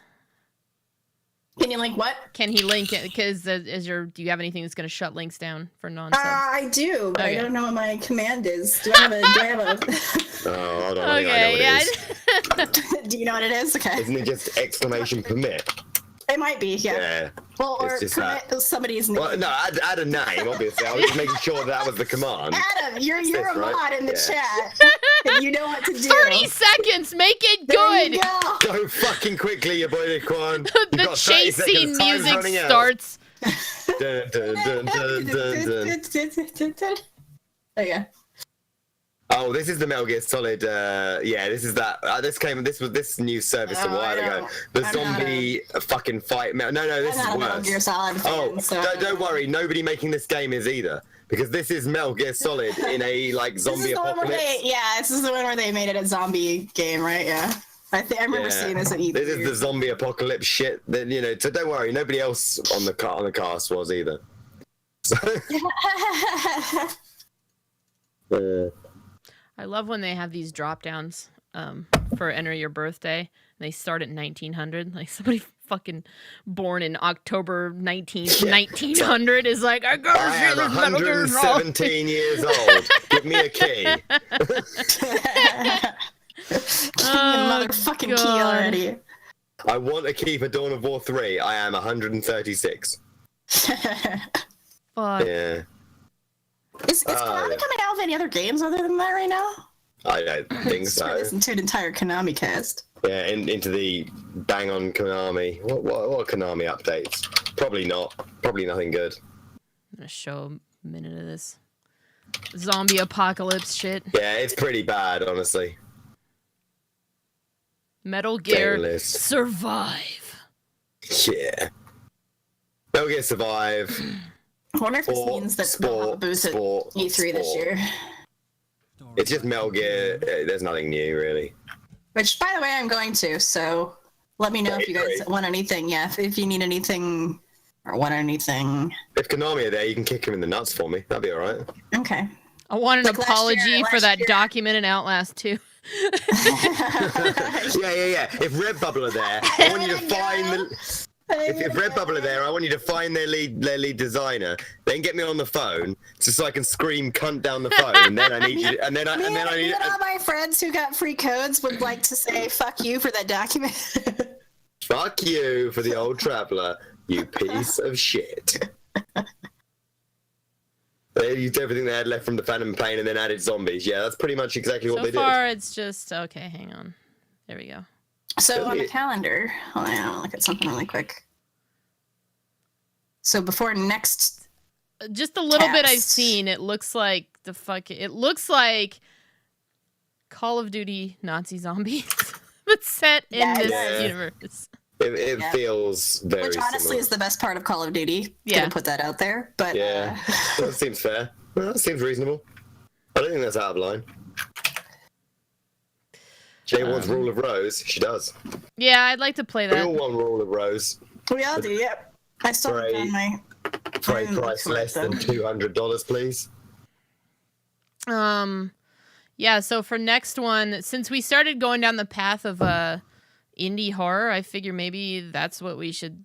Can you link what? Can he link it? Because do you have anything that's going to shut links down for non-subs? I do, but okay. I don't know what my command is. Do I have a? Oh, hold on. Okay, I know what it is. Do you know what it is? Okay. Isn't it just exclamation permit? It might be, yeah. Well, or It's just that. somebody's name. Well, no, add a name, obviously. I was just making sure that was the command. Adam, you're a right? mod in the chat. And you know what to do. 30 seconds, make it There you good. go. Go fucking quickly, you boy, Quan. The chase scene music starts. Dun, dun, dun, dun, dun, dun. There you go. Oh, this is the Metal Gear Solid. This is that. This new service a while ago. The zombie fucking fight. No, this is I'm not a Metal Gear worse. Solid fan, so Don't worry. Nobody making this game is either, because this is Metal Gear Solid in a like zombie apocalypse. This is the one where they made it a zombie game, right? Yeah. I remember seeing this at E3. This is the zombie apocalypse shit. That so don't worry. Nobody else on the cast was either. So. I love when they have these drop downs for enter your birthday. And they start at 1900. Like somebody fucking born in October 19th, 1900 is like, I am gotta see this Metal Gear Solid. 117 years old. Give me a key. Motherfucking key already. I want a key for Dawn of War 3. I am 136. Fuck. Yeah. Is Konami coming out with any other games other than that right now? I don't think Just so. listen to an entire Konami cast. Yeah, into the bang on Konami. What Konami updates? Probably not. Probably nothing good. I'm gonna show a minute of this zombie apocalypse shit. Yeah, it's pretty bad, honestly. Metal Gear Painless. Survive. Yeah. Metal Gear Survive. I wonder if this means that they'll have a booth at E3 this year. It's just Metal Gear. There's nothing new, really. Which, by the way, I'm going to, so let me know if you guys want anything. Yeah, if you need anything or want anything. If Konami are there, you can kick him in the nuts for me. That'd be alright. Okay. I want an Like last apology year- for last that year. document in Outlast 2. Yeah. If Redbubble are there, I want you to find the... If Redbubble are there, I want you to find their lead designer, then get me on the phone, just so I can scream cunt down the phone, and then I need you, and then I need. All my friends who got free codes would like to say "fuck you" for that document. Fuck you for the old traveler, you piece of shit. They used everything they had left from the Phantom Pain and then added zombies. Yeah, that's pretty much exactly what they So did. far, it's just okay. Hang on, there we go. So on the calendar, hold on, I'll look at something really quick. So before next, Just a little bit I've Cast. seen. It looks like it looks like Call of Duty Nazi zombies, but set in Yeah, it this does. universe. It Yeah. feels very which honestly similar. is the best part of Call of Duty, Yeah. gonna put that out there. But Yeah, that seems fair. Well, that seems reasonable. I don't think that's out of line. Jay wants Rule of Rose. She does. Yeah, I'd like to play We that. all want Rule of Rose. we all do. Yep. I still For haven't a- found my. For a Mm, price that's less right, than $200, please. Yeah, so for next one, since we started going down the path of indie horror, I figure maybe that's what we should.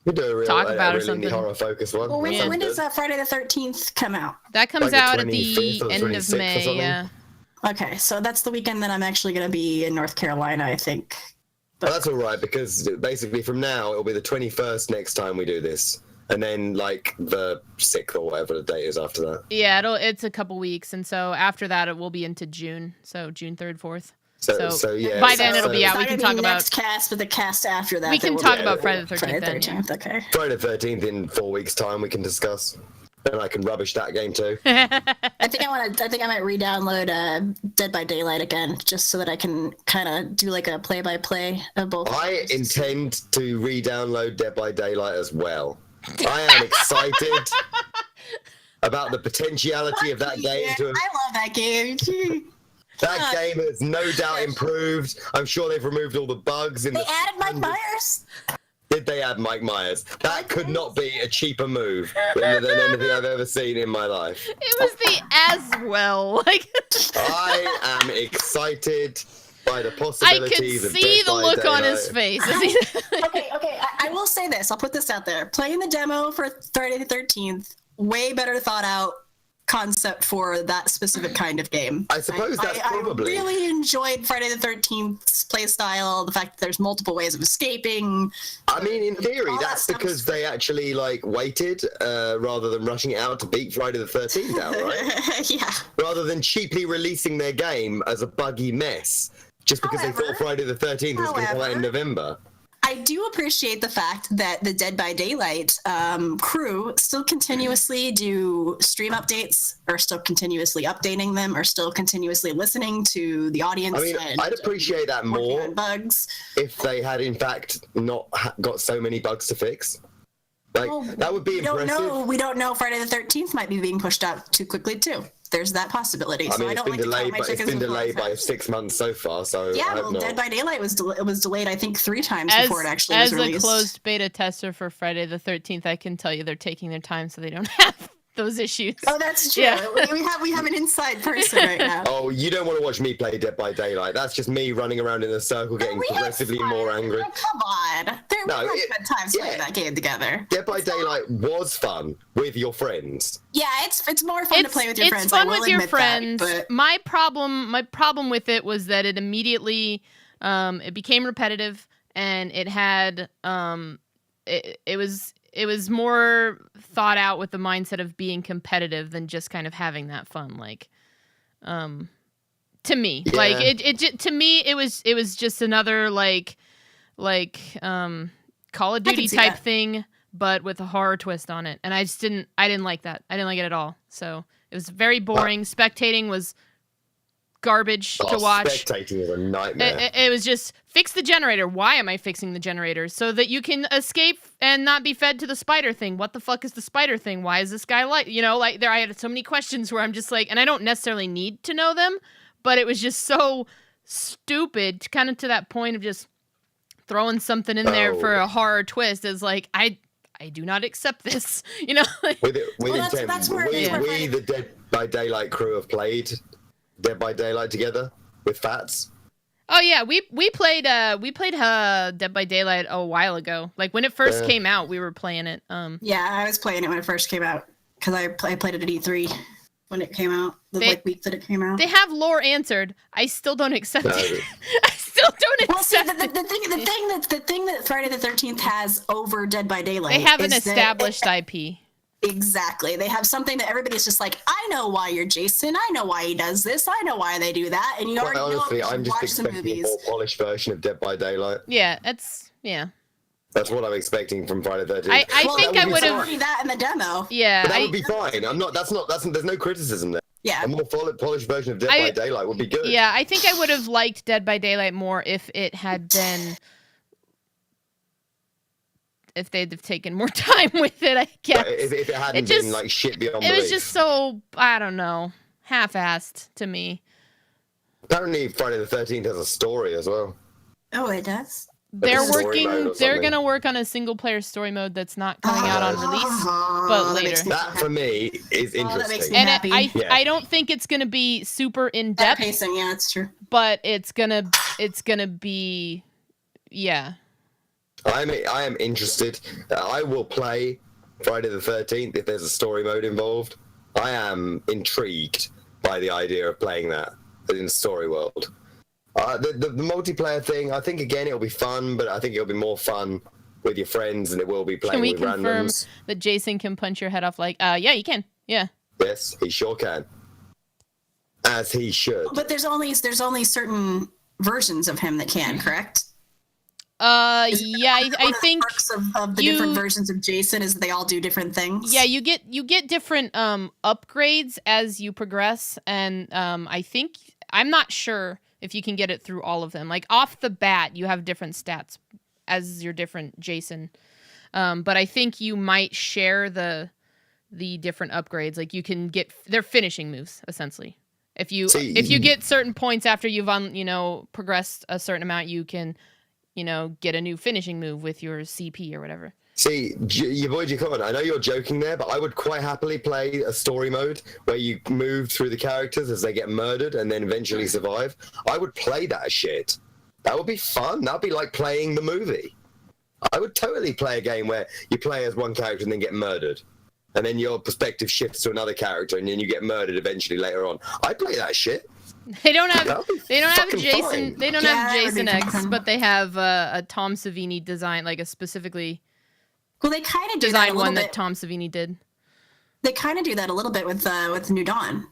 We do a real, Talk about a or real something. indie horror focus one. Well, when, That sounds when does good. Friday the 13th come out? That comes Like the out at 25th the or the end of 26th or May. something? Yeah. Okay, so that's the weekend that I'm actually gonna be in North Carolina, I think. Well, that's all right, because basically from now, it'll be the 21st next time we do this. And then, like, the 6th or whatever the date is after that. Yeah, it's a couple weeks, and so after that it will be into June. So June 3rd, 4th. So yeah. by then it'll be out. It's We not can gonna talk be about. next cast, but the cast after that. We can that will talk be- about Friday the 13th Friday the then. Yeah. 13th. Okay. Friday the 13th in 4 weeks' time, we can discuss. And I can rubbish that game too. I think I might re-download Dead by Daylight again, just so that I can kind of do like a play-by-play of both. I intend to re-download Dead by Daylight as well. I am excited about the potentiality of that game Yeah, to have. I love that game. That game has no doubt improved. I'm sure they've removed all the bugs in They the. added Mike Myers. Did they add Mike Myers? That could not be a cheaper move than anything I've ever seen in my life. It was the as well. Like I am excited by the I possibilities could of see Dead the by look on Daylight. his face. as he- Okay. I will say this. I'll put this out there. Playing the demo for Friday the 13th, way better thought out concept for that specific kind of game. I suppose that's probably. I really enjoyed Friday the 13th's playstyle, the fact that there's multiple ways of escaping. I mean, in theory, all that that's stuff because they actually like waited rather than rushing it out to beat Friday the 13th out, right? Yeah. Rather than cheaply releasing their game as a buggy mess just because they thought Friday the 13th was going to come out in November. I do appreciate the fact that the Dead by Daylight crew still continuously do stream updates, or still continuously updating them, or still continuously listening to the audience. I mean, I'd appreciate that more bugs. if they had, in fact, not got so many bugs to fix. Like, that would be impressive. We don't know. Friday the 13th might be being pushed out too quickly, too. There's that possibility. I mean, it's been delayed by 6 months so far. So yeah, well, Dead by Daylight was delayed, I think, 3 times before it actually was released. As a closed beta tester for Friday the 13th, I can tell you they're taking their time so they don't have those issues. Oh, that's true. Yeah. we have an inside person right now. Oh, you don't want to watch me play Dead by Daylight. That's just me running around in a circle, getting progressively more angry. Oh, come on. There were good times playing that game together. Dead by Daylight was fun with your friends. Yeah, it's more fun to play with your friends. It's fun with your friends. My problem with it was that it immediately it became repetitive, and it had it was more thought out with the mindset of being competitive than just kind of having that fun. Like, to me, like to me, it was just another like Call of Duty type thing, but with a horror twist on it. And I didn't like that. I didn't like it at all. So it was very boring. Spectating was garbage to watch. Spectating is a nightmare. It was just fix the generator. Why am I fixing the generator? So that you can escape and not be fed to the spider thing. What the fuck is the spider thing? Why is this guy like, there I had so many questions where I'm just like, and I don't necessarily need to know them, but it was just so stupid, kind of to that point of just throwing something in there for a horror twist is like, I do not accept this, With intent. That's where we, the Dead by Daylight crew, have played Dead by Daylight together with Fats. Oh yeah, we played Dead by Daylight a while ago. Like when it first came out, we were playing it. Yeah, I was playing it when it first came out because I played it at E3 when it came out, week that it came out. They have lore answered. I still don't accept it. I still don't accept it. The thing that Friday the 13th has over Dead by Daylight. They have an established IP. Exactly. They have something that everybody's just like, I know why you're Jason. I know why he does this. I know why they do that. And you already honestly, know. I'm just expecting a more polished version of Dead by Daylight. Yeah, That's what I'm expecting from Friday the 13th. I think I would have that in the demo. Yeah, but that would be fine. There's no criticism there. Yeah, a more polished version of Dead by Daylight would be good. Yeah, I think I would have liked Dead by Daylight more if it had been. If they'd have taken more time with it, I guess. If it hadn't been like shit beyond belief. It was just so, I don't know, half-assed to me. Apparently Friday the 13th has a story as well. Oh, it does? They're going to work on a single-player story mode that's not coming out on release, but later. That, for me, is interesting. That makes me and happy. I don't think it's going to be super in-depth. Pacing, yeah, that's true. But it's gonna be, yeah. I am interested. I will play Friday the 13th if there's a story mode involved. I am intrigued by the idea of playing that in the story world. The multiplayer thing, I think, again, it'll be fun, but I think it'll be more fun with your friends than it will be playing with randoms. Can we confirm that Jason can punch your head off like, yeah, he can. Yeah. Yes, he sure can. As he should. But there's only certain versions of him that can, correct? Yeah, I think perks of the different versions of Jason is that they all do different things. Yeah, you get different upgrades as you progress, and I'm not sure if you can get it through all of them. Like off the bat, you have different stats as your different Jason, but I think you might share the different upgrades. Like you can get their finishing moves essentially. If you get certain points after you've progressed a certain amount, you can get a new finishing move with your CP or whatever. See, your boy Jacob, I know you're joking there, but I would quite happily play a story mode where you move through the characters as they get murdered and then eventually survive. I would play that shit. That would be fun. That'd be like playing the movie. I would totally play a game where you play as one character and then get murdered. and then your perspective shifts to another character, and then you get murdered eventually later on. I play that shit. They don't have fucking Jason. fine. They don't Yeah, have that would be Jason X, fun. but they have a Tom Savini design, like a specifically Well, they kind of do that a designed little one bit. that Tom Savini did. They kind of do that a little bit with New Dawn.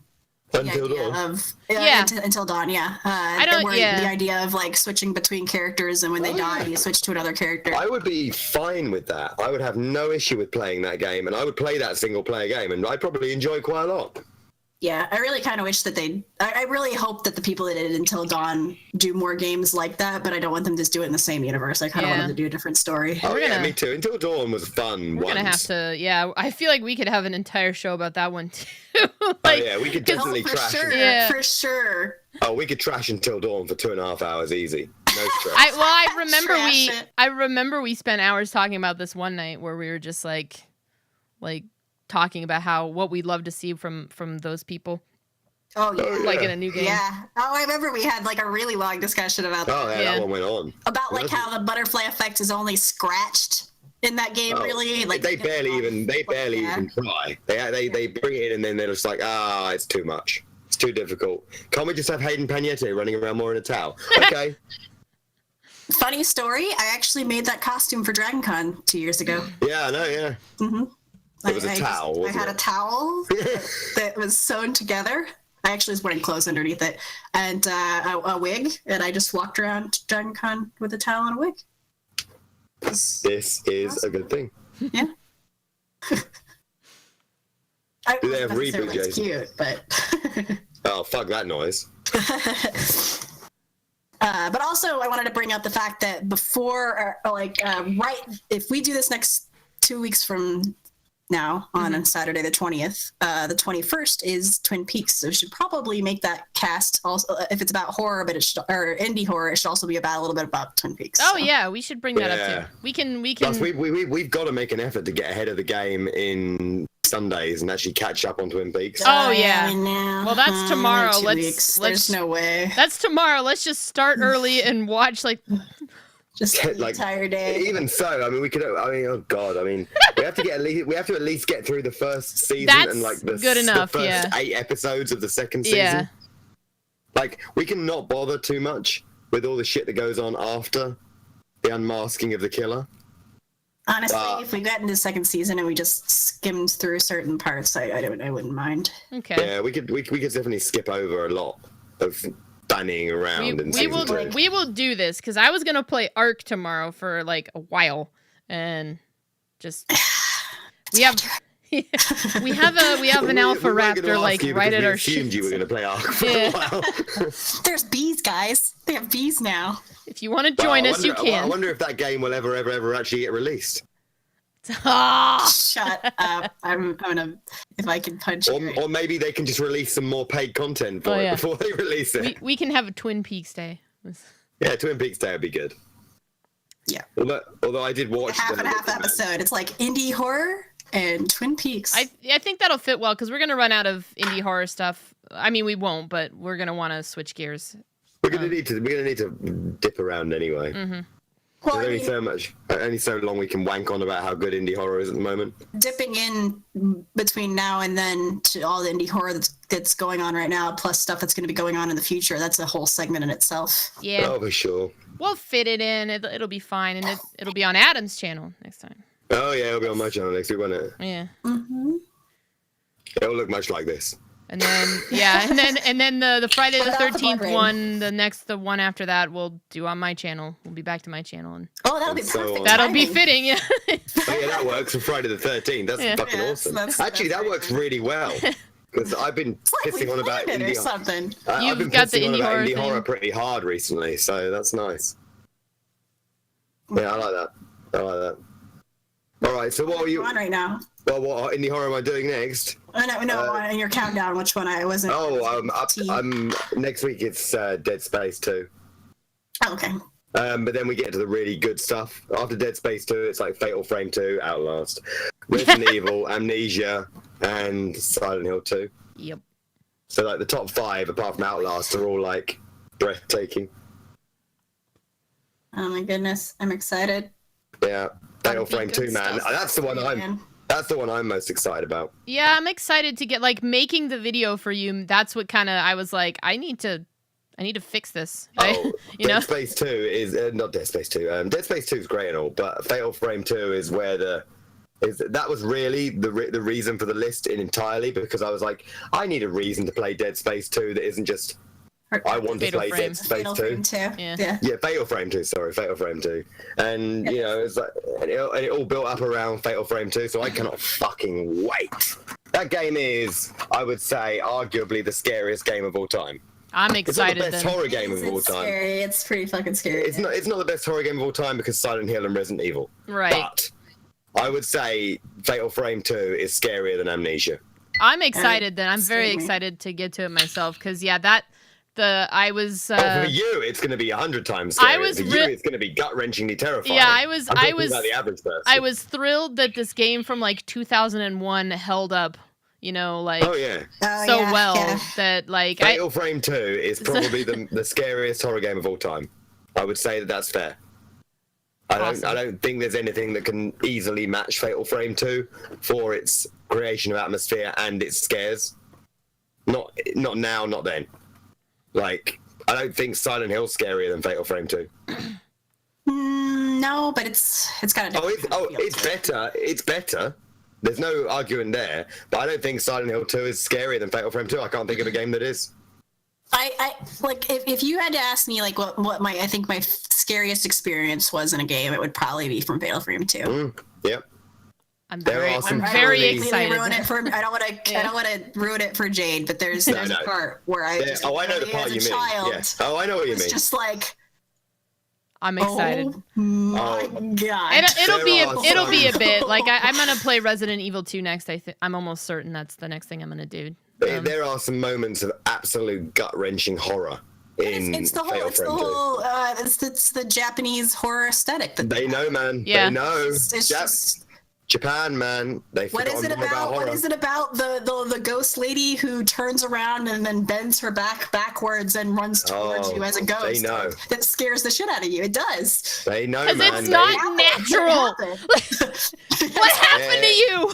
Until The idea dawn. of Yeah. until dawn, yeah. I don't- where yeah. The idea of like switching between characters, and when they die, you switch to another character. I would be fine with that. I would have no issue with playing that game, and I would play that single player game, and I'd probably enjoy quite a lot. Yeah, I really kind of wish that I really hope that the people that did Until Dawn do more games like that, but I don't want them to just do it in in the same universe. I kind of want them to do a different story. Oh We're yeah, gonna- me too. Until Dawn was fun. We're gonna have to. Yeah, I feel like we could have an entire show about that one too. Oh yeah, we could definitely Oh, for trash. sure, Yeah. for sure. Oh, we could trash Until Dawn for 2.5 hours easy. No stress. I remember Trash it. I remember we spent hours talking about this one night where we were just like talking about what we'd love to see from those people, Oh yeah. like in a new game. Yeah. Oh, I remember we had like a really long discussion about that. Oh yeah, Yeah. that one went on. About like how the butterfly effect is only scratched in that game. Oh, Really, like they barely even Yeah. even try. They bring it in and then they're just like, it's too much. It's too difficult. Can't we just have Hayden Panettiere running around more in a towel? Okay. Funny story. I actually made that costume for DragonCon 2 years ago. Yeah, I know. Yeah. It was a towel, I wasn't had it? a towel that was sewn together. I actually was wearing clothes underneath it, and a wig, and I just walked around DragonCon with a towel and a wig. This is a good thing. Yeah. I Do they have wasn't reboot, necessarily Jason? cute, but Oh, fuck that noise. but also I wanted to bring up the fact that before, right, if we do this next 2 weeks from now on Saturday the 20th, the 21st is Twin Peaks, so we should probably make that cast also if it's about horror, but or indie horror, it should also be about a little bit about Twin Peaks. Oh so. yeah, we should bring that up Yeah. too. We can. Plus, we've got to make an effort to get ahead of the game in Sundays and actually catch up on Twin Peaks. Oh, yeah. I know. Well, that's tomorrow. 2 Let's- weeks. let's- There's no way. That's tomorrow. Let's just start early and watch like. Just the Like, entire day. Even so, I mean, we could. I mean, oh god, I mean, we have to get at least get through the first season That's and like good enough, the first yeah. 8 episodes of the second season. Yeah. Like, we can not bother too much with all the shit that goes on after the unmasking of the killer. Honestly, if we got into the second season and we just skimmed through certain parts, I wouldn't mind. Okay. Yeah, we could definitely skip over a lot of standing around in We season will 2. we will do this because I was gonna play Ark tomorrow for like a while and just we have we have an Alpha We weren't gonna Raptor ask like you right because at we our assumed you were shit. going to play Ark for Yeah. a while. There's bees, guys. They have bees now. If you want to join us, you I can. wonder if that game will ever actually get released. Ah! Shut up. I'm gonna, if I can punch you. Or maybe they can just release some more paid content for Oh, it yeah. before they release it. we can have a Twin Peaks day. Yeah, Twin Peaks Day would be good. Yeah. Although I did watch Half and half episode. It's like indie horror and Twin Peaks. I think that'll fit well because we're gonna run out of indie horror stuff. I mean, we won't, but we're gonna want to switch gears. We're gonna need to dip around anyway. Mm-hmm. well, I There's only so long we can wank on about how good indie horror is at the moment. dipping in between now and then to all the indie horror that's going on right now, plus stuff that's going to be going on in the future. That's a whole segment in itself. Yeah, Oh, for sure. we'll fit it in. It'll be fine, and it'll be on Adam's channel next time. Oh yeah, it'll be on my channel next week, won't it? Yeah. Mm-hmm. It'll look much like this. And then and then the Friday the Without the blood 13th rain. one, the one after that we'll do on my channel. We'll be back to my channel and Oh, that'll be And so perfect. on. that'll be timing. fitting. Yeah. Oh yeah, that works for Friday the 13th. That's Yeah. fucking Yeah, awesome. that's Actually, that very works good. really well. Because I've been It's like we pissing on about planned it or indie something. I've You've been got the pissing on indie about horror indie thing. horror pretty hard recently, so that's nice. Yeah, I like that. I like that. All right, so what are you? On right now. Well, what indie horror am I doing next? Oh, no, in your countdown, which one I wasn't. I'm next week. It's Dead Space 2. Oh, okay. But then we get to the really good stuff. After Dead Space 2, it's like Fatal Frame 2, Outlast, Resident Evil, Amnesia, and Silent Hill 2. Yep. So like the top 5, apart from Outlast, are all like breathtaking. Oh my goodness, I'm excited. Yeah, Fatal That'd be Frame good 2, man. stuff. That's the one Man. That's the one I'm most excited about. Yeah, I'm excited to get like making the video for you. That's what kind of I was like, I need to fix this. Oh, you know, Dead Space 2 is not Dead Space 2. Dead Space 2 is great and all, but Fatal Frame 2 is where that was really the reason for the list entirely, because I was like, I need a reason to play Dead Space 2 that isn't just I want to play Dead Space 2. Yeah, Fatal Frame 2. Sorry, Fatal Frame 2. And you know, it's like, and it all built up around Fatal Frame 2. So I cannot fucking wait. That game is, I would say, arguably the scariest game of all time. I'm excited. It's not the best horror game of all It's time. scary. It's pretty fucking scary. It's not the best horror game of all time because Silent Hill and Resident Evil. Right. But I would say Fatal Frame 2 is scarier than Amnesia. I'm excited then. I'm very excited to get to it myself because I was. For you, it's going to be 100 times scarier. For you, it's going to be gut-wrenchingly terrifying. Yeah, I was. About the average person. I was thrilled that this game from like 2001 held up. You know, like that like Fatal Frame 2 is probably the scariest horror game of all time. I would say that's fair. I don't think there's anything that can easily match Fatal Frame 2 for its creation of atmosphere and its scares. Not now, not then. Like, I don't think Silent Hill's scarier than Fatal Frame 2. No, but it's got a it's better. It's better. There's no arguing there. But I don't think Silent Hill 2 is scarier than Fatal Frame 2. I can't think of a game that is. I like if you had to ask me like what my scariest experience was in a game, it would probably be from Fatal Frame 2. Yep. I'm very excited. I don't want to ruin it for Jade, but there's a part where I just I know the part you mean. Yeah. Oh, I know what you mean. It's just like I'm excited. Oh my god! It'll be a bit like I'm gonna play Resident Evil 2 next. I'm almost certain that's the next thing I'm gonna do. There are some moments of absolute gut-wrenching horror in it's the Japanese horror aesthetic. They know, man. Yeah. They know. It's just Japan, man. What is it about? What is it about the ghost lady who turns around and then bends her back backwards and runs towards you as a ghost? They know. That scares the shit out of you. It does. They know, man. Because it's not natural. What happened to you?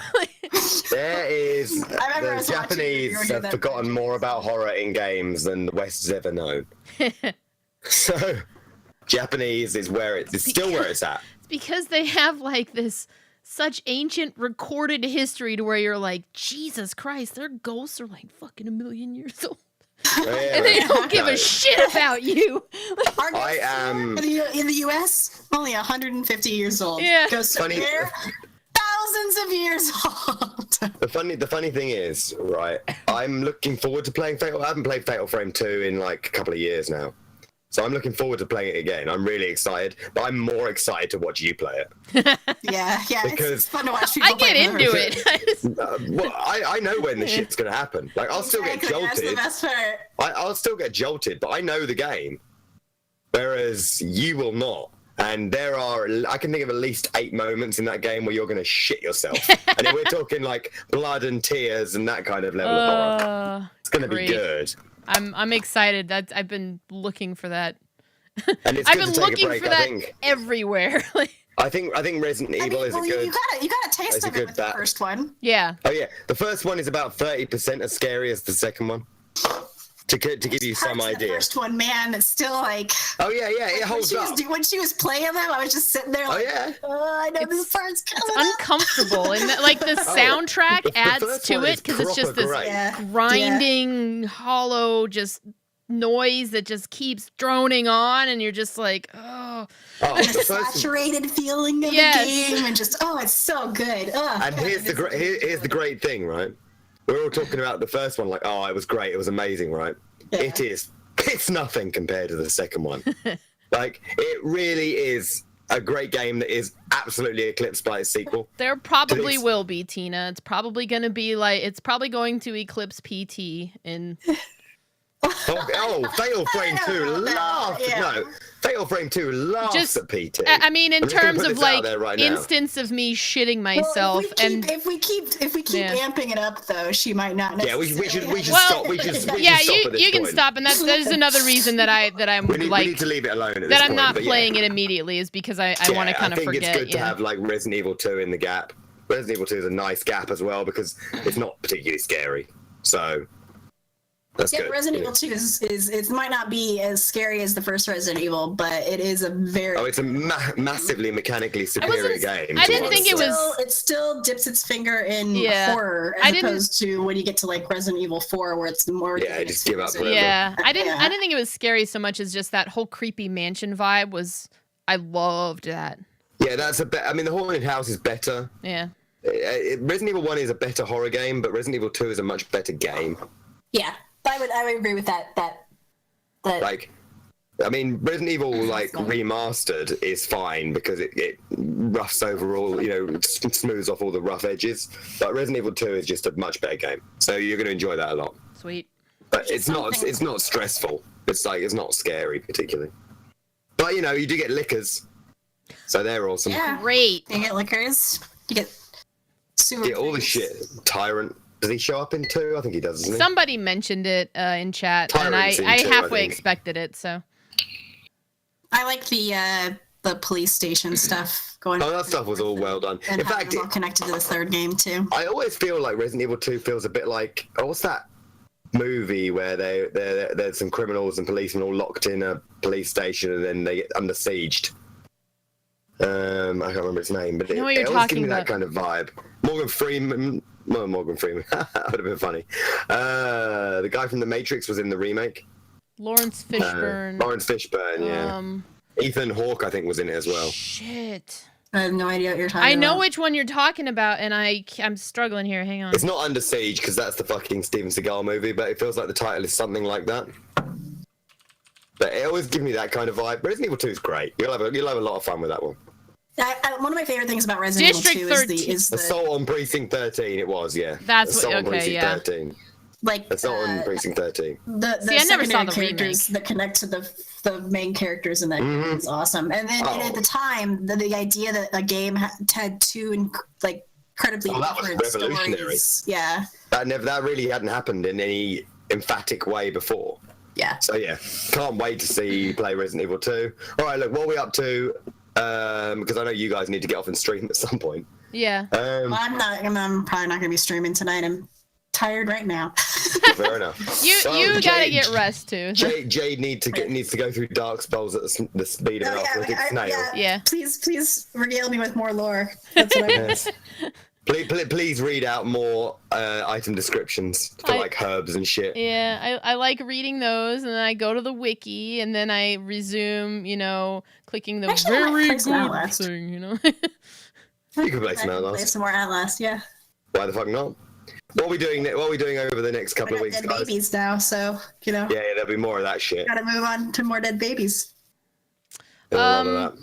There is. The Japanese have forgotten more about horror in games than the West has ever known. So, Japanese is still where it's at. It's because they have like this such ancient recorded history to where you're like, Jesus Christ, their ghosts are like fucking 1 million years old. And they don't give a shit about you. I am in the US, only 150 years old. Yeah. Ghosts are here, thousands of years old. The funny thing is, right, I'm looking forward to playing Fatal. I haven't played Fatal Frame 2 in like a couple of years now. So I'm looking forward to playing it again. I'm really excited, but I'm more excited to watch you play it. Yeah, because it's fun to watch people I get into it. Well, I know when the shit's gonna happen. Like I'll still get jolted. That's the best part. I'll still get jolted, but I know the game, whereas you will not. And I can think of at least 8 moments in that game where you're gonna shit yourself. And if we're talking like blood and tears and that kind of level of horror, it's gonna be good. I'm excited. I've been looking for that. And it's I've good been to take looking a break, for that everywhere. I think Resident Evil is a good. You got a taste of it with the first one. Yeah. Oh yeah, the first one is about 30% as scary as the second one. To give you some idea. The first one, man, it's still like. Oh yeah, it holds up. When she was playing them, I was just sitting there like, I know this part's coming. It's uncomfortable, and like the soundtrack adds to it because it's just this grinding, hollow, just noise that just keeps droning on, and you're just like, oh the saturated feeling of the game, and just it's so good. And here's the great thing, right? We're all talking about the first one, like, it was great, it was amazing, right? Yeah. It's nothing compared to the second one. Like, it really is a great game that is absolutely eclipsed by its sequel. There probably will be, Tina. It's probably going to eclipse PT in... Fatal Frame 2 laughs. No, Fatal Frame 2 laughs at PT. I mean, in terms of like instance of me shitting myself, if we keep amping it up, though, she might not. Yeah, we should stop. We should stop at this you can point. stop, and that is another reason that I'm we need to leave it alone. At that I'm not playing it immediately is because I want to kind of forget. I think it's good to have like Resident Evil 2 in the gap. Resident Evil 2 is a nice gap as well because it's not particularly scary. So that's good. Resident Evil 2 is it might not be as scary as the first Resident Evil, but it is a very it's a massively mechanically superior game. I didn't think it was. It still dips its finger in horror as opposed to when you get to like Resident Evil 4, where it's more. Yeah, just give up. Yeah, I didn't think it was scary so much as just that whole creepy mansion vibe was. I loved that. Yeah, that's I mean, the Haunted House is better. Yeah. Resident Evil 1 is a better horror game, but Resident Evil 2 is a much better game. Yeah, I would agree with that. Like, I mean, Resident Evil like remastered is fine because it roughs over all, smooths off all the rough edges. But Resident Evil 2 is just a much better game, so you're going to enjoy that a lot. Sweet. But it's not stressful. It's not scary particularly. But you do get lickers, so they're awesome. Yeah, great. You get lickers. You get super. Get all the shit. Tyrant. Does he show up in 2? I think he does, doesn't he? Somebody mentioned it in chat, and I halfway expected it. So. I like the police station stuff going. Oh, that stuff was all well done. And in fact, it was all connected to the third game too. I always feel like Resident Evil 2 feels a bit like what's that movie where there's some criminals and policemen all locked in a police station and then they get under sieged. I can't remember his name, but it always gives me that kind of vibe. Morgan Freeman. That would have been funny. The guy from The Matrix was in the remake. Lawrence Fishburne. Yeah. Ethan Hawke, I think, was in it as well. Shit. I have no idea what you're talking about. I know which one you're talking about, and I'm struggling here. Hang on. It's not Under Siege because that's the fucking Steven Seagal movie, but it feels like the title is something like that. But it always gives me that kind of vibe. Resident Evil 2 is great. You'll have a lot of fun with that one. One of my favorite things about Resident Evil 2 is the Assault on Precinct 13. It was, yeah. That's Assault on okay, Precinct yeah. 13. Like Assault on Precinct 13. The I never saw the characters remake. that connect to the main characters in that game is awesome. And then and at the time, the idea that a game had two incredibly different stories. Yeah. That really hadn't happened in any emphatic way before. Yeah. So yeah, can't wait to see you play Resident Evil 2. All right, look, what are we up to? Because I know you guys need to get off and stream at some point. Yeah. I'm probably not going to be streaming tonight. I'm tired right now. Fair enough. You gotta get rest too. Jade needs to go through Dark Spells at the speed of an athletic snail. Yeah. Please regale me with more lore. That's what I want. Please read out more item descriptions for like herbs and shit. Yeah, I like reading those, and then I go to the wiki, and then I resume, clicking the very good thing, You can play some Outlast. Play some more Outlast, yeah. Why the fuck not? What are we doing? What are we doing over the next couple of weeks, dead guys? Babies now, so Yeah, there'll be more of that shit. Gotta move on to more dead babies. What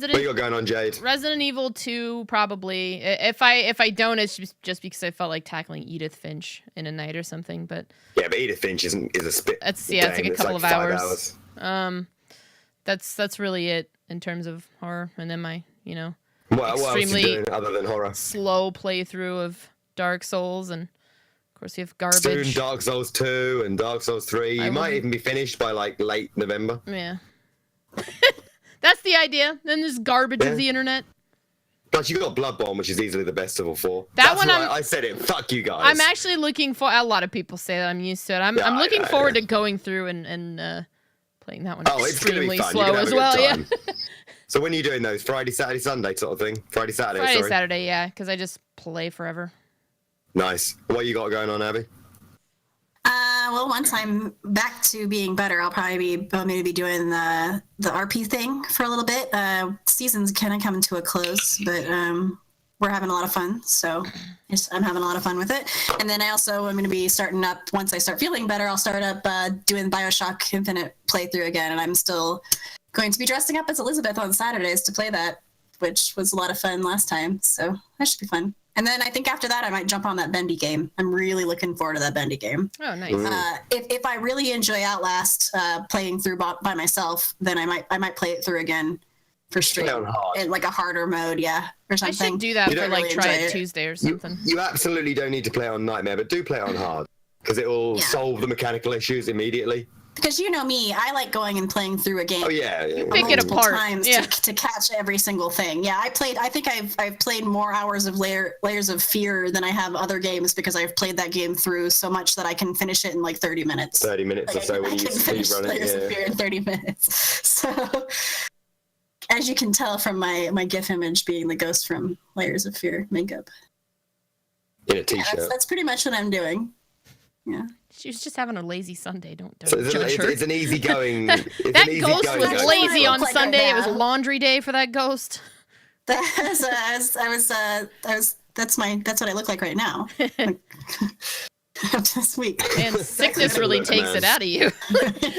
you got going on, Jade? Resident Evil 2 probably. If I don't, it's just because I felt like tackling Edith Finch in a night or something. But yeah, but Edith Finch is a spit. It's like a couple of hours. That's really it in terms of horror. And then my what else are you extremely doing other than horror? slow playthrough of Dark Souls, and of course you have garbage. Soon Dark Souls 2 and Dark Souls 3. You might even be finished by like late November. Yeah. That's the idea. Then there's garbage of the internet. Plus, you got Bloodborne, which is easily the best of all four. I said it. Fuck you guys. I'm actually looking for. A lot of people say that. I'm used to it. I'm looking forward to going through and playing that one. It's gonna be fun. slow as well. Yeah. So when are you doing those? Friday, Saturday, Sunday sort of thing? Friday, Saturday, yeah. Because I just play forever. Nice. What you got going on, Abby? Well, once I'm back to being better, I'll probably be doing the RP thing for a little bit. Season's kind of coming to a close, but we're having a lot of fun. So I'm having a lot of fun with it. And then I'm going to be starting up, once I start feeling better, I'll start up doing BioShock Infinite playthrough again. And I'm still going to be dressing up as Elizabeth on Saturdays to play that, which was a lot of fun last time. So that should be fun. And then I think after that, I might jump on that Bendy game. I'm really looking forward to that Bendy game. Oh, nice. If I really enjoy Outlast playing through by myself, then I might play it through again for stream in like a harder mode, or something. I should do that for like Try It Tuesday or something. You absolutely don't need to play it on Nightmare, but do play it on hard because it will solve the mechanical issues immediately. Because you know me, I like going and playing through a game. Oh yeah, Pick it multiple apart. times Yeah. to catch every single thing. Yeah, I think I've played more hours of Layers of Fear than I have other games because I've played that game through so much that I can finish it in like 30 minutes. 30 minutes or so I when you can speed finish run it. Layers of Fear in 30 minutes. So, as you can tell from my GIF image being the ghost from Layers of Fear makeup. In a Yeah, t-shirt. that's pretty much what I'm doing. Yeah. She was just having a lazy Sunday. Don't So judge her. it's an easy going. That ghost was ghost. lazy on Look like right Sunday. It was now. laundry day for that ghost. That's what I look like right now. This week. And sickness really Look, takes man. it out of you.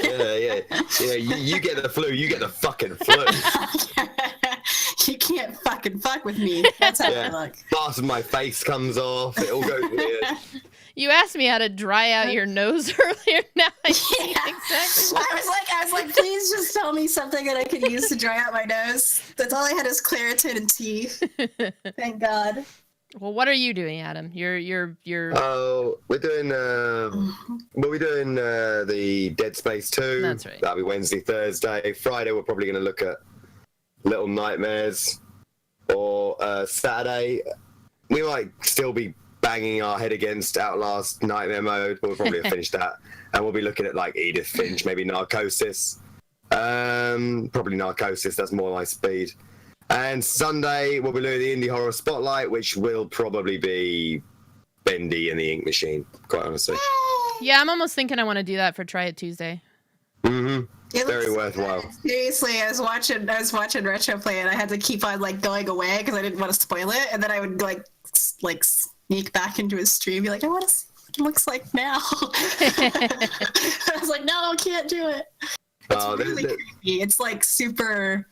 Yeah. You get the flu. You get the fucking flu. You can't fucking fuck with me. That's how I look. Half of my face comes off. It all goes weird. You asked me how to dry out your nose earlier. Now I see Yeah. exactly. I was like, please just tell me something that I could use to dry out my nose. That's all I had is Claritin and tea. Thank God. Well, what are you doing, Adam? You're. Oh, we're doing the Dead Space 2. That's right. That'll be Wednesday, Thursday. Friday we're probably going to look at Little Nightmares. Or Saturday we might still be banging our head against Outlast Nightmare Mode. We'll probably have finished that. And we'll be looking at like Edith Finch, maybe Narcosis. Probably Narcosis, that's more my speed. And Sunday we'll be doing the Indie Horror Spotlight, which will probably be Bendy and the Ink Machine, quite honestly. Yeah, I'm almost thinking I want to do that for Try It Tuesday. Mm-hmm. It Very looks worthwhile. good. Seriously, I was watching Retro Play and I had to keep on like going away because I didn't want to spoil it, and then I would like sneak back into his stream, and be like, I want to see what it looks like now. I was like, no, can't do it. It's really creepy. It's like super.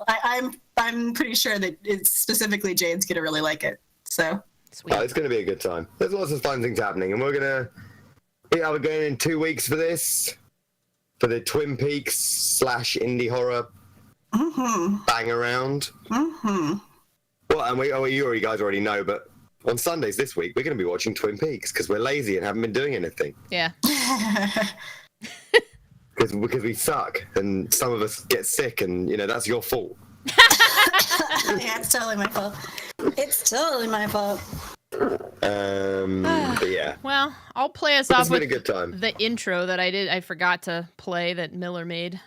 I'm pretty sure that it's specifically Jane's gonna really like it. So Sweet. It's going to be a good time. There's lots of fun things happening, and we're going in 2 weeks for this, for the Twin Peaks / indie horror bang around. Mm-hmm. Well, and you guys already know, but on Sundays this week we're going to be watching Twin Peaks because we're lazy and haven't been doing anything. Yeah. Because we suck, and some of us get sick, and that's your fault. Yeah, it's totally my fault. It's totally my fault. But yeah. Well, I'll play us But off it's been with a good time. the intro that I forgot to play that Miller made,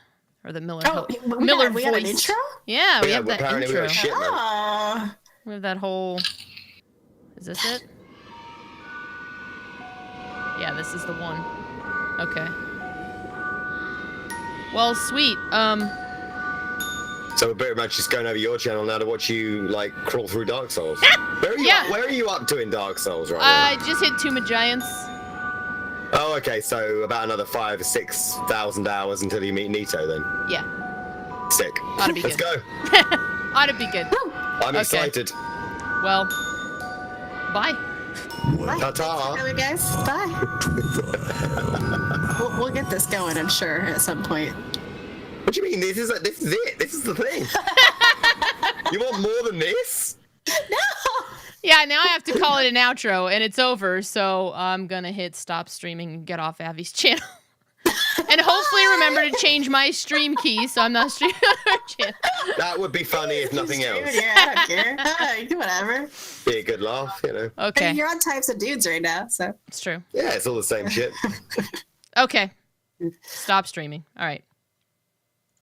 or that Miller We Miller had an voiced. intro? Yeah, we Yeah, have that apparently we intro. got shit, man. Oh. We have that whole. Is this it? Yeah, this is the one. Okay. Well, sweet. So we're pretty much just going over your channel now to watch you crawl through Dark Souls. Where are you up to in Dark Souls right now? I just hit Tomb of Giants. Oh, okay. So about another 5,000 or 6,000 hours until you meet Nito, then. Yeah, Sick. ought to be Let's good. go. Ought to be good. I'm Okay. excited. Well, bye. Ta-ta. Hello, guys. Bye. we'll get this going, I'm sure, at some point. What do you mean? This is it. This is the thing. You want more than this? Yeah, now I have to call it an outro, and it's over, so I'm gonna hit stop streaming and get off Abby's channel. And hopefully remember to change my stream key so I'm not streaming on her channel. That would be funny if nothing else. Yeah, I don't care. Whatever. Be a good laugh, Okay, You're on Types of Dudes right now, so. it's true. Yeah, it's all the same shit. Okay, stop streaming. All right.